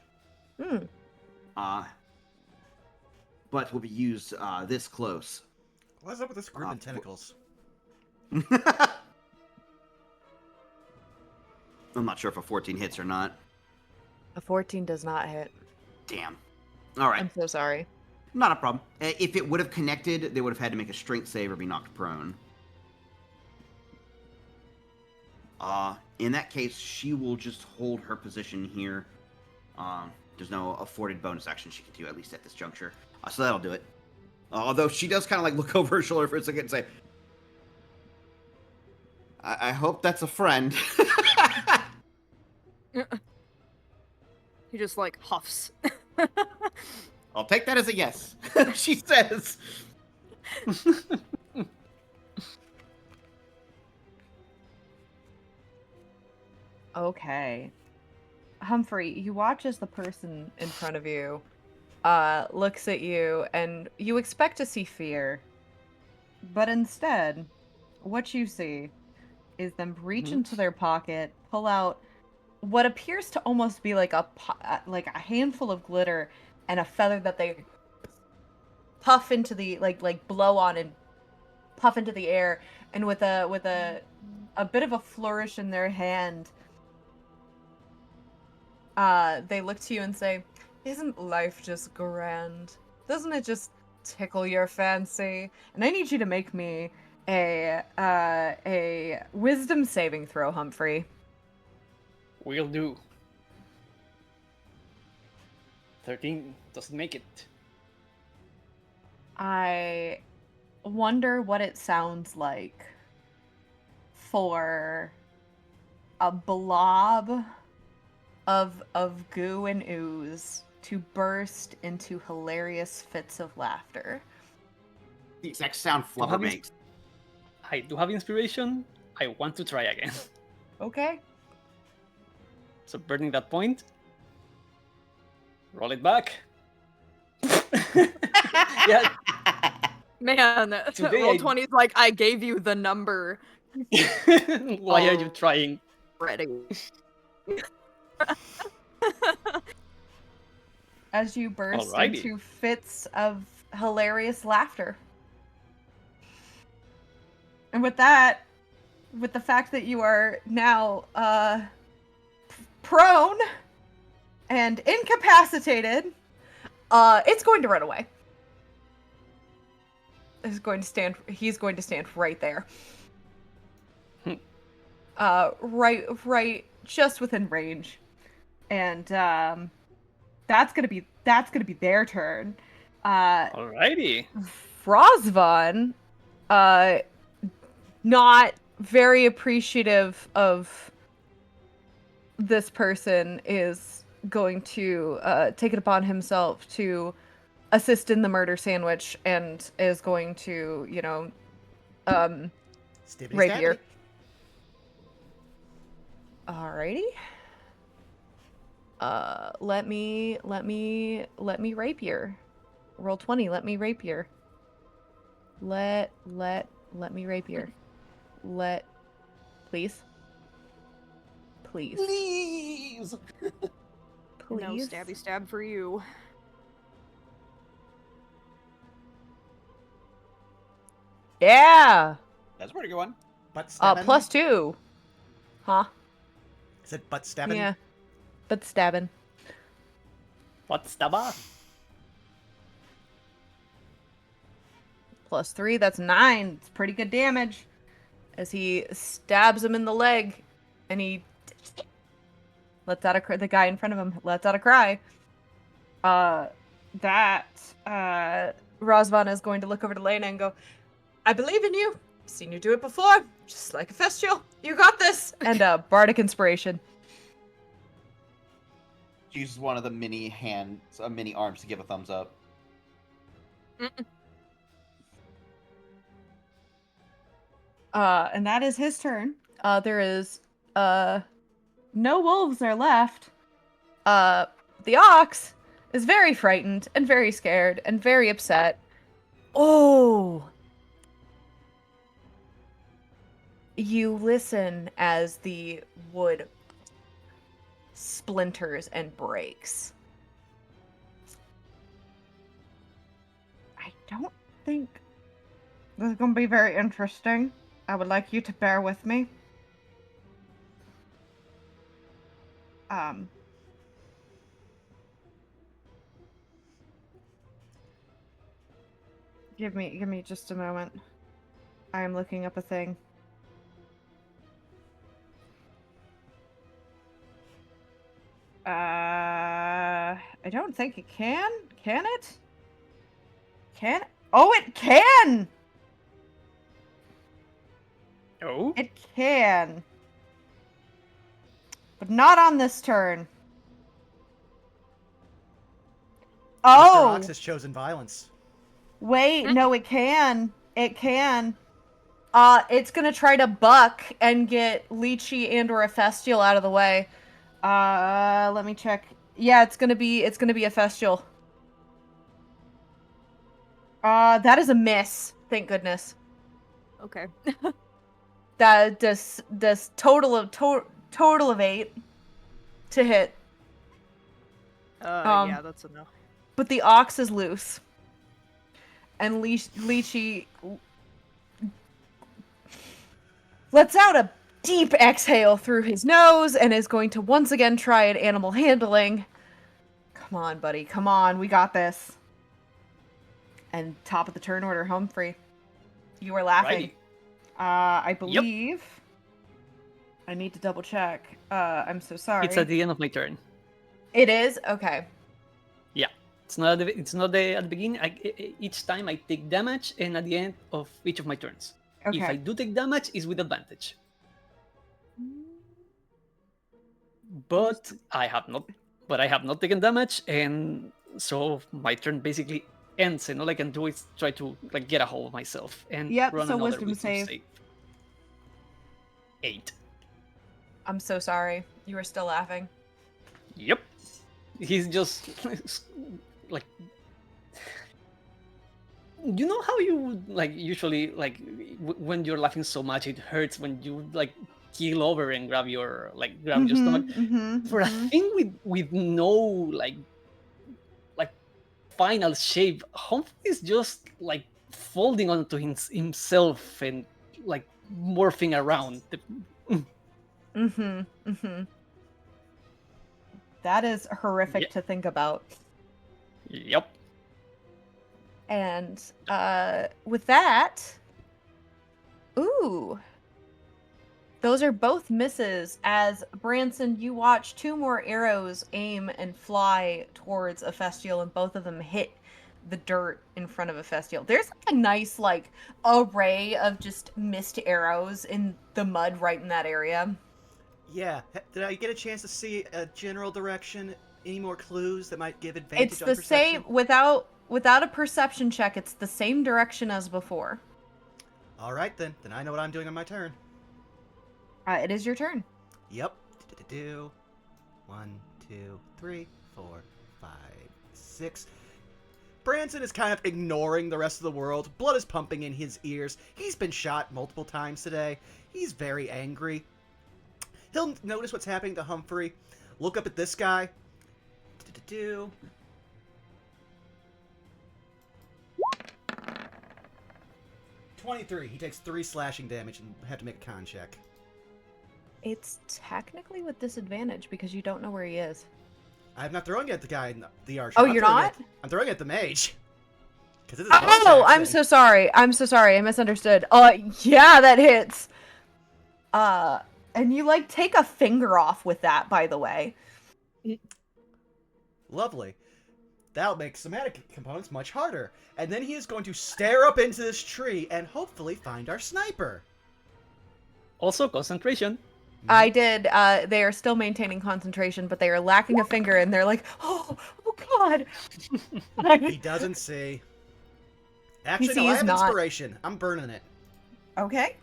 S4: But will be used this close.
S1: What's up with this group and tentacles?
S4: I'm not sure if a 14 hits or not.
S2: A 14 does not hit.
S4: Damn. All right.
S2: I'm so sorry.
S4: Not a problem. If it would have connected, they would have had to make a strength save or be knocked prone. In that case, she will just hold her position here. There's no afforded bonus action she can do, at least at this juncture. So that'll do it. Although she does kind of like look over her shoulder for a second and say, I hope that's a friend.
S5: He just like huffs.
S4: I'll take that as a yes, she says.
S2: Okay. Humphrey, you watch as the person in front of you looks at you, and you expect to see fear. But instead, what you see is them reach into their pocket, pull out what appears to almost be like like a handful of glitter and a feather that they puff into the like blow on and puff into the air, and with a bit of a flourish in their hand, they look to you and say, "Isn't life just grand? Doesn't it just tickle your fancy?" And I need you to make me a wisdom saving throw, Humphrey.
S3: Will do. 13 doesn't make it.
S2: I wonder what it sounds like for a blob of goo and ooze to burst into hilarious fits of laughter.
S4: The exact sound Flubber
S3: have you-
S4: makes.
S3: I do have inspiration. I want to try again.
S2: Okay.
S3: So burning that point. Roll it back. Yeah.
S5: Man,
S3: Today
S5: roll
S3: I-
S5: 20's like, I gave you the number
S3: Why are you trying?
S5: already.
S2: As you burst
S3: Alrighty.
S2: into fits of hilarious laughter. And with that, with the fact that you are now prone and incapacitated, it's going to run away. He's going to stand right there. Right just within range. And that's gonna be their turn.
S3: Alrighty.
S2: Frozvon, not very appreciative of this person, is going to take it upon himself to assist in the murder sandwich, and is going to,
S1: Stibbity
S2: rapier.
S1: stabbity.
S2: Alrighty. Let me rapier. Roll 20. Let me rapier. Let me rapier. Please. Please.
S4: Please.
S2: Please.
S5: No stabby stab for you.
S2: Yeah.
S4: That's a pretty good one.
S1: Butt stabbing.
S2: +2. Huh?
S1: Is it butt stabbing?
S2: Yeah. But stabbing.
S3: What's the bar?
S2: +3. That's 9. It's pretty good damage. As he stabs him in the leg, and he lets out the guy in front of him lets out a cry. Rosvan is going to look over to Lena and go, "I believe in you. Seen you do it before. Just like a festival. You got this." And bardic inspiration.
S4: She uses one of the mini arms to give a thumbs up.
S2: And that is his turn. There is no wolves are left. The ox is very frightened and very scared and very upset. Oh! You listen as the wood splinters and breaks. I don't think this is going to be very interesting. I would like you to bear with me. Give me just a moment. I am looking up a thing. I don't think it can. Can it? Oh, it can!
S3: Oh,
S2: It can. But not on this turn.
S1: Mr.
S2: Oh!
S1: Ox has chosen violence.
S2: Wait, no, it can. It can. It's gonna try to buck and get Lychee and or a Festial out of the way. Let me check. Yeah, it's gonna be a Festial. That is a miss. Thank goodness.
S5: Okay.
S2: That does total of 8 to hit.
S5: Yeah, that's a no.
S2: But the Ox is loose. And Lychee lets out a deep exhale through his nose and is going to once again try at animal handling. Come on, buddy. Come on. We got this. And top of the turn order, Humphrey. You are laughing.
S3: righty.
S2: I believe... I need to double check. I'm so sorry.
S3: It's at the end of my turn.
S2: It is? Okay.
S3: It's not at the beginning. Each time I take damage, and at the end of each of my turns.
S2: Okay.
S3: If I do take damage, it's with advantage. But I have not taken damage, and so my turn basically ends, and all I can do is try to get a hold of myself and
S2: Yep,
S3: run
S2: so
S3: another
S2: wisdom save.
S3: 8.
S2: I'm so sorry. You are still laughing.
S3: Yep. He's just like, you know how you usually when you're laughing so much it hurts when you keel over and grab your stomach. For a thing with no final shape, Humphrey is just folding onto himself and morphing around.
S2: That is horrific
S3: Yeah.
S2: to think about.
S3: Yep.
S2: And with that, ooh, those are both misses. As Branson, you watch 2 more arrows aim and fly towards a Festial, and both of them hit the dirt in front of a Festial. There's a nice array of just missed arrows in the mud right in that area.
S1: Yeah. Did I get a chance to see a general direction? Any more clues that might give advantage
S2: It's
S1: on
S2: the
S1: perception?
S2: same without a perception check. It's the same direction as before.
S1: All right, then. Then I know what I'm doing on my turn.
S2: It is your turn.
S1: Yep. 1, 2, 3, 4, 5, 6. Branson is kind of ignoring the rest of the world. Blood is pumping in his ears. He's been shot multiple times today. He's very angry. He'll notice what's happening to Humphrey. Look up at this guy. 23. He takes 3 slashing damage and have to make a con check.
S2: It's technically with disadvantage because you don't know where he is.
S1: I'm not throwing it at the guy in the archer.
S2: Oh,
S1: I'm
S2: you're
S1: throwing
S2: not?
S1: I'm throwing it at the mage. Because it's
S2: Oh, I'm so sorry. I'm so sorry. I misunderstood. Yeah, that hits. And you take a finger off with that, by the way.
S1: Lovely. That'll make somatic components much harder. And then he is going to stare up into this tree and hopefully find our sniper.
S3: Also, concentration.
S2: I did. They are still maintaining concentration, but they are lacking a finger, and they're like, oh God.
S1: He doesn't see. Actually, no, I
S2: sees
S1: have
S2: not.
S1: inspiration. I'm burning it.
S2: Okay.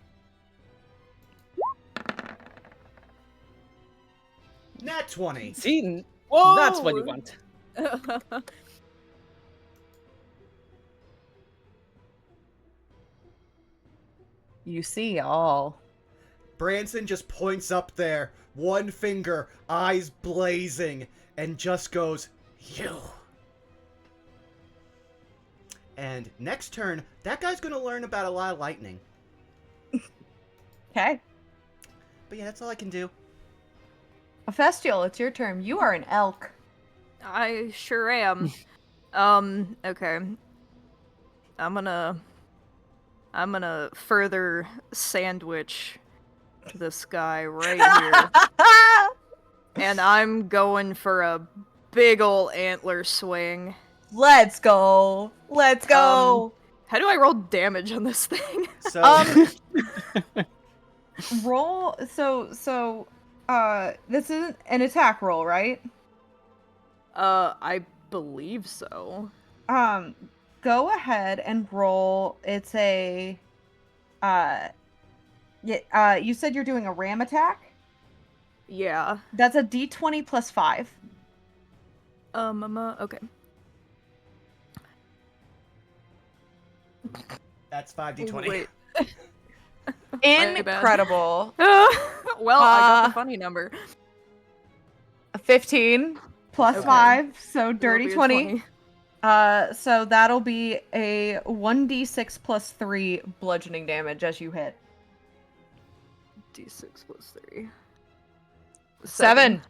S1: Nat 20.
S3: See,
S5: Whoa!
S3: that's what you want.
S2: You see all.
S1: Branson just points up there, one finger, eyes blazing, and just goes, you. And next turn, that guy's going to learn about a lot of lightning.
S2: Okay.
S1: But yeah, that's all I can do.
S2: Festial, it's your turn. You are an elk.
S5: I sure am. Okay. I'm gonna further sandwich this guy right here. And I'm going for a big ol' antler swing.
S2: Let's go. Let's go.
S5: How do I roll damage on this thing?
S1: So
S2: Roll. This isn't an attack roll, right?
S5: I believe so.
S2: Go ahead and roll. It's a. You said you're doing a ram attack.
S5: Yeah.
S2: That's a D20 plus 5.
S5: Okay.
S1: that's 5d20.
S5: Wait. My bad.
S2: Incredible.
S5: Well, I got the funny number.
S2: 15 plus
S5: Okay.
S2: 5, so
S5: It'll
S2: dirty
S5: be a
S2: 20. So that'll be a 1d6 plus 3 bludgeoning damage as you hit.
S5: D6 plus 3.
S2: 7.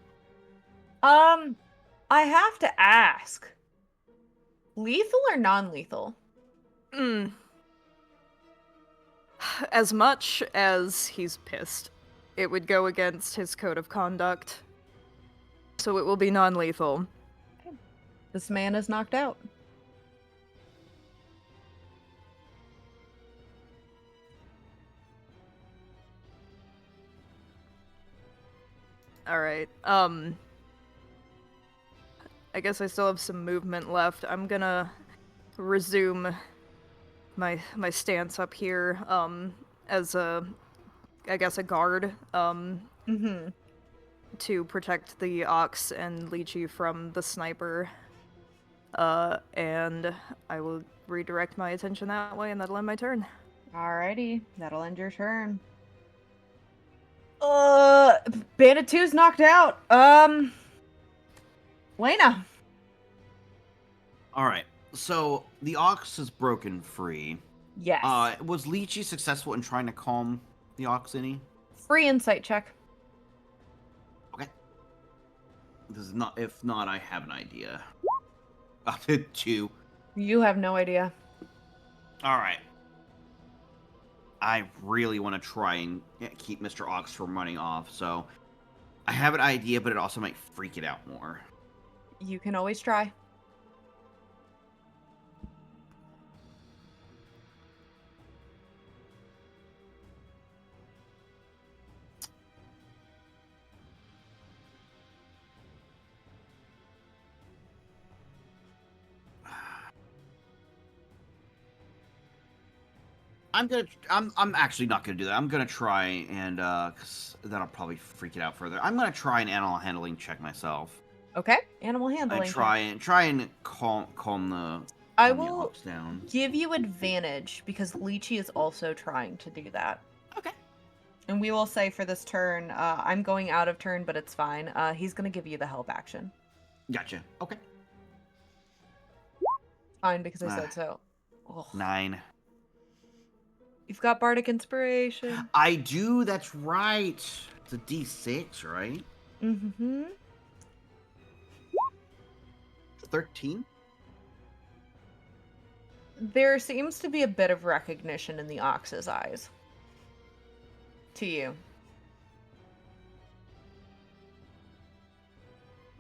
S2: I have to ask. Lethal or non-lethal?
S5: Mm. As much as he's pissed, it would go against his code of conduct. So it will be non-lethal.
S2: This man is knocked out.
S5: Alright, I guess I still have some movement left. I'm gonna resume my stance up here, as I guess a guard,
S2: Mm-hmm.
S5: to protect the Ox and Lychee from the sniper. And I will redirect my attention that way, and that'll end my turn.
S2: Alrighty, that'll end your turn. Bandit 2's knocked out. Lena.
S4: All right. So the ox is broken free.
S2: Yes.
S4: Was Lychee successful in trying to calm the ox any?
S2: Free insight check.
S4: Okay. This is not. If not, I have an idea. Up to 2.
S2: You have no idea.
S4: All right. I really want to try and keep Mr. Ox from running off, so I have an idea, but it also might freak it out more.
S2: You can always try.
S4: I'm actually not gonna do that. I'm gonna try and cause that'll probably freak it out further. I'm gonna try an animal handling check myself.
S2: Okay. Animal handling.
S4: And try and calm the
S2: I
S4: calm the
S2: will
S4: ox down.
S2: give you advantage because Lychee is also trying to do that.
S4: Okay.
S2: And we will say for this turn, I'm going out of turn, but it's fine. He's gonna give you the help action.
S4: Gotcha. Okay.
S2: Fine, because I said so. Ugh.
S4: 9.
S2: You've got Bardic Inspiration.
S4: I do. That's right. It's a D6, right?
S2: Mm-hmm.
S4: 13.
S2: There seems to be a bit of recognition in the Ox's eyes. To you.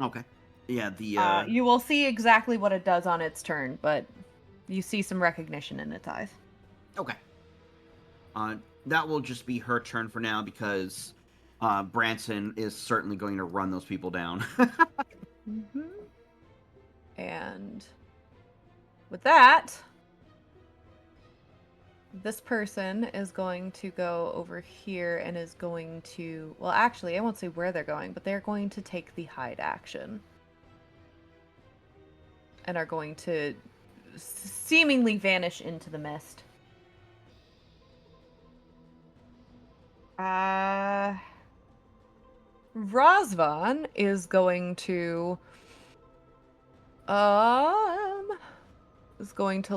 S4: Okay. Yeah. The
S2: You will see exactly what it does on its turn, but you see some recognition in its eyes.
S4: Okay. That will just be her turn for now because Branson is certainly going to run those people down.
S2: Mm-hmm. And with that, this person is going to go over here and is going to... Well, actually, I won't say where they're going, but they're going to take the hide action. And are going to seemingly vanish into the mist. Razvan is going to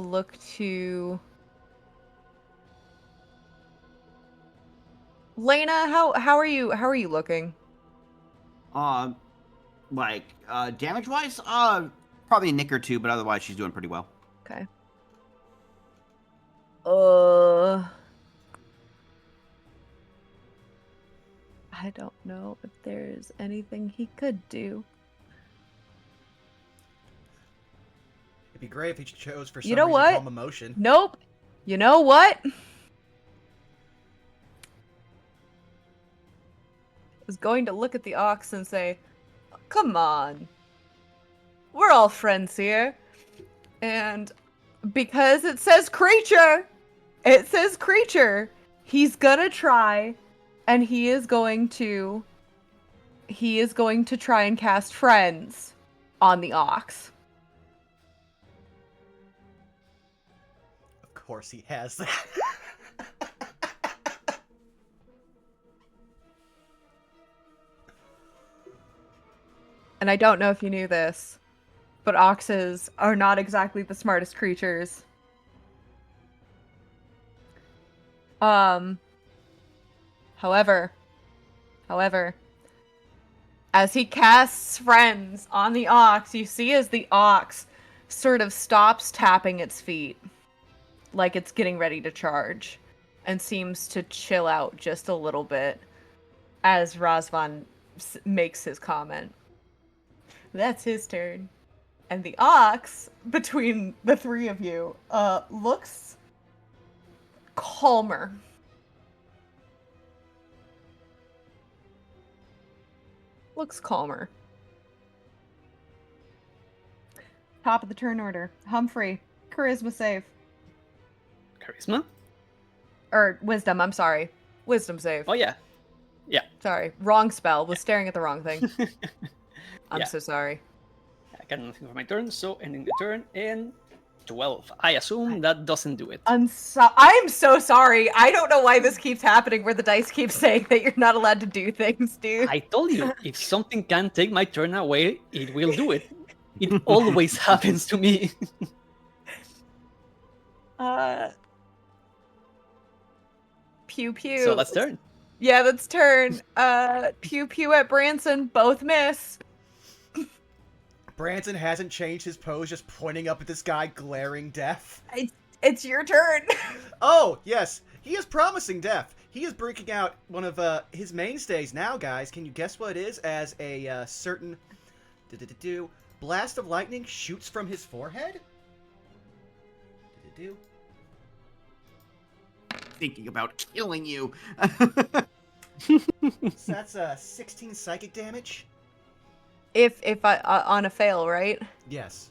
S2: look to Lena. How are you looking?
S4: Damage wise, probably a nick or 2, but otherwise she's doing pretty well.
S2: Okay. I don't know if there's anything he could do.
S1: It'd be great if he chose for some
S2: You know
S1: reason
S2: what?
S1: calm emotion.
S2: Nope. You know what? Is going to look at the ox and say, come on. We're all friends here. And because it says creature, he's gonna try, and he is going to try and cast friends on the ox.
S1: Of course he has that.
S2: And I don't know if you knew this, but oxes are not exactly the smartest creatures. However, as he casts friends on the ox, you see as the ox sort of stops tapping its feet, like it's getting ready to charge, and seems to chill out just a little bit as Razvan makes his comment. That's his turn. And the ox, between the three of you, looks calmer. Looks calmer. Top of the turn order. Humphrey, charisma save.
S3: Charisma?
S2: Or wisdom, I'm sorry. Wisdom save.
S3: Oh, yeah. Yeah.
S2: Sorry, wrong spell. Was staring at the wrong thing. I'm
S3: Yeah.
S2: so sorry.
S3: I got nothing for my turn, so ending the turn in 12. I assume that doesn't do it.
S2: I'm so sorry. I don't know why this keeps happening where the dice keep saying that you're not allowed to do things, dude.
S3: I told you, if something can take my turn away, it will do it. It always happens to me.
S2: Pew pew.
S3: So that's turn.
S2: Yeah, that's turn. Pew pew at Branson. Both miss.
S1: Branson hasn't changed his pose, just pointing up at this guy, glaring death.
S2: It's your turn.
S1: Oh, yes. He is promising death. He is breaking out one of his mainstays now, guys. Can you guess what it is? As a certain blast of lightning shoots from his forehead?
S4: Thinking about killing you.
S1: So that's 16 psychic damage?
S2: If I on a fail, right?
S1: Yes.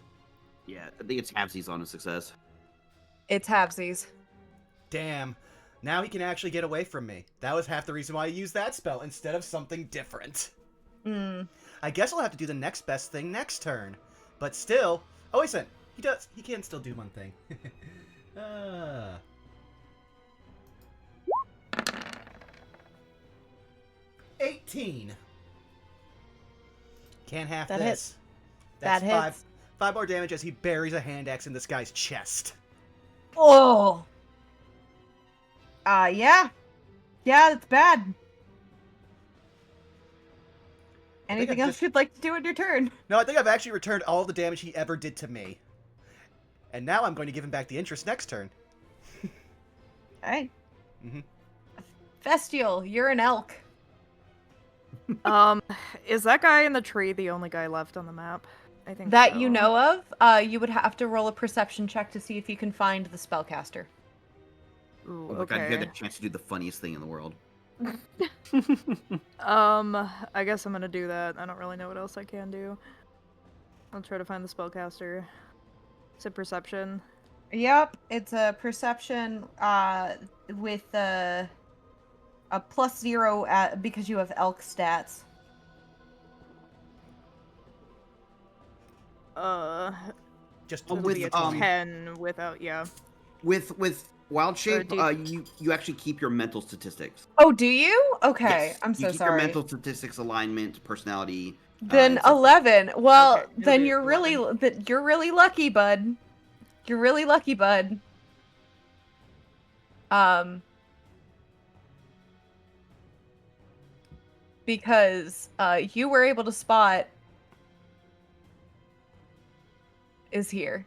S4: Yeah, I think it's halvesies on a success.
S2: It's halvesies.
S1: Damn. Now he can actually get away from me. That was half the reason why I used that spell instead of something different. I guess I'll have to do the next best thing next turn. But still... Oh, wait a second. He can still do one thing. 18. Can't half
S2: That
S1: this.
S2: hits.
S1: That's
S2: That hits.
S1: five more damage as he buries a hand axe in this guy's chest.
S2: Oh. Yeah. Yeah, that's bad. Anything else you'd like to do in your turn?
S1: No, I think I've actually returned all the damage he ever did to me. And now I'm going to give him back the interest next turn.
S2: Alright.
S1: Mhm.
S2: Festial, you're an elk.
S5: Is that guy in the tree the only guy left on the map? I think
S2: That
S5: so.
S2: you know of, you would have to roll a perception check to see if you can find the spellcaster.
S5: Ooh,
S4: Oh my god, you had
S5: okay.
S4: the chance to do the funniest thing in the world.
S5: I guess I'm gonna do that. I don't really know what else I can do. I'll try to find the spellcaster. Is it perception?
S2: Yep, it's a perception with a +0 because you have elk stats.
S1: Just
S5: It'll
S4: with,
S5: be a
S4: um,
S5: 10 without, yeah.
S4: With wild shape,
S5: do you-
S4: you actually keep your mental statistics.
S2: Oh, do you? Okay,
S4: Yes,
S2: I'm so
S4: you keep
S2: sorry.
S4: your mental statistics, alignment, personality.
S2: Then
S4: and so forth.
S2: 11. Well,
S5: Okay, it'll
S2: then
S5: be
S2: you're
S5: 11.
S2: really lucky, bud. You're really lucky, bud. Because you were able to spot is here.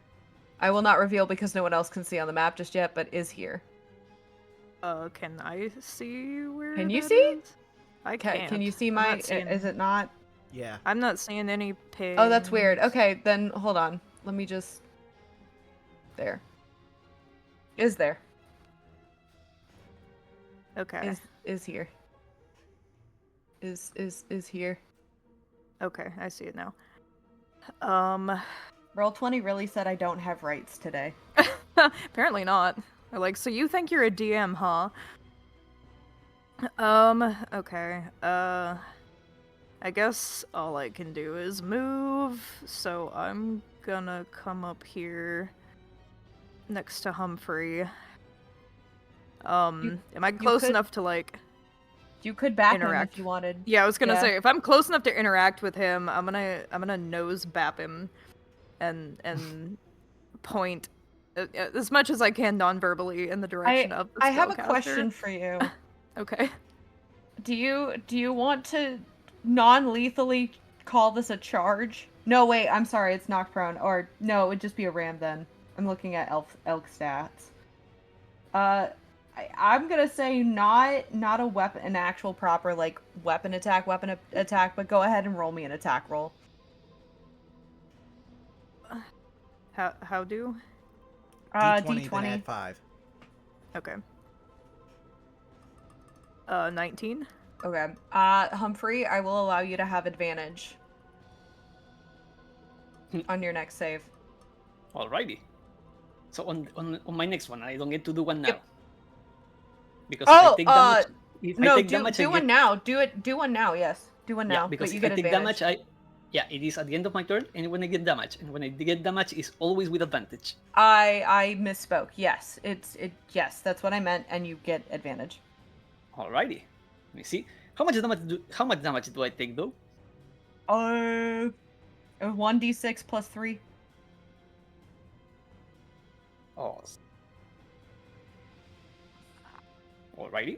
S2: I will not reveal because no one else can see on the map just yet, but is here.
S5: Can I see where
S2: Can you
S5: that
S2: see?
S5: is? I
S2: Okay,
S5: can't.
S2: can you see
S5: I'm
S2: my?
S5: not seeing-
S2: Is it not?
S1: Yeah.
S5: I'm not seeing any pings.
S2: Oh, that's weird. Okay, then hold on. Let me just. There. Is there?
S5: Okay.
S2: Is here. Is here.
S5: Okay, I see it now.
S2: Roll20 really said I don't have rights today.
S5: Apparently not. They're like, so you think you're a DM, huh? Okay. I guess all I can do is move, so I'm gonna come up here next to Humphrey. Am I close
S2: could-
S5: enough to, like,
S2: You could back him
S5: interact?
S2: if you wanted.
S5: Yeah, I was gonna
S2: Yeah.
S5: say, if I'm close enough to interact with him, I'm gonna nose bap him and point as much as I can non-verbally in the direction of the
S2: I have a
S5: spellcaster.
S2: question for you.
S5: Okay.
S2: Do you want to non-lethally call this a charge? No, wait, I'm sorry, it's knocked prone. Or no, it would just be a ram then. I'm looking at elk stats. I'm gonna say not a weapon, an actual proper like weapon attack, but go ahead and roll me an attack roll.
S5: How do?
S1: D20, then
S2: D20.
S1: add 5.
S5: Okay. 19.
S2: Okay. Humphrey, I will allow you to have advantage on your next save.
S3: Alrighty. So on my next one, I don't get to do one now.
S2: Yep.
S3: Because
S2: Oh,
S3: I take damage. If I
S2: No,
S3: take
S2: do
S3: damage, I
S2: one
S3: get...
S2: now. Do one now. Yes, do one now.
S3: Yeah, because
S2: but you
S3: if
S2: get
S3: I take
S2: advantage.
S3: damage, it is at the end of my turn, and when I get damage, and when I get damage, it's always with advantage.
S2: I misspoke. Yes, yes, that's what I meant, and you get advantage.
S3: Alrighty. Let me see. How much damage do I take though?
S2: 1d6 plus 3.
S3: Oh. Alrighty.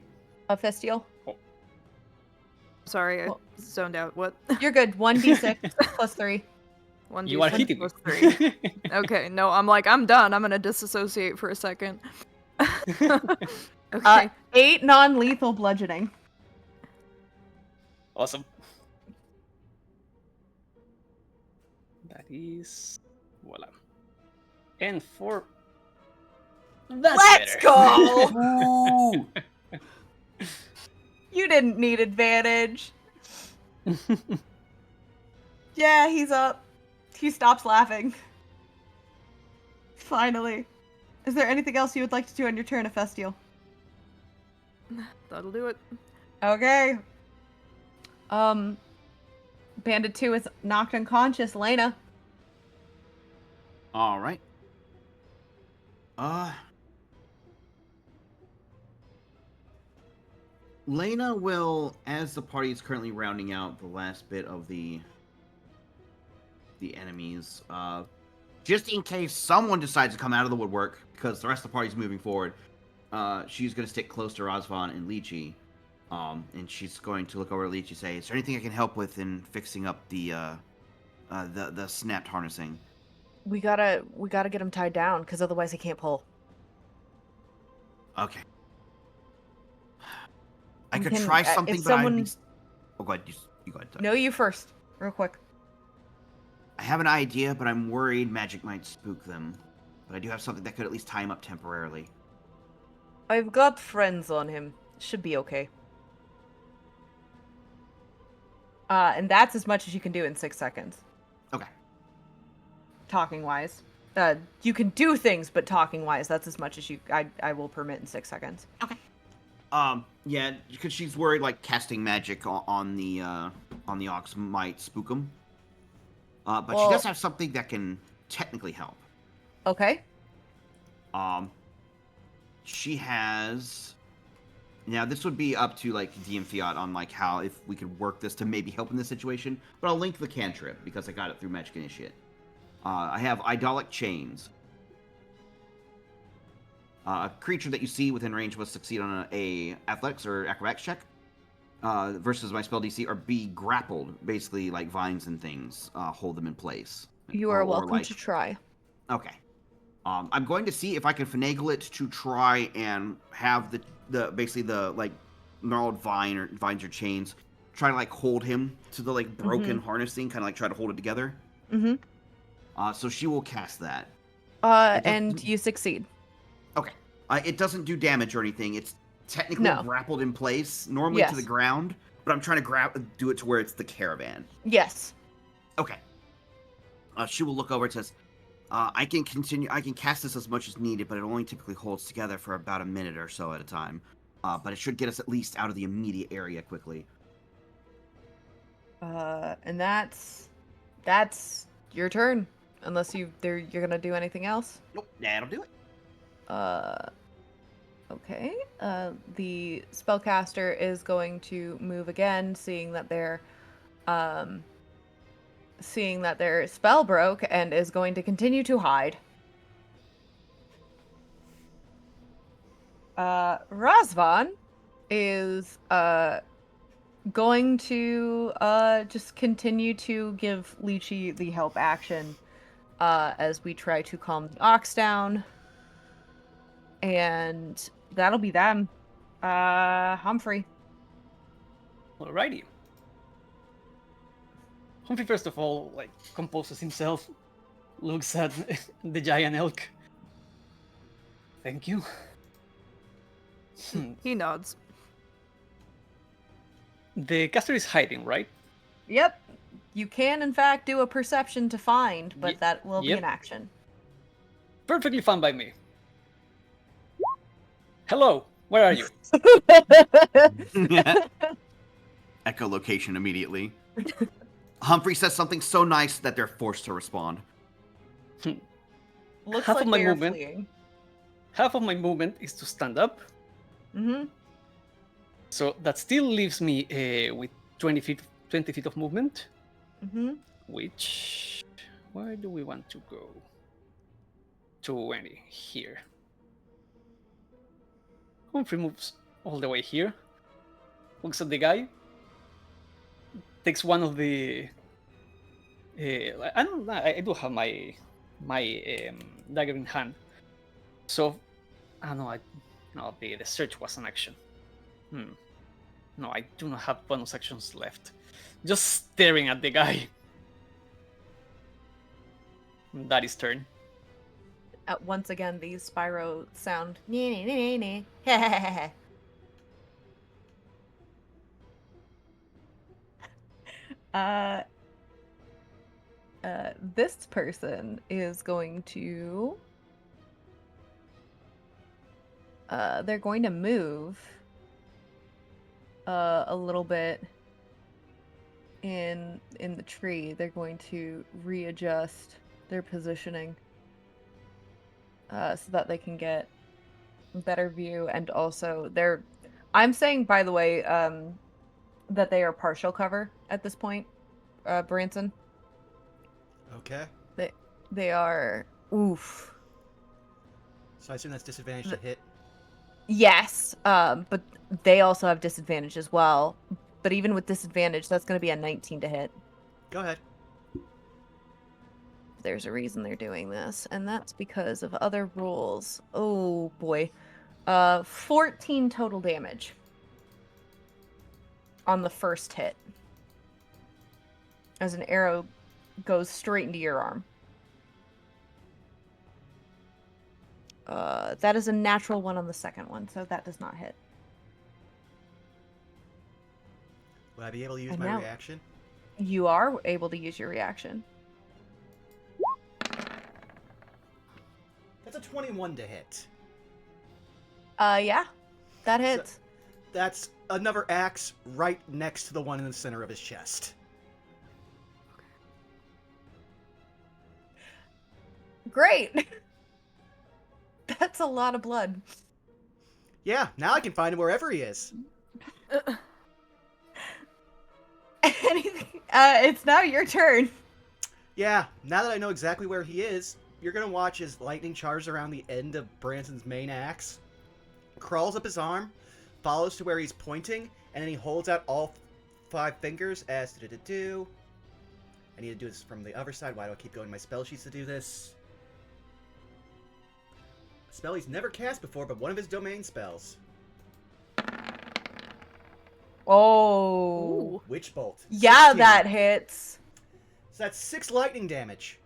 S2: A festial.
S5: Sorry, I
S2: Well-
S5: zoned out. What?
S2: You're good. 1d6 plus 3.
S5: 1d6
S3: You are hitting me.
S5: plus 3. Okay, no, I'm done. I'm gonna disassociate for a second. Okay.
S2: 8 non-lethal bludgeoning.
S3: Awesome. That is voila. And for that's
S2: Let's
S3: better.
S2: go!
S4: Ooh.
S2: You didn't need advantage. Yeah, he's up. He stops laughing. Finally. Is there anything else you would like to do on your turn, Festial?
S5: That'll do it.
S2: Okay. Bandit 2 is knocked unconscious. Lena.
S4: All right. Lena will, as the party is currently rounding out the last bit of the enemies, just in case someone decides to come out of the woodwork, because the rest of the party's moving forward, she's going to stick close to Razvan and Lychee, and she's going to look over at Lychee and say, "Is there anything I can help with in fixing up the snapped harnessing?"
S2: We gotta get him tied down, because otherwise he can't pull.
S4: Okay. I
S2: And
S4: could
S2: can-
S4: try
S2: if
S4: something, but
S2: someone-
S4: I'd be... Oh, go ahead. You go ahead. Sorry.
S2: No, you first. Real quick.
S4: I have an idea, but I'm worried magic might spook them. But I do have something that could at least tie him up temporarily.
S2: I've got friends on him. Should be okay. And that's as much as you can do in 6 seconds.
S4: Okay.
S2: Talking wise. You can do things, but talking wise, that's as much as I will permit in 6 seconds.
S4: Okay. Yeah, because she's worried like casting magic on the ox might spook him. But
S2: Well-
S4: she does have something that can technically help.
S2: Okay.
S4: She has. Now this would be up to like DM Fiat on like how if we could work this to maybe help in this situation. But I'll link the cantrip because I got it through Magic Initiate. I have Idolic Chains. A creature that you see within range must succeed on a athletics or acrobatics check versus my spell DC or be grappled. Basically, like vines and things hold them in place.
S2: You are
S4: Or,
S2: welcome
S4: like-
S2: to try.
S4: Okay. I'm going to see if I can finagle it to try and have the basically the like gnarled vines or chains try to like hold him to the like broken harnessing, kind of like try to hold it together.
S2: Mm-hmm.
S4: So she will cast that.
S2: And you succeed.
S4: Okay. It doesn't do damage or anything. It's technically
S2: No.
S4: grappled in place, normally to the
S2: Yes.
S4: ground, but I'm trying to do it to where it's the caravan.
S2: Yes.
S4: Okay. She will look over and says, I can cast this as much as needed, but it only typically holds together for about a minute or so at a time. But it should get us at least out of the immediate area quickly.
S2: And that's your turn, unless you're gonna do anything else.
S4: Nope, that'll do it.
S2: Okay. The spellcaster is going to move again, seeing that their spell broke, and is going to continue to hide. Razvan is going to just continue to give Lychee the help action as we try to calm the ox down. And that'll be them. Humphrey.
S3: Alrighty. Humphrey, first of all, composes himself, looks at the giant elk. Thank you.
S5: He nods.
S3: The caster is hiding, right?
S2: Yep. You can, in fact, do a perception to find, but that will be
S3: yep.
S2: an action.
S3: Perfectly fine by me. Hello, where are you?
S4: Echolocation immediately. Humphrey says something so nice that they're forced to respond.
S2: Looks
S3: Half
S2: like
S3: of my
S2: they are
S3: movement.
S2: fleeing.
S3: Half of my movement is to stand up.
S2: Mm-hmm.
S3: So that still leaves me with 20 feet of movement.
S2: Mm-hmm.
S3: Which, where do we want to go? 20 here. Humphrey moves all the way here. Looks at the guy. Takes one of the. I do have my dagger in hand. So, no, the search was an action. No, I do not have bonus actions left. Just staring at the guy. That is turn.
S2: Once again, these Spyro sound. This person is going to. They're going to move a little bit in the tree. They're going to readjust their positioning so that they can get a better view, and also I'm saying, by the way, that they are partial cover at this point, Branson.
S1: Okay.
S2: They are oof.
S1: So I assume that's disadvantage to hit.
S2: Yes, but they also have disadvantage as well. But even with disadvantage, that's going to be a 19 to hit.
S1: Go ahead.
S2: There's a reason they're doing this, and that's because of other rules. Oh boy. 14 total damage on the first hit. As an arrow goes straight into your arm. That is a natural one on the second one, so that does not hit.
S1: Will I be able to use
S2: And
S1: my
S2: now-
S1: reaction?
S2: You are able to use your reaction.
S1: That's a 21 to hit.
S2: Yeah. That hits.
S1: That's another axe right next to the one in the center of his chest.
S2: Great! That's a lot of blood.
S1: Yeah, now I can find him wherever he is.
S2: Anything? It's now your turn.
S1: Yeah, now that I know exactly where he is, you're gonna watch as lightning charges around the end of Branson's main axe, crawls up his arm, follows to where he's pointing, and then he holds out all 5 fingers as do. I need to do this from the other side. Why do I keep going to my spell sheets to do this? A spell he's never cast before, but one of his domain spells.
S2: Oh.
S1: Witch Bolt.
S2: Yeah,
S1: 16.
S2: that hits.
S1: So that's 6 lightning damage.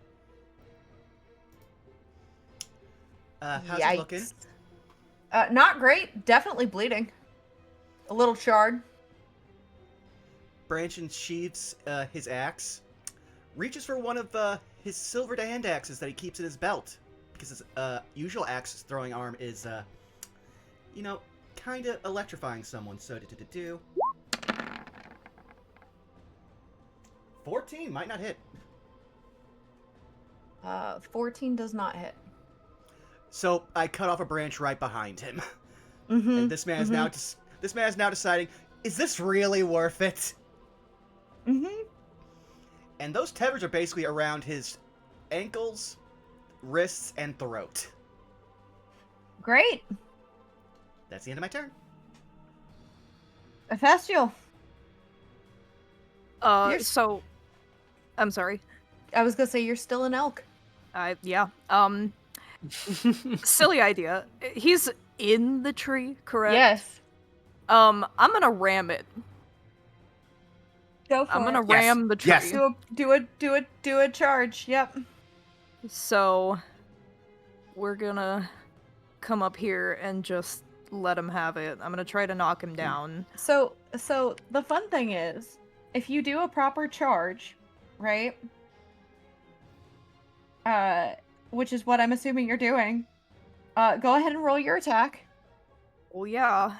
S1: How's he looking?
S2: Not great. Definitely bleeding. A little charred.
S1: Branch sheathes his axe, reaches for one of his silvered hand axes that he keeps in his belt, because his usual axe throwing arm is, kind of electrifying someone. So, 14 might not hit.
S2: 14 does not hit.
S1: So I cut off a branch right behind him,
S2: Mm-hmm.
S1: and this man is now deciding, is this really worth it?
S2: Mm-hmm.
S1: And those tethers are basically around his ankles, wrists, and throat.
S2: Great.
S1: That's the end of my turn.
S2: Ephaestial. You're-
S5: So, I'm sorry.
S2: I was gonna say you're still an elk.
S5: Yeah. Silly idea. He's in the tree, correct?
S2: Yes.
S5: I'm gonna ram it.
S2: Go for
S5: I'm gonna
S2: it.
S5: ram the tree.
S1: Yes.
S2: Do a charge. Yep.
S5: So, we're gonna come up here and just let him have it. I'm gonna try to knock him down.
S2: So the fun thing is, if you do a proper charge, right? Which is what I'm assuming you're doing. Go ahead and roll your attack.
S5: Well, yeah.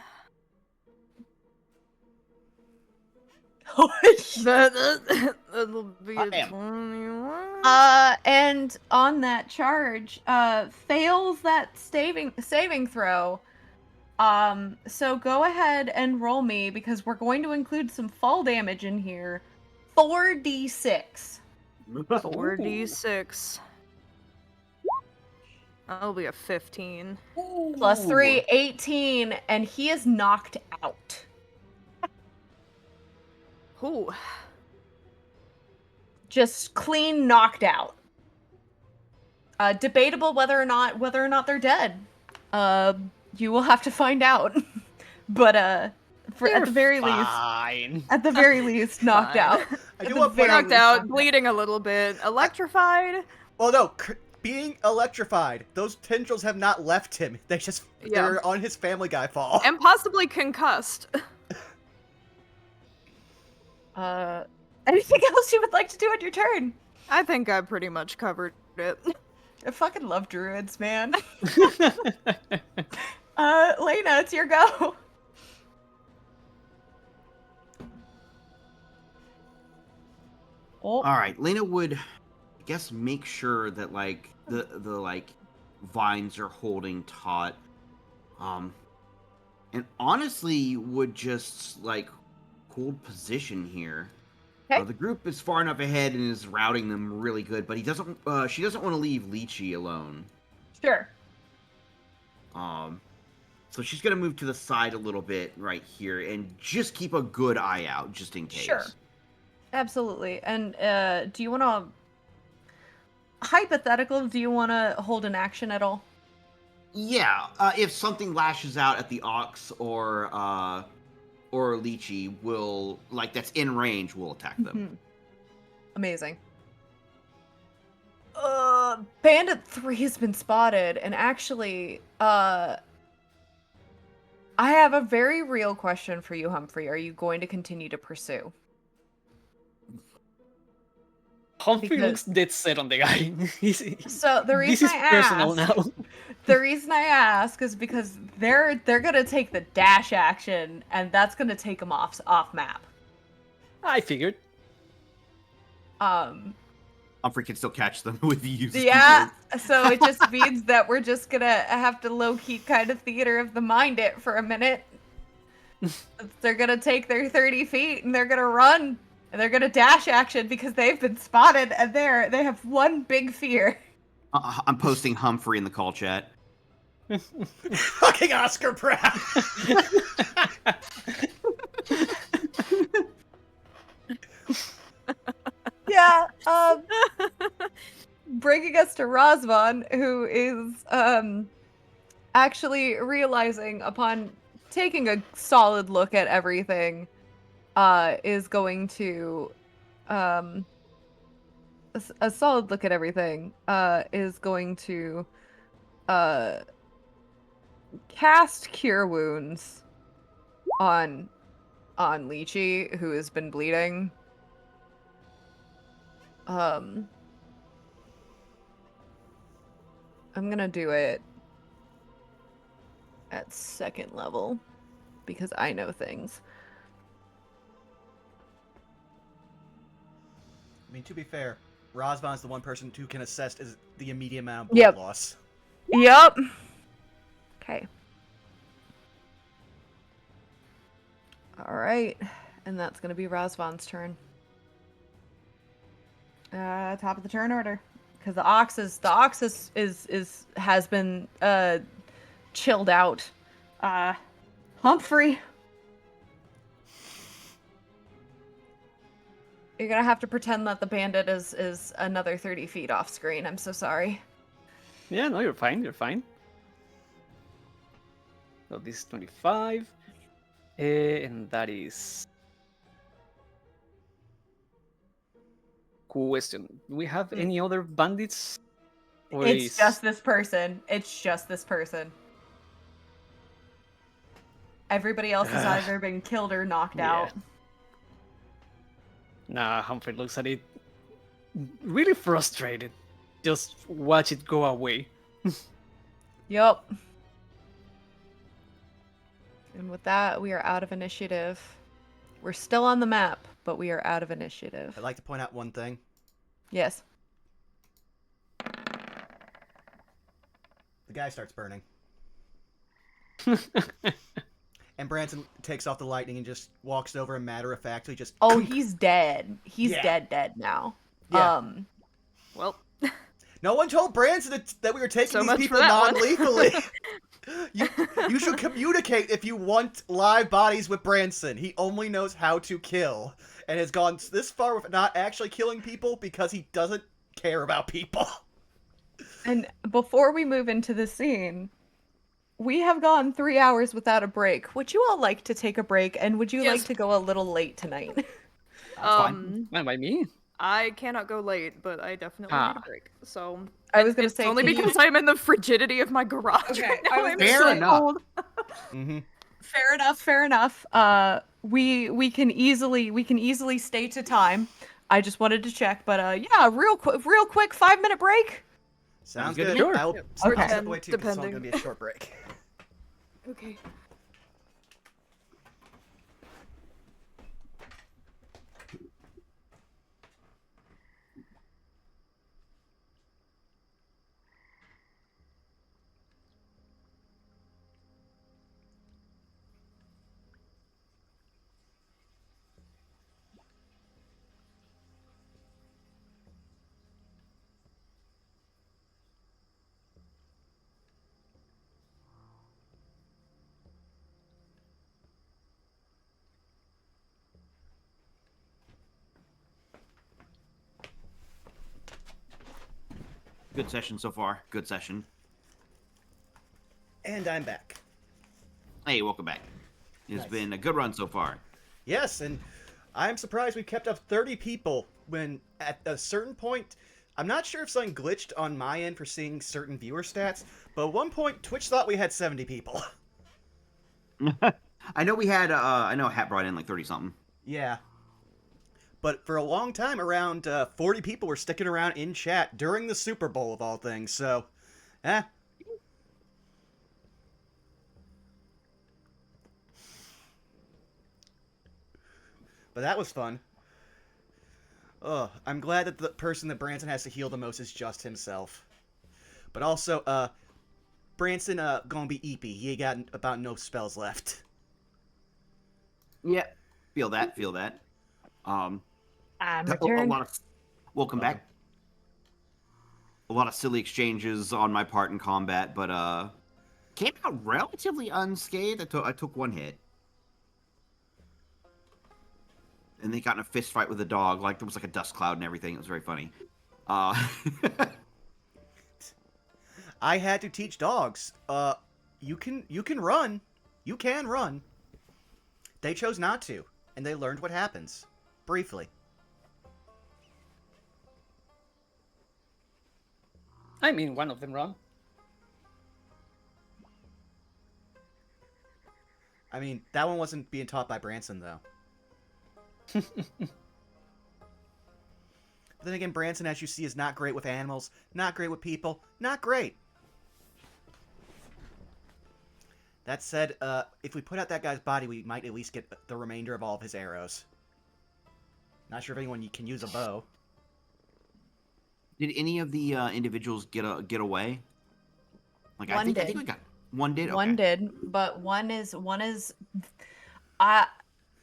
S5: That'll be a
S1: Damn.
S5: 21.
S2: And on that charge, fails that saving throw. So go ahead and roll me, because we're going to include some fall damage in here. 4d6.
S5: 4d6. That'll be a 15.
S2: Plus 3, 18, and he is knocked out.
S5: Ooh.
S2: Just clean knocked out. Debatable whether or not they're dead. You will have to find out. But at the very least,
S3: Fine.
S2: knocked
S5: Fine.
S2: out.
S1: I
S2: At
S1: do
S2: the
S1: want to
S2: very
S1: point out.
S5: Knocked out, bleeding a little bit. Electrified?
S1: Well, no, being electrified, those tendrils have not left him. They're on his Family Guy fall.
S5: And possibly concussed.
S2: Anything else you would like to do on your turn?
S5: I think I pretty much covered it.
S2: I fucking love druids, man. Lena, it's your go. Oh.
S4: All right, Lena would, I guess, make sure that like the vines are holding taut, and honestly would just like hold position here.
S2: Okay.
S4: The group is far enough ahead and is routing them really good, but she doesn't want to leave Lychee alone.
S2: Sure.
S4: So she's gonna move to the side a little bit right here and just keep a good eye out just in case.
S2: Sure. Absolutely. And do you want to... Hypothetical, do you want to hold an action at all?
S4: Yeah, if something lashes out at the ox or Lychee, will that's in range, we'll attack them.
S2: Mhm. Amazing. Bandit 3 has been spotted, and actually, I have a very real question for you, Humphrey. Are you going to continue to pursue?
S3: Humphrey
S2: Because-
S3: looks dead set on the guy.
S2: So the
S3: This
S2: reason
S3: is
S2: I
S3: personal
S2: ask,
S3: now.
S2: the reason I ask is because they're gonna take the dash action, and that's gonna take them off map.
S3: I figured.
S4: Humphrey can still catch them with the use.
S2: Yeah, so it just means that we're just gonna have to low-key kind of theater of the mind it for a minute. They're gonna take their 30 feet and they're gonna run. And they're gonna dash action because they've been spotted, and they have one big fear.
S4: I'm posting Humphrey in the call chat.
S1: Fucking Oscar Pratt.
S2: Yeah, bringing us to Razvan, who is actually realizing upon taking a solid look at everything, is going to a solid look at everything is going to cast Cure Wounds on Lychee, who has been bleeding. I'm gonna do it at 2nd level because I know things.
S1: I mean, to be fair, Razvan's the one person who can assess the immediate amount of blood
S2: Yep.
S1: loss.
S2: Yep. Okay. All right, and that's gonna be Razvan's turn. Top of the turn order, because the ox has been chilled out. Humphrey, you're gonna have to pretend that the bandit is another 30 feet off screen. I'm so sorry.
S3: Yeah, no, you're fine. You're fine. So this is 25, and that is. Question: do we have any other bandits? Or
S2: It's
S3: is...
S2: just this person. It's just this person. Everybody else has either been killed or knocked
S3: Yeah.
S2: out.
S3: Nah, Humphrey looks at it really frustrated. Just watch it go away.
S2: Yup. And with that, we are out of initiative. We're still on the map, but we are out of initiative.
S1: I'd like to point out one thing.
S2: Yes.
S1: The guy starts burning. And Branson takes off the lightning and just walks over and matter-of-factly just...
S2: Oh, he's dead. He's
S1: Yeah.
S2: dead now.
S1: Yeah.
S5: Well,
S1: No one told Branson that we were taking
S5: So
S1: these
S5: much for
S1: people
S5: that one.
S1: non-lethally. You should communicate if you want live bodies with Branson. He only knows how to kill. And has gone this far with not actually killing people because he doesn't care about people.
S2: And before we move into the scene, we have gone 3 hours without a break. Would you all like to take a break? And would you
S5: Yes.
S2: like to go a little late tonight?
S4: That's fine.
S3: Fine by me.
S5: I cannot go late, but I definitely need a break. So
S2: I was gonna
S5: it's
S2: say,
S5: only
S2: can you-
S5: because I'm in the frigidity of my garage.
S2: Okay,
S5: right now.
S2: I was
S5: I'm
S2: gonna
S4: Fair
S5: so
S4: enough.
S5: cold.
S1: Mm-hmm.
S2: Fair enough. Fair enough. We can easily stay to time. I just wanted to check, but yeah, real quick, 5-minute break.
S1: Sounds
S4: good to
S1: good.
S3: me. Sure.
S1: I'll
S5: Yep.
S1: I'll
S2: Okay.
S1: step away too because it's only
S5: Depending.
S1: going to be a short break.
S5: Okay.
S4: Good session so far. Good session.
S1: And I'm back.
S4: Hey, welcome back. It's
S1: Nice.
S4: been a good run so far.
S1: Yes, and I'm surprised we kept up 30 people when at a certain point, I'm not sure if something glitched on my end for seeing certain viewer stats, but at one point Twitch thought we had 70 people.
S4: I know we had. I know Hat brought in like 30 something.
S1: Yeah. But for a long time, around 40 people were sticking around in chat during the Super Bowl of all things, so, eh. But that was fun. Ugh, I'm glad that the person that Branson has to heal the most is just himself. But also, Branson, gonna be eepy. He ain't got about no spells left.
S4: Yeah. Feel that. Feel that.
S2: I'm
S4: A
S2: returned.
S4: lot of welcome back. A lot of silly exchanges on my part in combat, but came out relatively unscathed. I took one hit, and they got in a fist fight with a dog. Like there was like a dust cloud and everything. It was very funny.
S1: I had to teach dogs. You can run. You can run. They chose not to, and they learned what happens. Briefly.
S3: I mean, one of them run.
S1: I mean, that one wasn't being taught by Branson, though. But then again, Branson, as you see, is not great with animals, not great with people, not great. That said, if we put out that guy's body, we might at least get the remainder of all of his arrows. Not sure if anyone can use a bow.
S4: Did any of the individuals get away? Like
S2: One
S4: I
S2: did.
S4: think we got one did.
S2: One
S4: Okay.
S2: did, but one is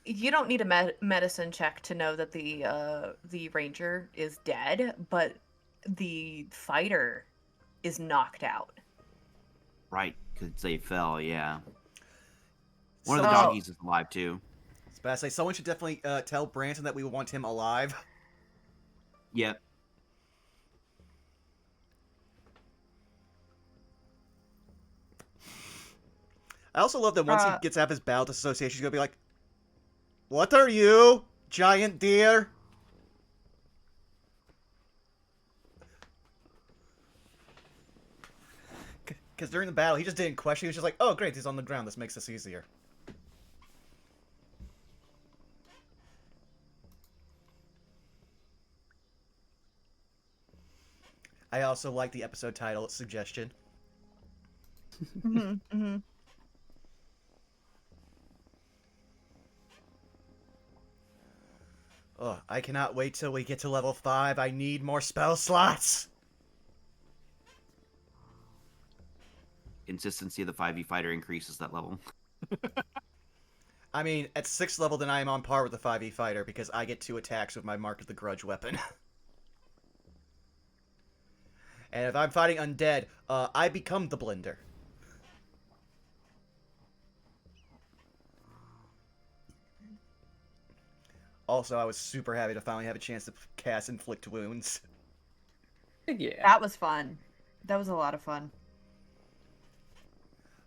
S2: you don't need a medicine check to know that the ranger is dead, but the fighter is knocked out.
S4: Right, because they fell. Yeah. One of
S1: So-
S4: the doggies is alive too.
S1: But I say someone should definitely tell Branson that we want him alive.
S4: Yep.
S1: I also love that once he gets out of his battle disassociation, he's gonna be like, "What are you, giant deer?" Because during the battle, he just didn't question. He was just like, "Oh, great, he's on the ground. This makes this easier." I also like the episode title suggestion. Oh, I cannot wait till we get to level 5. I need more spell slots.
S4: Consistency of the 5e fighter increases that level.
S1: I mean, at 6th level, then I am on par with the 5e fighter because I get 2 attacks with my Mark of the Grudge weapon. And if I'm fighting undead, I become the Blender. Also, I was super happy to finally have a chance to cast Inflict Wounds.
S3: Yeah.
S2: That was fun. That was a lot of fun.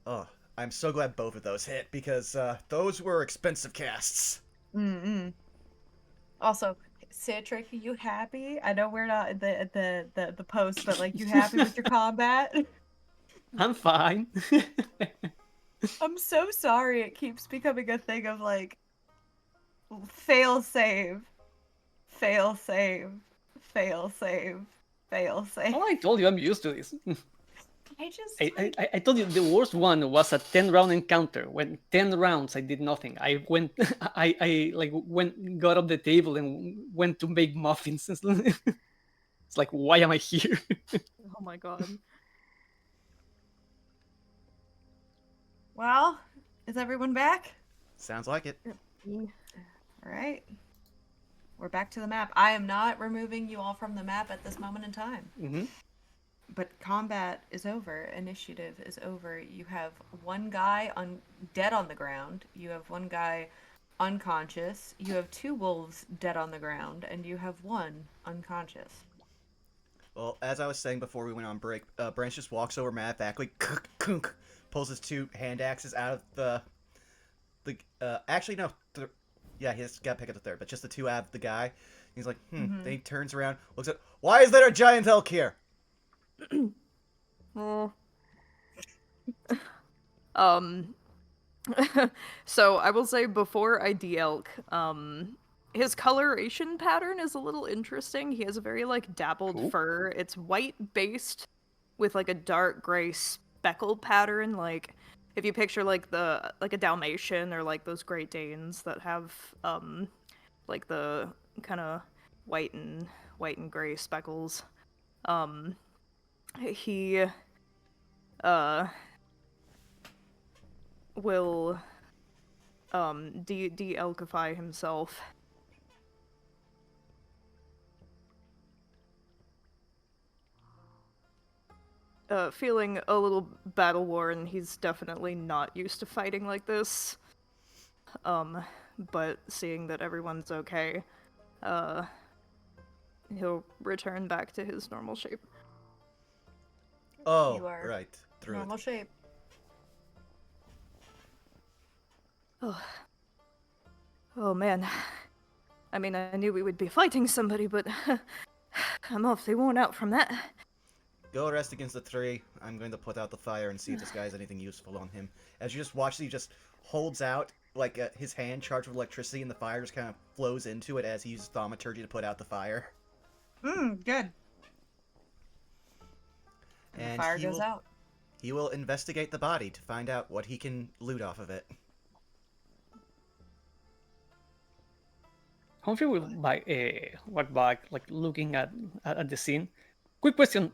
S1: Oh, I'm so glad both of those hit because those were expensive casts.
S2: Also, Citric, you happy? I know we're not at the post, but like, you happy with your combat?
S3: I'm fine.
S2: I'm so sorry. It keeps becoming a thing of like, fail save, fail save, fail save, fail save.
S3: Oh, I told you I'm used to this.
S2: I just
S3: I told you the worst one was a 10-round encounter. When 10 rounds I did nothing. I went I like got up the table and went to make muffins. It's like, why am I here?
S5: Oh my god.
S2: Well, is everyone back?
S1: Sounds like it.
S2: All right. We're back to the map. I am not removing you all from the map at this moment in time.
S3: Mm-hmm.
S2: But combat is over. Initiative is over. You have one guy dead on the ground. You have one guy unconscious. You have 2 wolves dead on the ground, and you have 1 unconscious.
S1: Well, as I was saying before we went on break, Branch just walks over matter of factly, pulls his 2 hand axes out of the actually no, yeah, he's got to pick up the 3rd, but just the 2 out of the guy. He's like, Then he turns around, looks at, why is there a giant elk here?
S5: Well, so I will say before I de-elk, his coloration pattern is a little interesting. He has a very like dappled
S3: Cool.
S5: fur. It's white based with like a dark gray speckled pattern. Like if you picture like a Dalmatian or like those Great Danes that have like the kind of white and gray speckles. He will de-elkify himself. Feeling a little battle worn. He's definitely not used to fighting like this. But seeing that everyone's okay, he'll return back to his normal shape.
S1: Oh,
S2: You are
S1: right, through
S2: Normal
S1: it.
S2: shape.
S5: Oh man. I mean, I knew we would be fighting somebody, but I'm awfully worn out from that.
S1: Go rest against the 3. I'm going to put out the fire and see if this guy has anything useful on him. As you just watch, he just holds out like his hand charged with electricity, and the fire just kind of flows into it as he uses thaumaturgy to put out the fire.
S2: Good. And the fire goes out.
S1: He will investigate the body to find out what he can loot off of it.
S3: Humphrey will walk back, like looking at the scene. Quick question: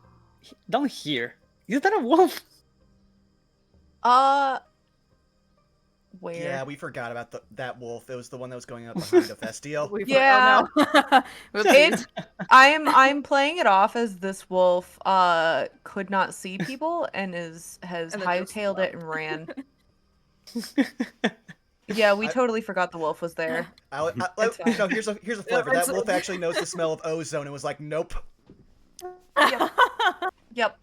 S3: down here, is that a wolf?
S2: Where?
S1: Yeah, we forgot about that wolf. It was the one that was going up behind Ophestiel.
S2: Yeah.
S5: Oh, no. Whoopsies.
S2: I'm playing it off as this wolf could not see people and has
S5: And then just
S2: hightailed it and ran. Yeah, we totally forgot the wolf was there.
S1: Here's a flavor. That wolf actually knows the smell of ozone and was like, nope.
S2: Yep.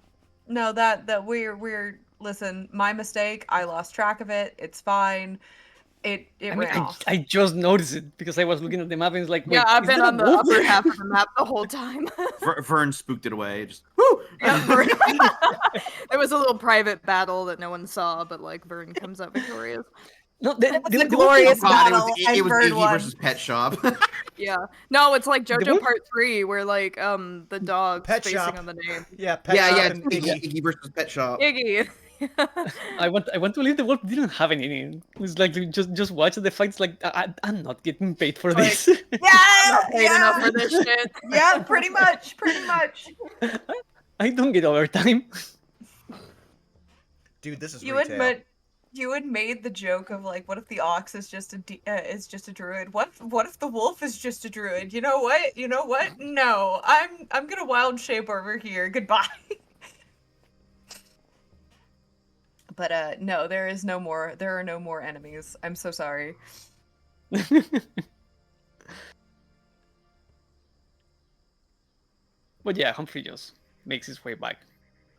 S2: No, that we're listen, my mistake. I lost track of it. It's fine. It ran off.
S3: I just noticed it because I was looking at the map and it's like, wait,
S5: Yeah, I've
S3: is
S5: been
S3: that a
S5: on the
S3: wolf?
S5: upper half of the map the whole time.
S4: Vern spooked it away. Just whoo.
S5: Yeah, Vern. There was a little private battle that no one saw, but like Vern comes out victorious.
S3: No,
S2: It's a glorious battle.
S4: It was
S2: Vern
S4: Iggy
S2: won.
S4: versus Pet Shop.
S5: Yeah. No, it's like JoJo
S3: wolf-
S5: Part 3, where like the dog's
S1: Pet
S5: spacing
S1: Shop.
S5: on the name.
S1: Yeah, Pet Shop
S4: yeah,
S1: and Iggy.
S4: Iggy versus Pet Shop.
S5: Iggy.
S3: I want to believe the wolf didn't have any name. It was like just watch the fights. Like I'm not getting paid for
S5: Like,
S3: this.
S2: Yeah,
S5: Not paid enough for this shit.
S2: Yeah, pretty much.
S3: I don't get overtime.
S1: Dude, this is
S2: You
S1: retail.
S2: had made the joke of like, what if the ox is just a druid? What if the wolf is just a druid? You know what? No, I'm gonna wild shape over here. Goodbye. But no, there are no more enemies. I'm so sorry.
S3: But yeah, Humphrey just makes his way back.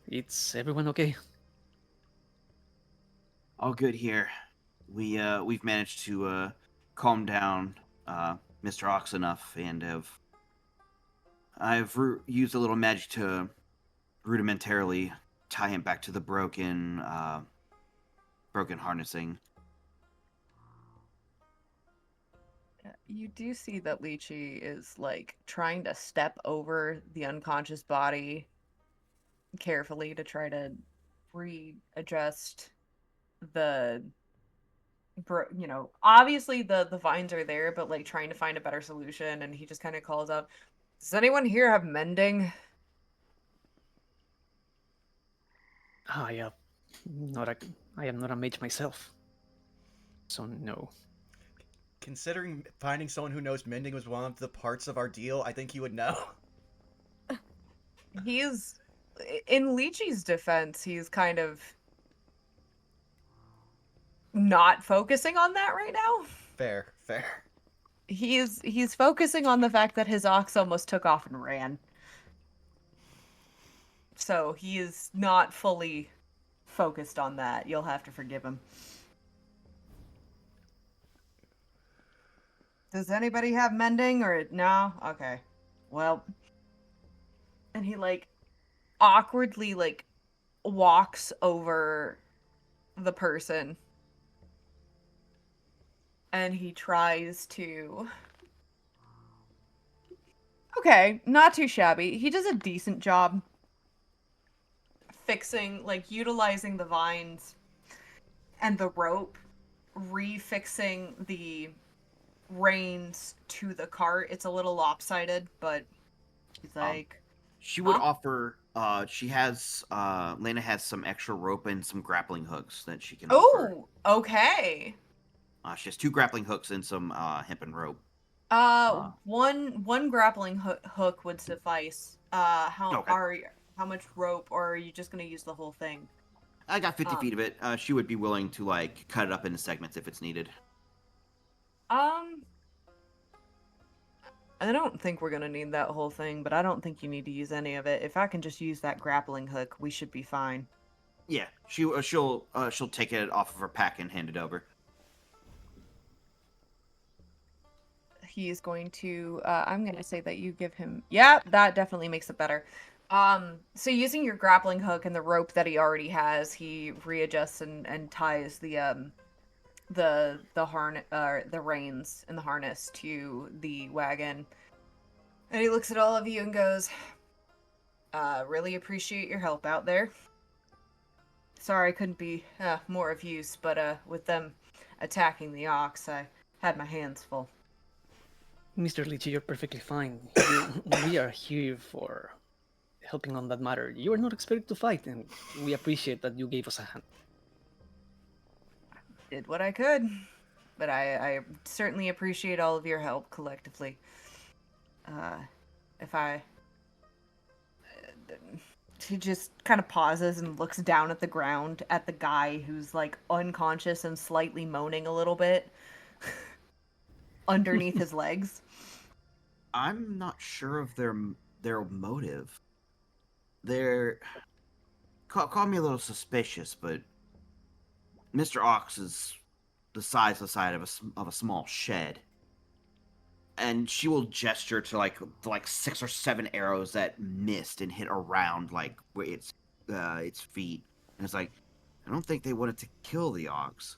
S3: It's everyone okay?
S4: All good here. We've managed to calm down Mr. Ox enough, and I've used a little magic to rudimentarily tie him back to the broken harnessing.
S2: You do see that Lychee is like trying to step over the unconscious body carefully to try to readjust obviously the vines are there, but like trying to find a better solution. And he just kind of calls out, does anyone here have mending?
S3: I am not a mage myself, so no.
S1: Considering finding someone who knows mending was one of the parts of our deal, I think he would know.
S2: He's in Lychee's defense, he's kind of not focusing on that right now.
S1: Fair.
S2: He's focusing on the fact that his ox almost took off and ran. So he is not fully focused on that. You'll have to forgive him. Does anybody have mending or no? Okay. Well. And he like awkwardly like walks over the person. And he tries to... Okay, not too shabby. He does a decent job fixing, like, utilizing the vines and the rope, refixing the reins to the cart. It's a little lopsided, but he's like...
S4: She would offer... Lena has some extra rope and some grappling hooks that she can offer.
S2: Oh, okay.
S4: She has 2 grappling hooks and some hempen rope.
S2: One grappling hook would suffice. How much rope, or are you just gonna use the whole thing?
S4: I got 50 feet of it. She would be willing to like cut it up into segments if it's needed.
S2: I don't think we're gonna need that whole thing, but I don't think you need to use any of it. If I can just use that grappling hook, we should be fine.
S4: Yeah, she'll take it off of her pack and hand it over.
S2: He is going to, I'm going to say that you give him, yeah, that definitely makes it better. So using your grappling hook and the rope that he already has, he readjusts and ties the reins in the harness to the wagon. And he looks at all of you and goes, really appreciate your help out there. Sorry I couldn't be more of use, but with them attacking the ox, I had my hands full.
S3: Mr. Litchi, you're perfectly fine. We are here for helping on that matter. You are not expected to fight, and we appreciate that you gave us a hand.
S2: Did what I could, but I certainly appreciate all of your help collectively. If I... He just kind of pauses and looks down at the ground at the guy who's like unconscious and slightly moaning a little bit underneath his legs.
S4: I'm not sure of their motive. They're call me a little suspicious, but Mr. Ox is the size of a small shed, and she will gesture to like 6 or 7 arrows that missed and hit around like where its feet, and it's like, I don't think they wanted to kill the ox.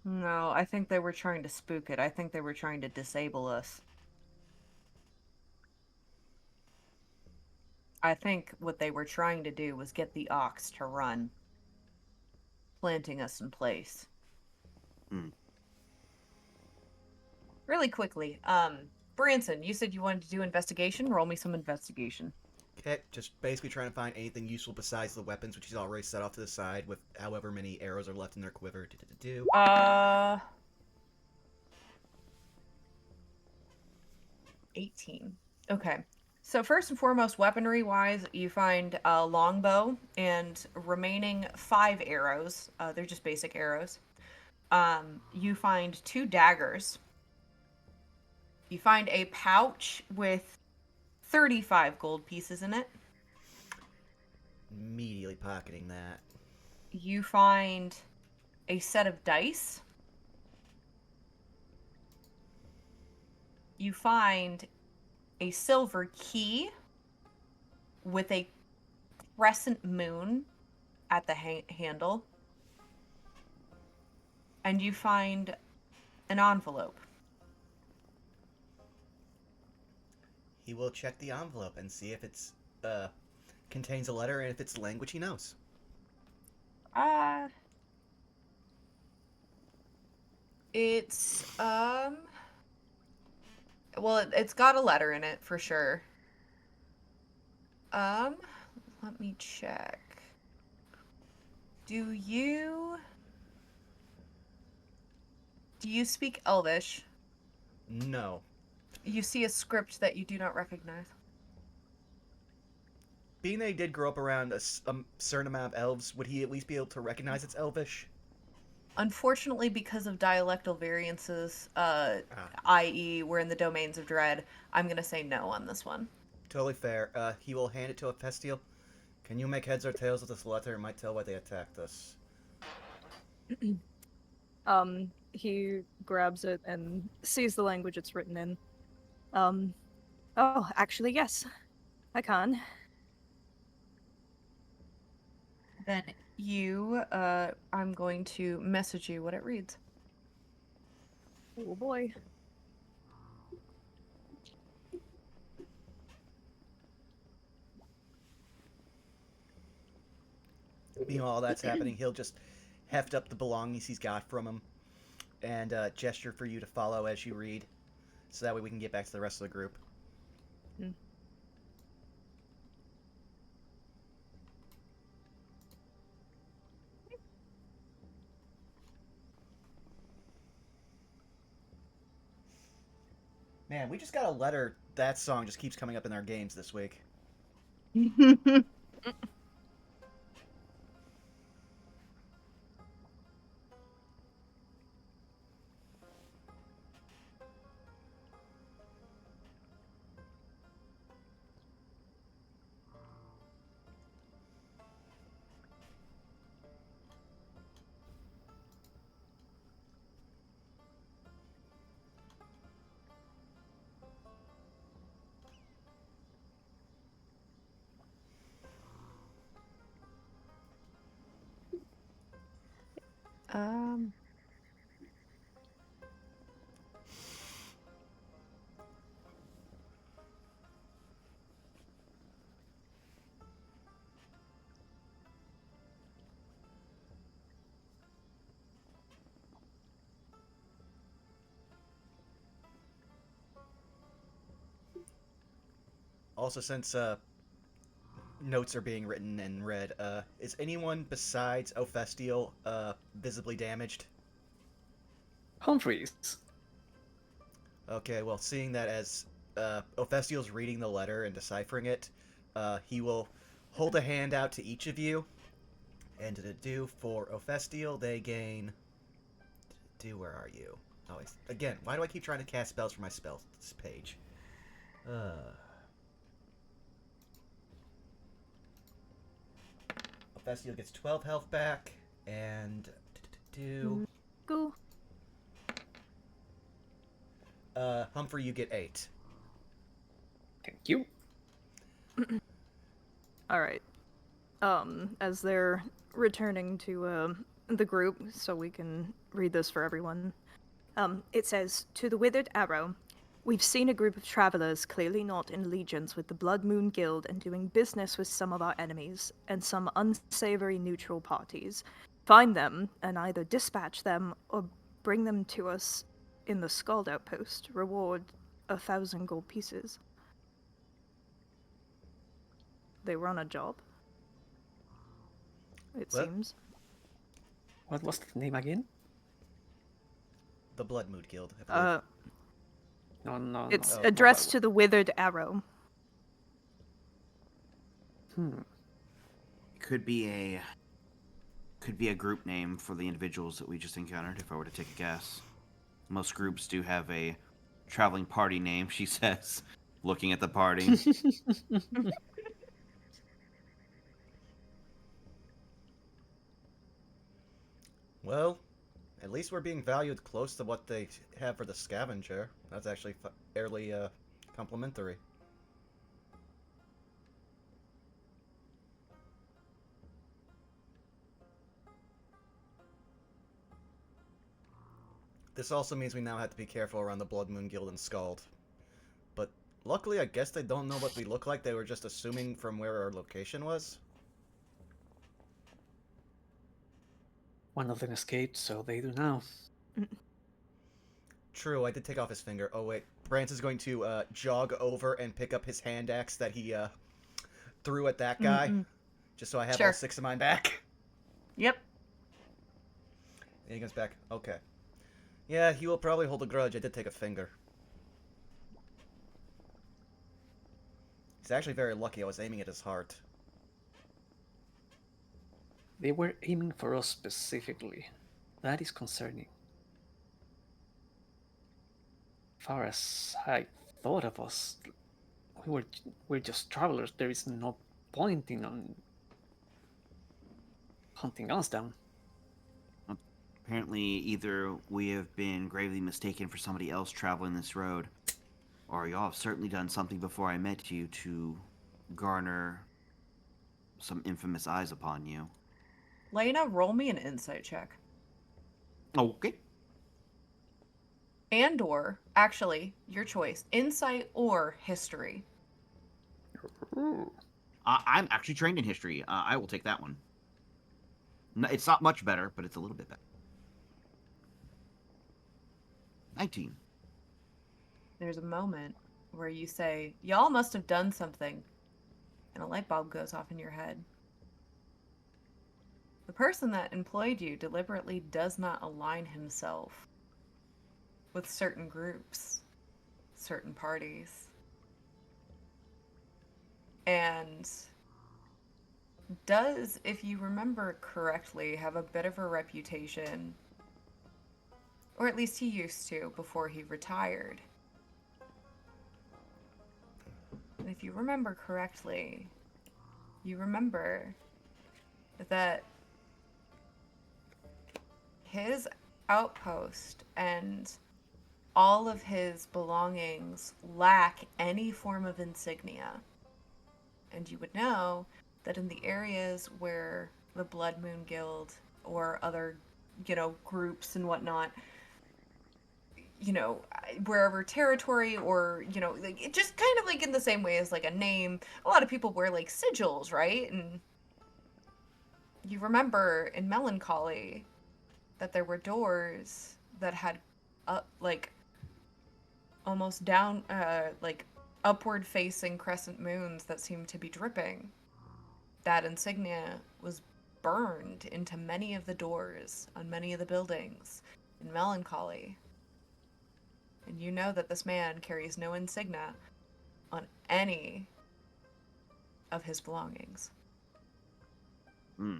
S2: No, I think they were trying to spook it. I think they were trying to disable us. I think what they were trying to do was get the ox to run, planting us in place. Really quickly, Branson, you said you wanted to do investigation. Roll me some investigation.
S1: Okay, just basically trying to find anything useful besides the weapons, which he's already set off to the side with however many arrows are left in their quiver.
S2: 18. Okay. So first and foremost, weaponry-wise, you find a longbow and remaining 5 arrows. They're just basic arrows. You find 2 daggers. You find a pouch with 35 gold pieces in it.
S1: Immediately pocketing that.
S2: You find a set of dice. You find a silver key with a crescent moon at the handle. And you find an envelope.
S1: He will check the envelope and see if it's contains a letter and if it's language he knows.
S2: It's well, it's got a letter in it for sure. Let me check. Do you speak Elvish?
S1: No.
S2: You see a script that you do not recognize.
S1: Being that he did grow up around a certain amount of elves, would he at least be able to recognize it's Elvish?
S2: Unfortunately, because of dialectal variances, i.e., we're in the domains of dread, I'm gonna say no on this one.
S1: Totally fair. He will hand it to a Festial. Can you make heads or tails of this letter? It might tell why they attacked us.
S5: He grabs it and sees the language it's written in. Oh, actually, yes. I can.
S2: Then I'm going to message you what it reads.
S5: Oh boy.
S1: Meanwhile, that's happening. He'll just heft up the belongings he's got from him and gesture for you to follow as you read, so that way we can get back to the rest of the group. Man, we just got a letter. That song just keeps coming up in our games this week.
S2: Um.
S1: Also, since notes are being written and read, is anyone besides Ophestiel visibly damaged?
S3: Humphreys.
S1: Okay, well, seeing that as Ophestiel's reading the letter and deciphering it, he will hold a hand out to each of you, and to do for Ophestiel, they gain. Where are you? Oh, again, why do I keep trying to cast spells for my spells page? Ophestiel gets 12 health back, and
S5: Go.
S1: Humphrey, you get 8.
S3: Thank you.
S5: All right. As they're returning to the group, so we can read this for everyone. It says, "To the Withered Arrow, we've seen a group of travelers clearly not in allegiance with the Blood Moon Guild and doing business with some of our enemies and some unsavory neutral parties. Find them and either dispatch them or bring them to us in the Scald Outpost. Reward 1,000 gold pieces." They were on a job. It
S1: What?
S5: seems.
S3: What was the name again?
S1: The Blood Mood Guild, I believe.
S3: No.
S5: It's
S1: Oh,
S5: addressed to the Withered Arrow.
S4: Could be a group name for the individuals that we just encountered, if I were to take a guess. Most groups do have a traveling party name, she says, looking at the party.
S1: Well, at least we're being valued close to what they have for the scavenger. That's actually fairly complimentary. This also means we now have to be careful around the Blood Moon Guild and Scald. But luckily, I guess they don't know what we look like. They were just assuming from where our location was.
S3: One of them escaped, so they do now.
S1: True, I did take off his finger. Oh wait, Brance is going to jog over and pick up his hand axe that he threw at that guy, just so I have all
S2: Sure.
S1: 6 of mine back.
S2: Yep.
S1: And he comes back. Okay. Yeah, he will probably hold a grudge. I did take a finger. He's actually very lucky. I was aiming at his heart.
S3: They were aiming for us specifically. That is concerning. Far as I thought of us, we're just travelers. There is no point in hunting us down.
S4: Apparently, either we have been gravely mistaken for somebody else traveling this road, or y'all have certainly done something before I met you to garner some infamous eyes upon you.
S2: Lena, roll me an insight check.
S4: Okay.
S2: And or, actually, your choice. Insight or history.
S4: I'm actually trained in history. I will take that one. No, it's not much better, but it's a little bit better. 19.
S2: There's a moment where you say, "Y'all must have done something," and a light bulb goes off in your head. The person that employed you deliberately does not align himself with certain groups, certain parties, and does, if you remember correctly, have a bit of a reputation, or at least he used to before he retired. And if you remember correctly, you remember that his outpost and all of his belongings lack any form of insignia. And you would know that in the areas where the Blood Moon Guild or other groups and whatnot, wherever territory or, like, it just kind of like in the same way as like a name. A lot of people wear like sigils, right? And you remember in Melancholy that there were doors that had like almost down like upward facing crescent moons that seemed to be dripping. That insignia was burned into many of the doors on many of the buildings in Melancholy. And you know that this man carries no insignia on any of his belongings.
S4: Hmm.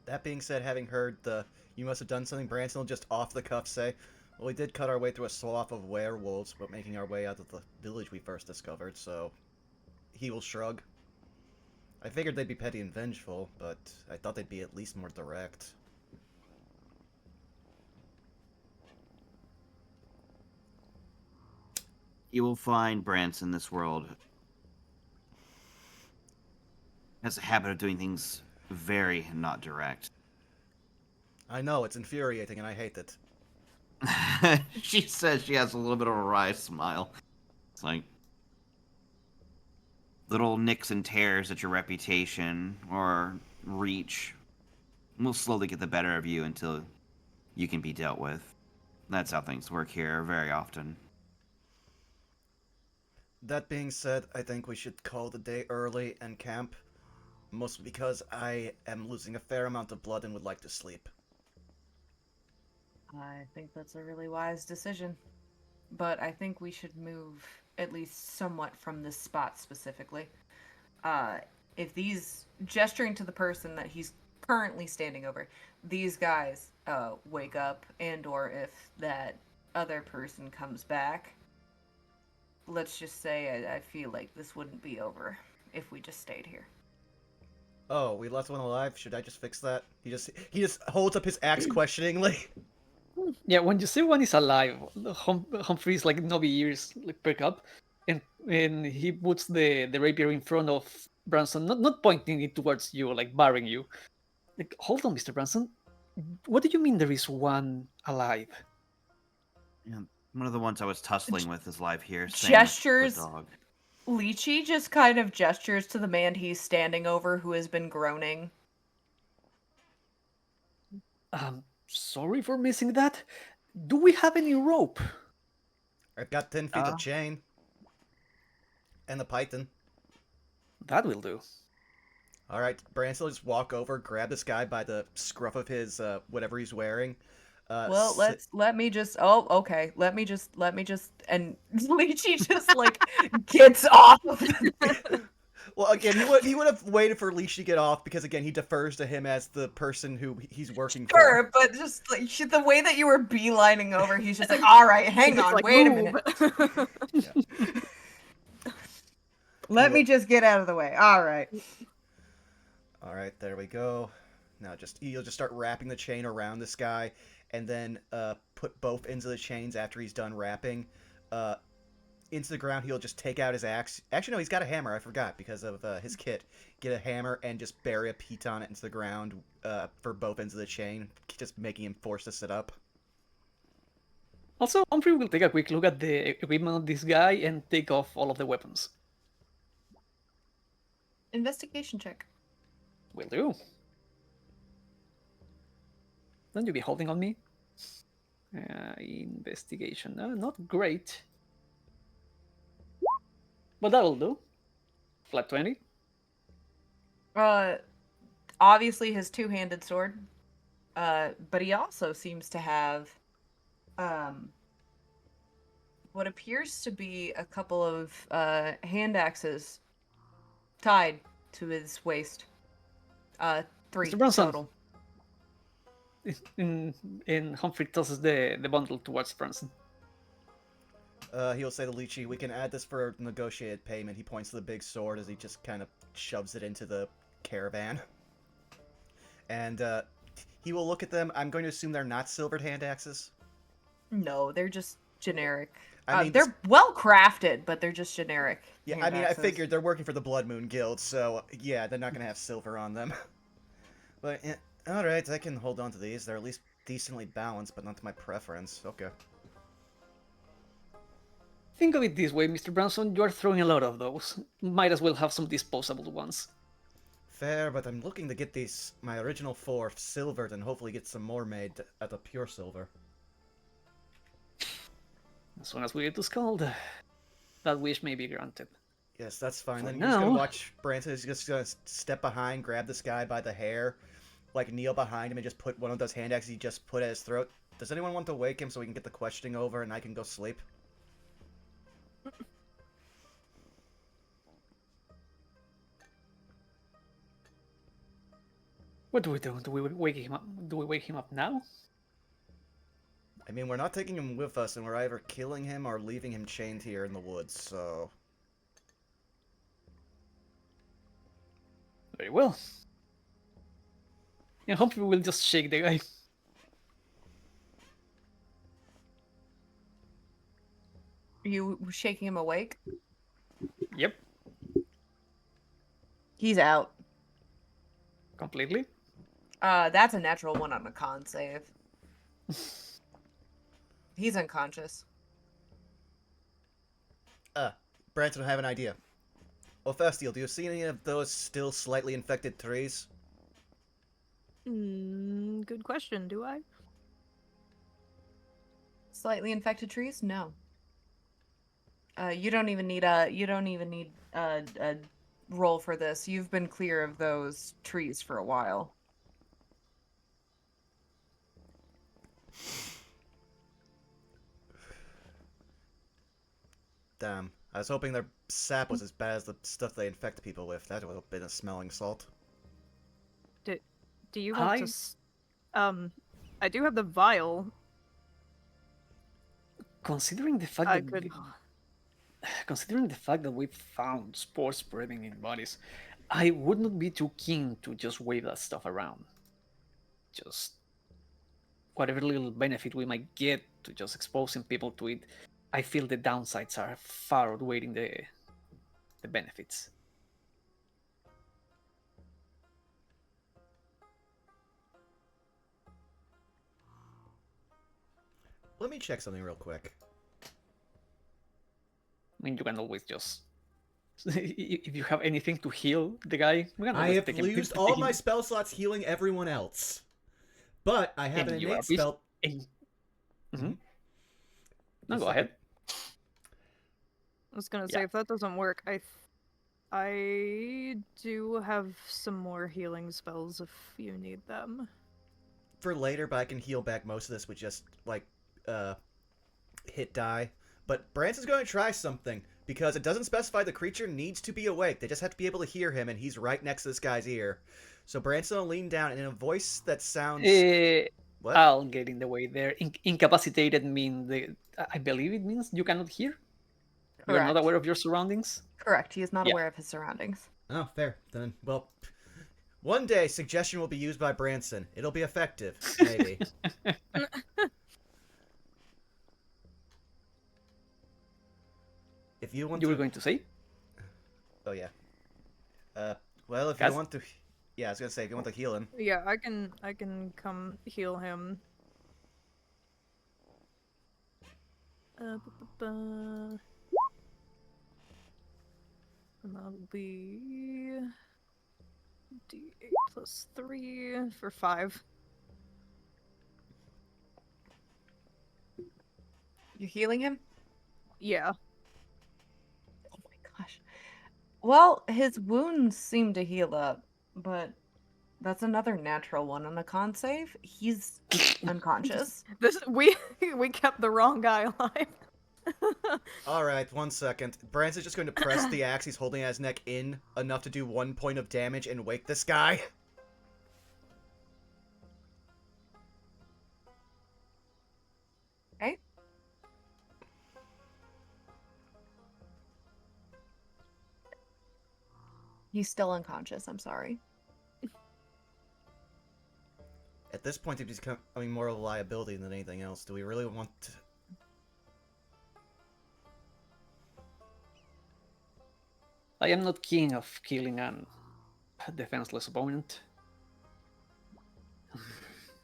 S1: That being said, having heard the "you must have done something," Branson will just off the cuff say, "Well, we did cut our way through a swath of werewolves, but making our way out of the village we first discovered, so..." He will shrug. "I figured they'd be petty and vengeful, but I thought they'd be at least more direct."
S4: You will find Branson, this world has a habit of doing things very not direct.
S1: I know, it's infuriating and I hate it.
S4: She says she has a little bit of a wry smile. It's like little nicks and tears at your reputation or reach will slowly get the better of you until you can be dealt with. That's how things work here very often.
S1: That being said, I think we should call the day early and camp. Mostly because I am losing a fair amount of blood and would like to sleep.
S2: I think that's a really wise decision. But I think we should move at least somewhat from this spot specifically. If these, gesturing to the person that he's currently standing over, these guys wake up, and or if that other person comes back, let's just say I feel like this wouldn't be over if we just stayed here.
S1: Oh, we left one alive? Should I just fix that? He just holds up his axe questioningly.
S3: Yeah, when you say one is alive, Humphrey's like knobby ears like perk up, and he puts the rapier in front of Branson, not pointing it towards you, like barring you. Like, hold on, Mr. Branson. What do you mean there is one alive?
S4: Yeah, one of the ones I was tussling with is live here. Same with
S2: Gestures.
S4: the dog.
S2: Lychee just kind of gestures to the man he's standing over who has been groaning.
S3: Sorry for missing that. Do we have any rope?
S1: I've got 10 feet of chain. And the python.
S3: That will do.
S1: Alright, Branson will just walk over, grab this guy by the scruff of his, whatever he's wearing.
S2: Well, let me just, okay, let me just, and Lychee just, like, gets off.
S1: Well, again, he would have waited for Leash to get off, because, again, he defers to him as the person who he's working for.
S2: Sure, but just, like, the way that you were beelining over, he's just like, alright, hang on,
S5: Like,
S2: wait a
S5: move.
S2: minute.
S1: Yeah.
S2: Let me just get out of the way, alright.
S1: Alright, there we go. Now he'll just start wrapping the chain around this guy, and then put both ends of the chains after he's done wrapping into the ground. He'll just take out his axe. Actually, no, he's got a hammer. I forgot because of his kit. Get a hammer and just bury a piton into the ground for both ends of the chain, just making him forced to sit up.
S3: Also, Humphrey will take a quick look at the equipment of this guy and take off all of the weapons.
S2: Investigation check.
S3: Will do. Don't you be holding on me? Investigation. Not great. But that'll do. Flat 20.
S2: Obviously his two-handed sword. But he also seems to have what appears to be a couple of hand axes tied to his waist. 3
S3: Mr. Bronson.
S2: total.
S3: And Humphrey tosses the bundle towards Branson.
S1: He'll say to Lychee, "We can add this for negotiated payment." He points to the big sword as he just kind of shoves it into the caravan. And he will look at them. I'm going to assume they're not silvered hand axes.
S2: No, they're just generic.
S1: I mean,
S2: they're well crafted, but they're just generic.
S1: Yeah,
S2: hand
S1: I mean,
S2: axes.
S1: I figured they're working for the Blood Moon Guild, so yeah, they're not going to have silver on them. But Alright, I can hold on to these. They're at least decently balanced, but not to my preference. Okay.
S3: Think of it this way, Mr. Branson, you are throwing a lot of those. Might as well have some disposable ones.
S1: Fair, but I'm looking to get these, my original 4 silvered and hopefully get some more made at a pure silver.
S3: As soon as we get to Scald, that wish may be granted.
S1: Yes, that's fine.
S3: For
S1: Then you're just gonna
S3: now-
S1: watch Branson is just gonna step behind, grab this guy by the hair, like kneel behind him and just put one of those hand axes he just put at his throat. Does anyone want to wake him so we can get the questioning over and I can go sleep?
S3: What do we do? Do we wake him up? Do we wake him up now?
S1: I mean, we're not taking him with us, and we're either killing him or leaving him chained here in the woods, so...
S3: Very well. And hopefully we'll just shake the guy.
S2: Are you shaking him awake?
S3: Yep,
S2: He's out.
S3: completely.
S2: That's a natural 1 on a con save. He's unconscious.
S1: Branson, I have an idea. Ophestiel, do you see any of those still slightly infected trees?
S5: Good question. Do I?
S2: Slightly infected trees? No. You don't even need a roll for this. You've been clear of those trees for a while.
S1: Damn. I was hoping their sap was as bad as the stuff they infect people with. That would have been a smelling salt.
S5: Do you want to? I do have the vial.
S3: Considering the fact
S5: I
S3: that
S5: could.
S3: considering the fact that we found spores spreading in bodies, I would not be too keen to just wave that stuff around. Just whatever little benefit we might get to just exposing people to it, I feel the downsides are far outweighing the benefits.
S1: Let me check something real quick.
S3: I mean, you can always just if you have anything to heal the guy, we can
S1: I
S3: always
S1: have
S3: take him-
S1: used
S3: take
S1: all
S3: him-
S1: my spell slots healing everyone else. But I have
S3: and
S1: an
S3: you
S1: innate
S3: are busy-
S1: spell...
S3: and- Mhm. No,
S1: Just
S3: go
S1: a
S3: ahead.
S5: I was gonna
S3: Yeah.
S5: say if that doesn't work, I do have some more healing spells if you need them.
S1: For later, but I can heal back most of this with just, like, hit die. But Branson's going to try something, because it doesn't specify the creature needs to be awake. They just have to be able to hear him, and he's right next to this guy's ear. So Branson will lean down, and in a voice that sounds... What?
S3: I'll get in the way there. Incapacitated I believe it means you cannot hear. You're not
S2: Correct.
S3: aware of your surroundings.
S2: Correct. He is not
S3: Yeah.
S2: aware of his surroundings.
S1: Oh, fair. Then, well... One day, suggestion will be used by Branson. It'll be effective. Maybe. If you want
S3: You
S1: to...
S3: were going to say?
S1: Oh, yeah. Well, if
S3: Guys?
S1: you want to... Yeah, I was gonna say, if you want to heal him.
S5: Yeah, I can come heal him. And that'll be D8 plus 3 for 5.
S2: You healing him?
S5: Yeah.
S2: Oh my gosh. Well, his wounds seem to heal up, but that's another natural 1 on a con save. He's unconscious.
S5: We kept the wrong guy alive.
S1: Alright, 1 second. Branson's just going to press the axe he's holding at his neck in enough to do 1 point of damage and wake this guy.
S2: Okay. He's still unconscious, I'm sorry.
S1: At this point, he's becoming more of a liability than anything else. Do we really want to...
S3: I am not keen of killing an defenseless opponent.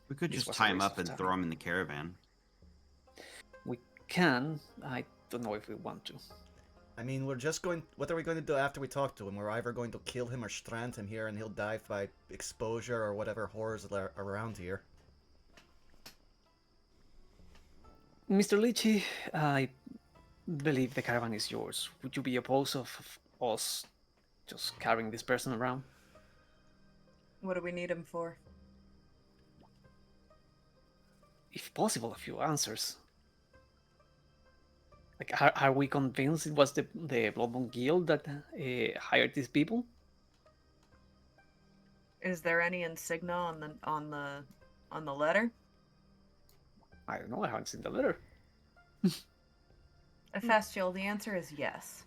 S4: We could
S3: This
S4: just
S3: was a
S4: tie him
S3: waste
S4: up
S3: of
S4: and
S3: time.
S4: throw him in the caravan.
S3: We can. I don't know if we want to.
S1: I mean, we're just going... What are we going to do after we talk to him? We're either going to kill him or strand him here and he'll die by exposure or whatever horrors are around here.
S3: Mr. Litchi, I believe the caravan is yours. Would you be opposed of us just carrying this person around?
S2: What do we need him for?
S3: If possible, a few answers. Like, are we convinced it was the Blood Moon Guild that hired these people?
S2: Is there any insignia on the letter?
S3: I don't know. I haven't seen the letter.
S2: Ephastiel, the answer is yes.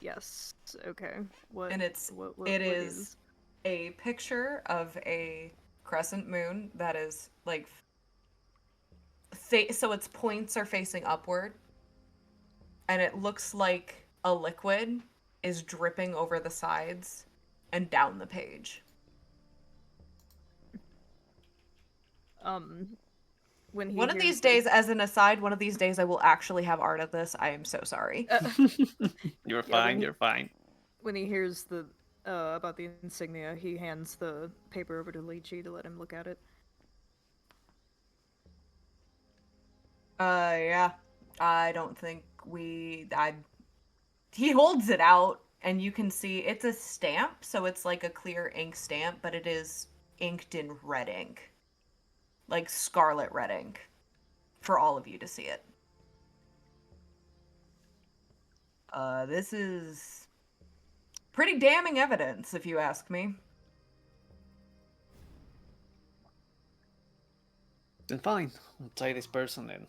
S5: Yes. Okay. What?
S2: And it's
S5: what
S2: it is a picture of a crescent moon that is like so its points are facing upward, and it looks like a liquid is dripping over the sides and down the page.
S5: When he
S2: One of
S5: hears
S2: these days, as an aside, one of these days I will actually have art of this. I am so sorry.
S3: You're
S5: Yeah,
S3: fine. You're fine.
S5: when he hears the about the insignia, he hands the paper over to Lychee to let him look at it.
S2: Yeah. I don't think he holds it out and you can see it's a stamp, so it's like a clear ink stamp, but it is inked in red ink. Like scarlet red ink. For all of you to see it. This is pretty damning evidence, if you ask me.
S3: Then fine. I'll tie this person and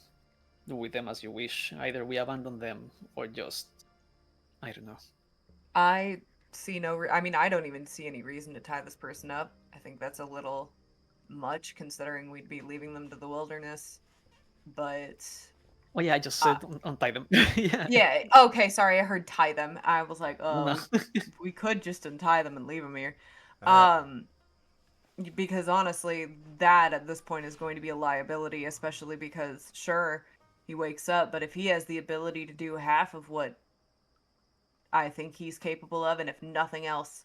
S3: do with them as you wish. Either we abandon them or just, I don't know.
S2: I see I mean, I don't even see any reason to tie this person up. I think that's a little much considering we'd be leaving them to the wilderness. But
S3: Oh yeah, I just said untie them. Yeah.
S2: yeah, okay, sorry, I heard tie them. I was like, oh,
S3: No.
S2: we could just untie them and leave them here.
S1: Alright.
S2: Because honestly, that at this point is going to be a liability, especially because, sure, he wakes up, but if he has the ability to do half of what I think he's capable of, and if nothing else,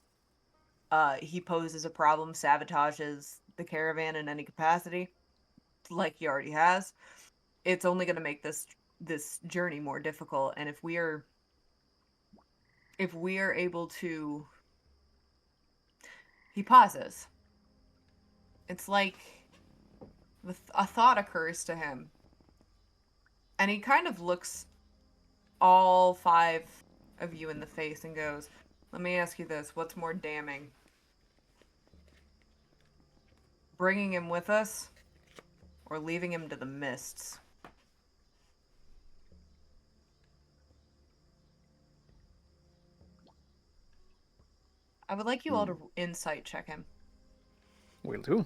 S2: he poses a problem, sabotages the caravan in any capacity, like he already has, it's only going to make this journey more difficult. And if we are able to, he pauses. It's like a thought occurs to him, and he kind of looks all five of you in the face and goes, "Let me ask you this: what's more damning? Bringing him with us, or leaving him to the mists?" I would like you all to insight check him.
S3: Will do.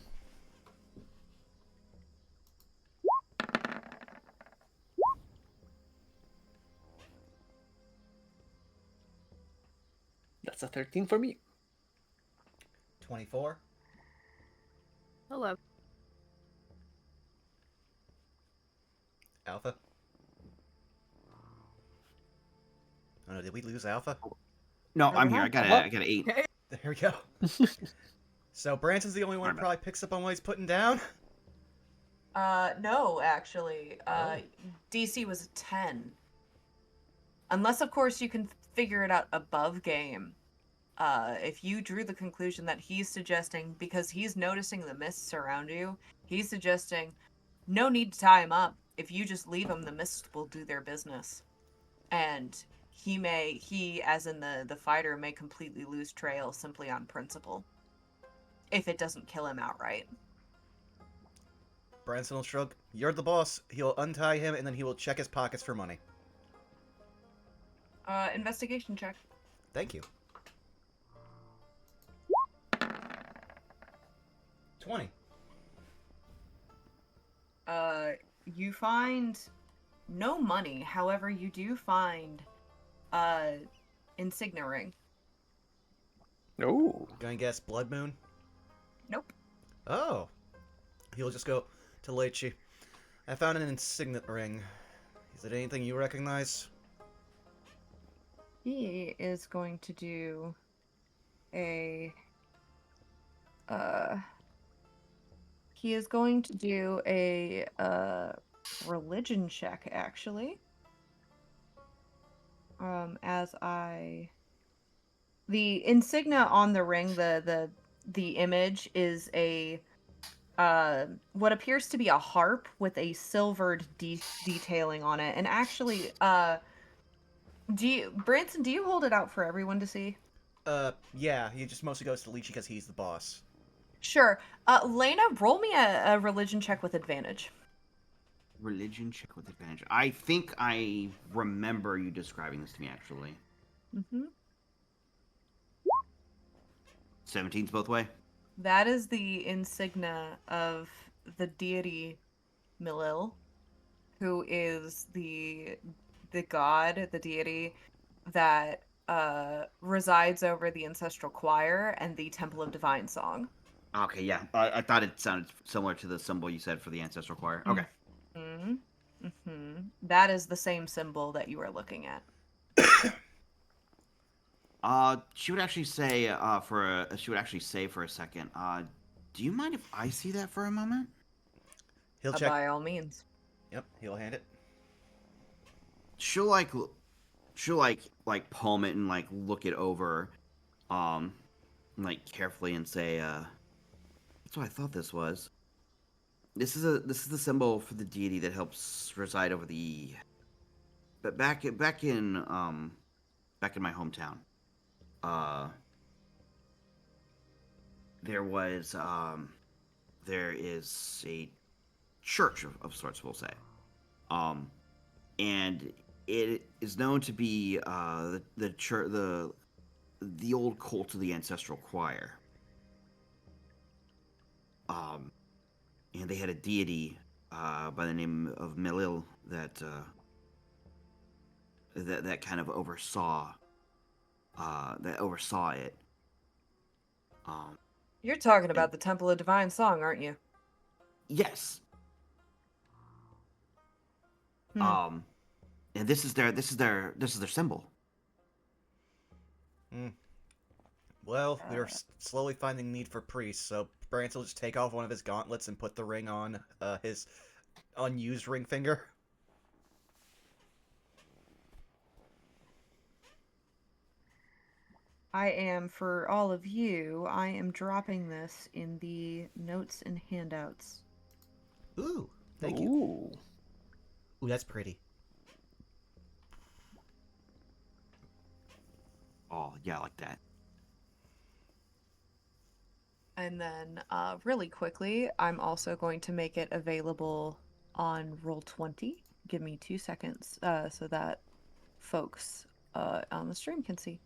S3: That's a 13 for me.
S1: 24.
S5: Hello.
S1: Alpha? Oh no, did we lose Alpha?
S4: No,
S3: Never
S4: I'm here.
S3: mind.
S4: I got an 8.
S1: There we go. So Branson's the only one who probably picks up on what he's putting down?
S2: No, actually.
S1: Oh.
S2: DC was a 10. Unless, of course, you can figure it out above game. If you drew the conclusion that he's suggesting, because he's noticing the mists around you, he's suggesting no need to tie him up. If you just leave him, the mists will do their business. And he, as in the fighter, may completely lose trail simply on principle. If it doesn't kill him outright.
S1: Branson will shrug. You're the boss. He'll untie him and then he will check his pockets for money.
S2: Investigation check.
S1: Thank you. 20.
S2: You find no money. However, you do find insignia ring.
S3: Oh.
S1: Gonna guess Blood Moon?
S2: Nope.
S1: Oh. He'll just go to Lechi. I found an insignet ring. Is it anything you recognize?
S2: He is going to do a uh he is going to do a religion check actually. As I the insignia on the ring, the image is a what appears to be a harp with a silvered detailing on it. And actually, Branson, do you hold it out for everyone to see?
S1: Yeah, he just mostly goes to Lechi because he's the boss.
S2: Sure. Lena, roll me a religion check with advantage.
S4: Religion check with advantage. I think I remember you describing this to me, actually.
S2: Mm-hmm.
S4: 17's both way?
S2: That is the insignia of the deity Milil, who is the god, the deity that resides over the ancestral choir and the Temple of Divine Song.
S4: Okay, yeah. I thought it sounded similar to the symbol you said for the ancestral choir. Okay.
S2: Mm-hmm. Mm-hmm. That is the same symbol that you are looking at.
S4: She would actually say for a second, do you mind if I see that for a moment?
S1: He'll check.
S2: By all means.
S1: Yep, he'll hand it.
S4: She'll like palm it and like look it over, um, like carefully and say, that's what I thought this was. This is the symbol for the deity that helps reside over the. But back in my hometown, uh, there was there is a church of sorts, we'll say, um, and it is known to be the church the old cult of the ancestral choir. And they had a deity by the name of Melil that kind of oversaw it.
S2: You're talking
S4: And
S2: about the Temple of Divine Song, aren't you?
S4: yes,
S2: Hmm.
S4: and this is their symbol.
S1: Hmm. Well, we are slowly finding need for priests, so Branson will just take off one of his gauntlets and put the ring on his unused ring finger.
S2: For all of you, I am dropping this in the notes and handouts.
S1: Ooh, thank you.
S3: Ooh.
S1: Ooh, that's pretty.
S4: Oh yeah, I like that.
S2: And then, really quickly, I'm also going to make it available on Roll20. Give me 2 seconds so that folks on the stream can see.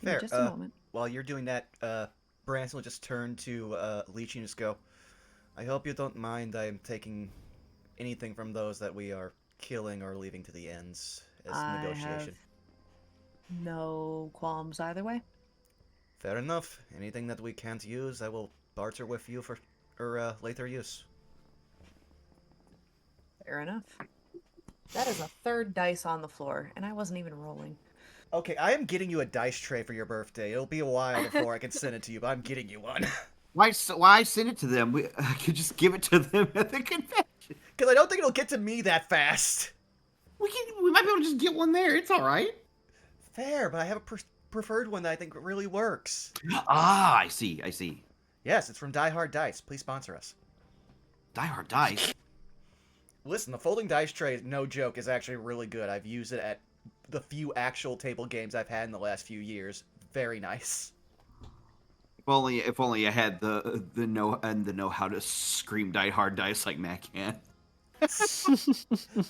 S2: Give me
S1: Fair.
S2: just a moment.
S1: While you're doing that, Branson will just turn to Leech and just go, I hope you don't mind I am taking anything from those that we are killing or leaving to the ends as
S2: I
S1: negotiation.
S2: have no qualms either way.
S1: Fair enough. Anything that we can't use, I will barter with you for later use.
S2: Fair enough. That is a third dice on the floor, and I wasn't even rolling.
S1: Okay, I am getting you a dice tray for your birthday. It'll be a while before I can send it to you, but I'm getting you one.
S4: Why send it to them? I could just give it to them at the convention.
S1: Because I don't think it'll get to me that fast.
S4: We might be able to just get one there. It's all right.
S1: Fair, but I have a preferred one that I think really works.
S4: Ah, I see.
S1: Yes, it's from Die Hard Dice. Please sponsor us.
S4: Die Hard Dice.
S1: Listen, the folding dice tray, no joke, is actually really good. I've used it at the few actual table games I've had in the last few years. Very nice.
S4: If only I had the know how to scream Die Hard Dice like Mac can.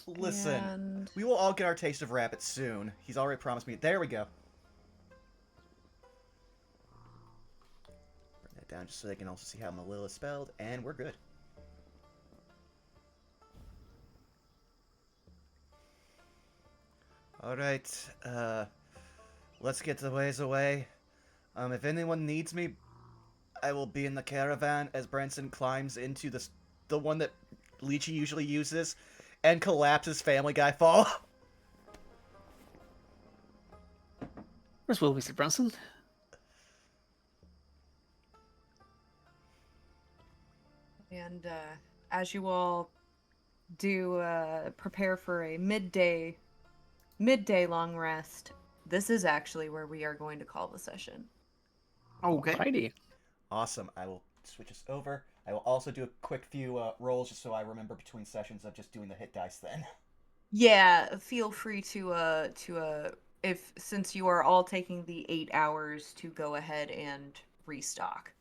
S1: Listen, we will all get our taste of rabbit soon. He's already promised me. There we go. Bring that down just so they can also see how Malil is spelled, and we're good. Alright, let's get the ways away. If anyone needs me, I will be in the caravan as Branson climbs into the the one that Lychee usually uses, and collapses Family Guy fall.
S3: As well, Mr. Branson.
S2: And as you all do prepare for a midday long rest, this is actually where we are going to call the session.
S4: Okay.
S3: Alrighty.
S1: Awesome. I will switch this over. I will also do a quick few rolls just so I remember between sessions of just doing the hit dice then.
S2: Yeah, feel free to if since you are all taking the 8 hours to go ahead and restock.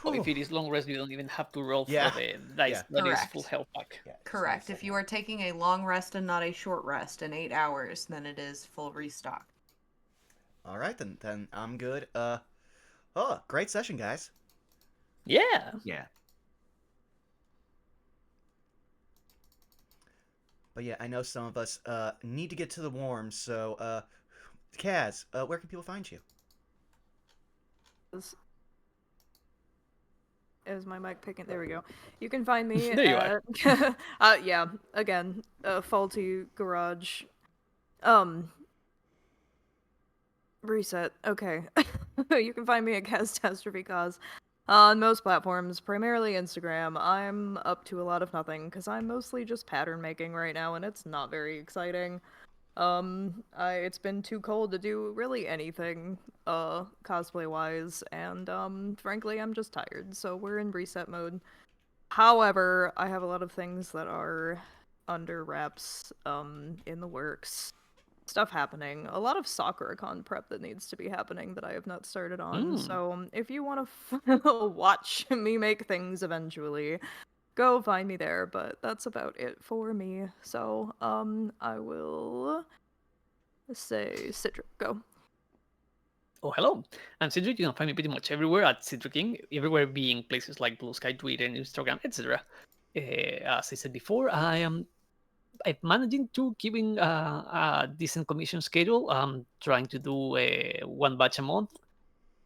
S3: Oh, if it is long rest, you don't even have to roll
S1: Yeah.
S3: for the dice.
S1: Yeah.
S3: That is
S2: Correct.
S3: full health pack.
S1: Yeah, just
S2: Correct.
S1: give me a
S2: If you
S1: second.
S2: are taking a long rest and not a short rest in 8 hours, then it is full restock.
S1: All right, then I'm good. Great session, guys.
S3: Yeah.
S4: Yeah.
S1: But yeah, I know some of us need to get to the warm, so Kaz, where can people find you?
S5: Is my mic picking? There we go. You can find me
S3: There you
S5: at yeah, again, faulty garage. Reset. Okay. You can find me at Catastrophe Cause on most platforms, primarily Instagram. I'm up to a lot of nothing because I'm mostly just pattern making right now, and it's not very exciting. It's been too cold to do really anything, cosplay wise, and frankly, I'm just tired. So we're in reset mode. However, I have a lot of things that are under wraps, in the works. Stuff happening. A lot of SoccerCon prep that needs to be happening that I have not started on.
S3: Mm.
S5: So if you want to watch me make things eventually, go find me there. But that's about it for me. So I will say Citro. Go.
S3: Oh, hello. I'm Cedric. You can find me pretty much everywhere at Cedric King, everywhere being places like Blue Sky, Twitter, Instagram, etc. As I said before, I'm managing to keeping a decent commission schedule. I'm trying to do one batch a month.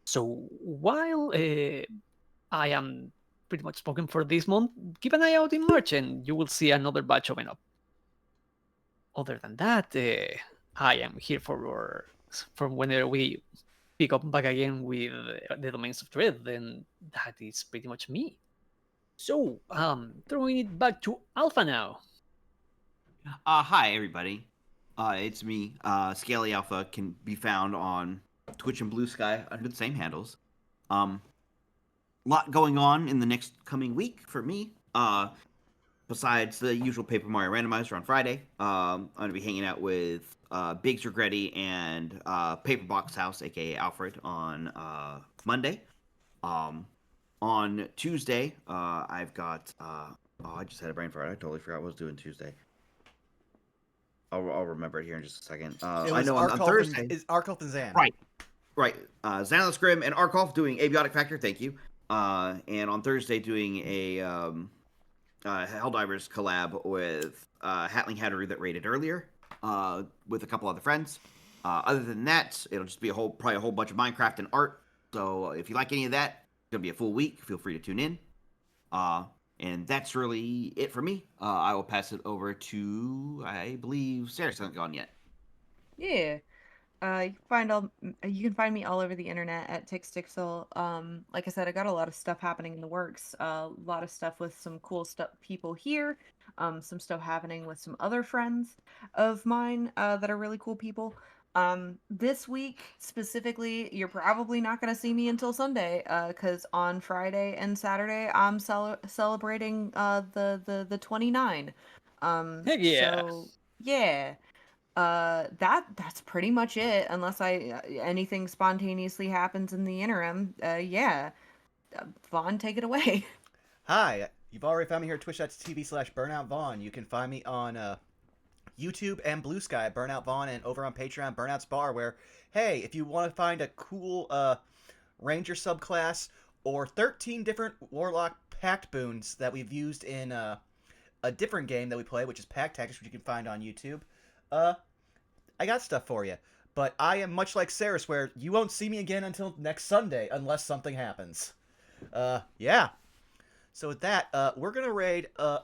S3: So while I am pretty much spoken for this month, keep an eye out in March and you will see another batch open up. Other than that, I am here for whenever we pick up back again with the Domains of Dread, then that is pretty much me. So, throwing it back to Alpha now.
S4: Hi everybody. It's me. Scaly Alpha can be found on Twitch and Blue Sky under the same handles. Lot going on in the next coming week for me. Besides the usual Paper Mario Randomizer on Friday, I'm gonna be hanging out with Biggs Regretti and Paperbox House, aka Alfred, on Monday. On Tuesday, I've got. I just had a brain fart. I totally forgot what I was doing Tuesday. I'll remember it here in just a second. I know on Thursday.
S1: Is Arkolf and Zan.
S4: Right. Xanalis Grim and Arkolf doing Abiotic Factor. Thank you. And on Thursday doing a Helldivers collab with Hatling Hattery that raided earlier with a couple other friends. Other than that, it'll just be probably a whole bunch of Minecraft and art. So if you like any of that, it's gonna be a full week. Feel free to tune in. And that's really it for me. I will pass it over to, I believe, Sarah's not gone yet.
S2: Yeah. You can find me all over the internet at Tixtixel. Like I said, I got a lot of stuff happening in the works. A lot of stuff with some cool stuff people here. Some stuff happening with some other friends of mine that are really cool people. This week specifically, you're probably not gonna see me until Sunday, because on Friday and Saturday I'm celebrating the 29.
S3: Heck yeah.
S2: So yeah. That's pretty much it, unless anything spontaneously happens in the interim. Yeah. Vaughn, take it away.
S1: Hi, you've already found me here at twitch.tv/BurnoutVaughn. You can find me on YouTube and Blue Sky, Burnout Vaughn, and over on Patreon, Burnout's Bar, where, hey, if you want to find a cool Ranger subclass or 13 different Warlock Pact boons that we've used in a different game that we play, which is Pact Tactics, which you can find on YouTube, I got stuff for you. But I am much like Saris, where you won't see me again until next Sunday, unless something happens. Yeah. So with that, we're gonna raid a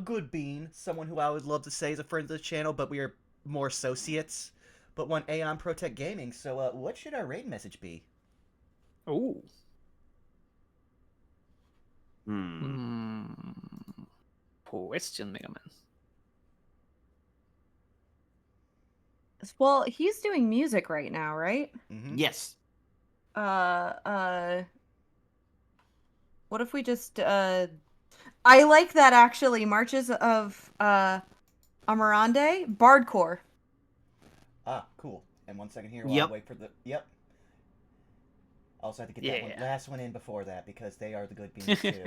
S1: good bean, someone who I would love to say is a friend of the channel, but we are more associates. But one Aeon Protect Gaming. So what should our raid message be?
S3: Ooh.
S4: Hmm.
S3: Question, Mega Man.
S2: Well, he's doing music right now, right?
S1: Mm-hmm.
S4: Yes.
S2: What if we just I like that actually. Marches of Amarande, Bardcore.
S1: Ah, cool. And 1 second here while I
S4: Yep.
S1: wait for the. Yep. Also have to get that one,
S3: Yeah.
S1: last one in before that because they are the good beans too.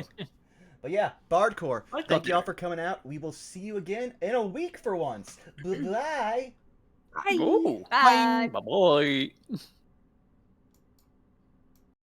S1: But yeah, Bardcore.
S3: I got
S1: Thank y'all
S3: there.
S1: for coming out. We will see you again in a week for once. Bye.
S2: Bye.
S3: Ooh.
S5: Bye.
S3: Bye-bye.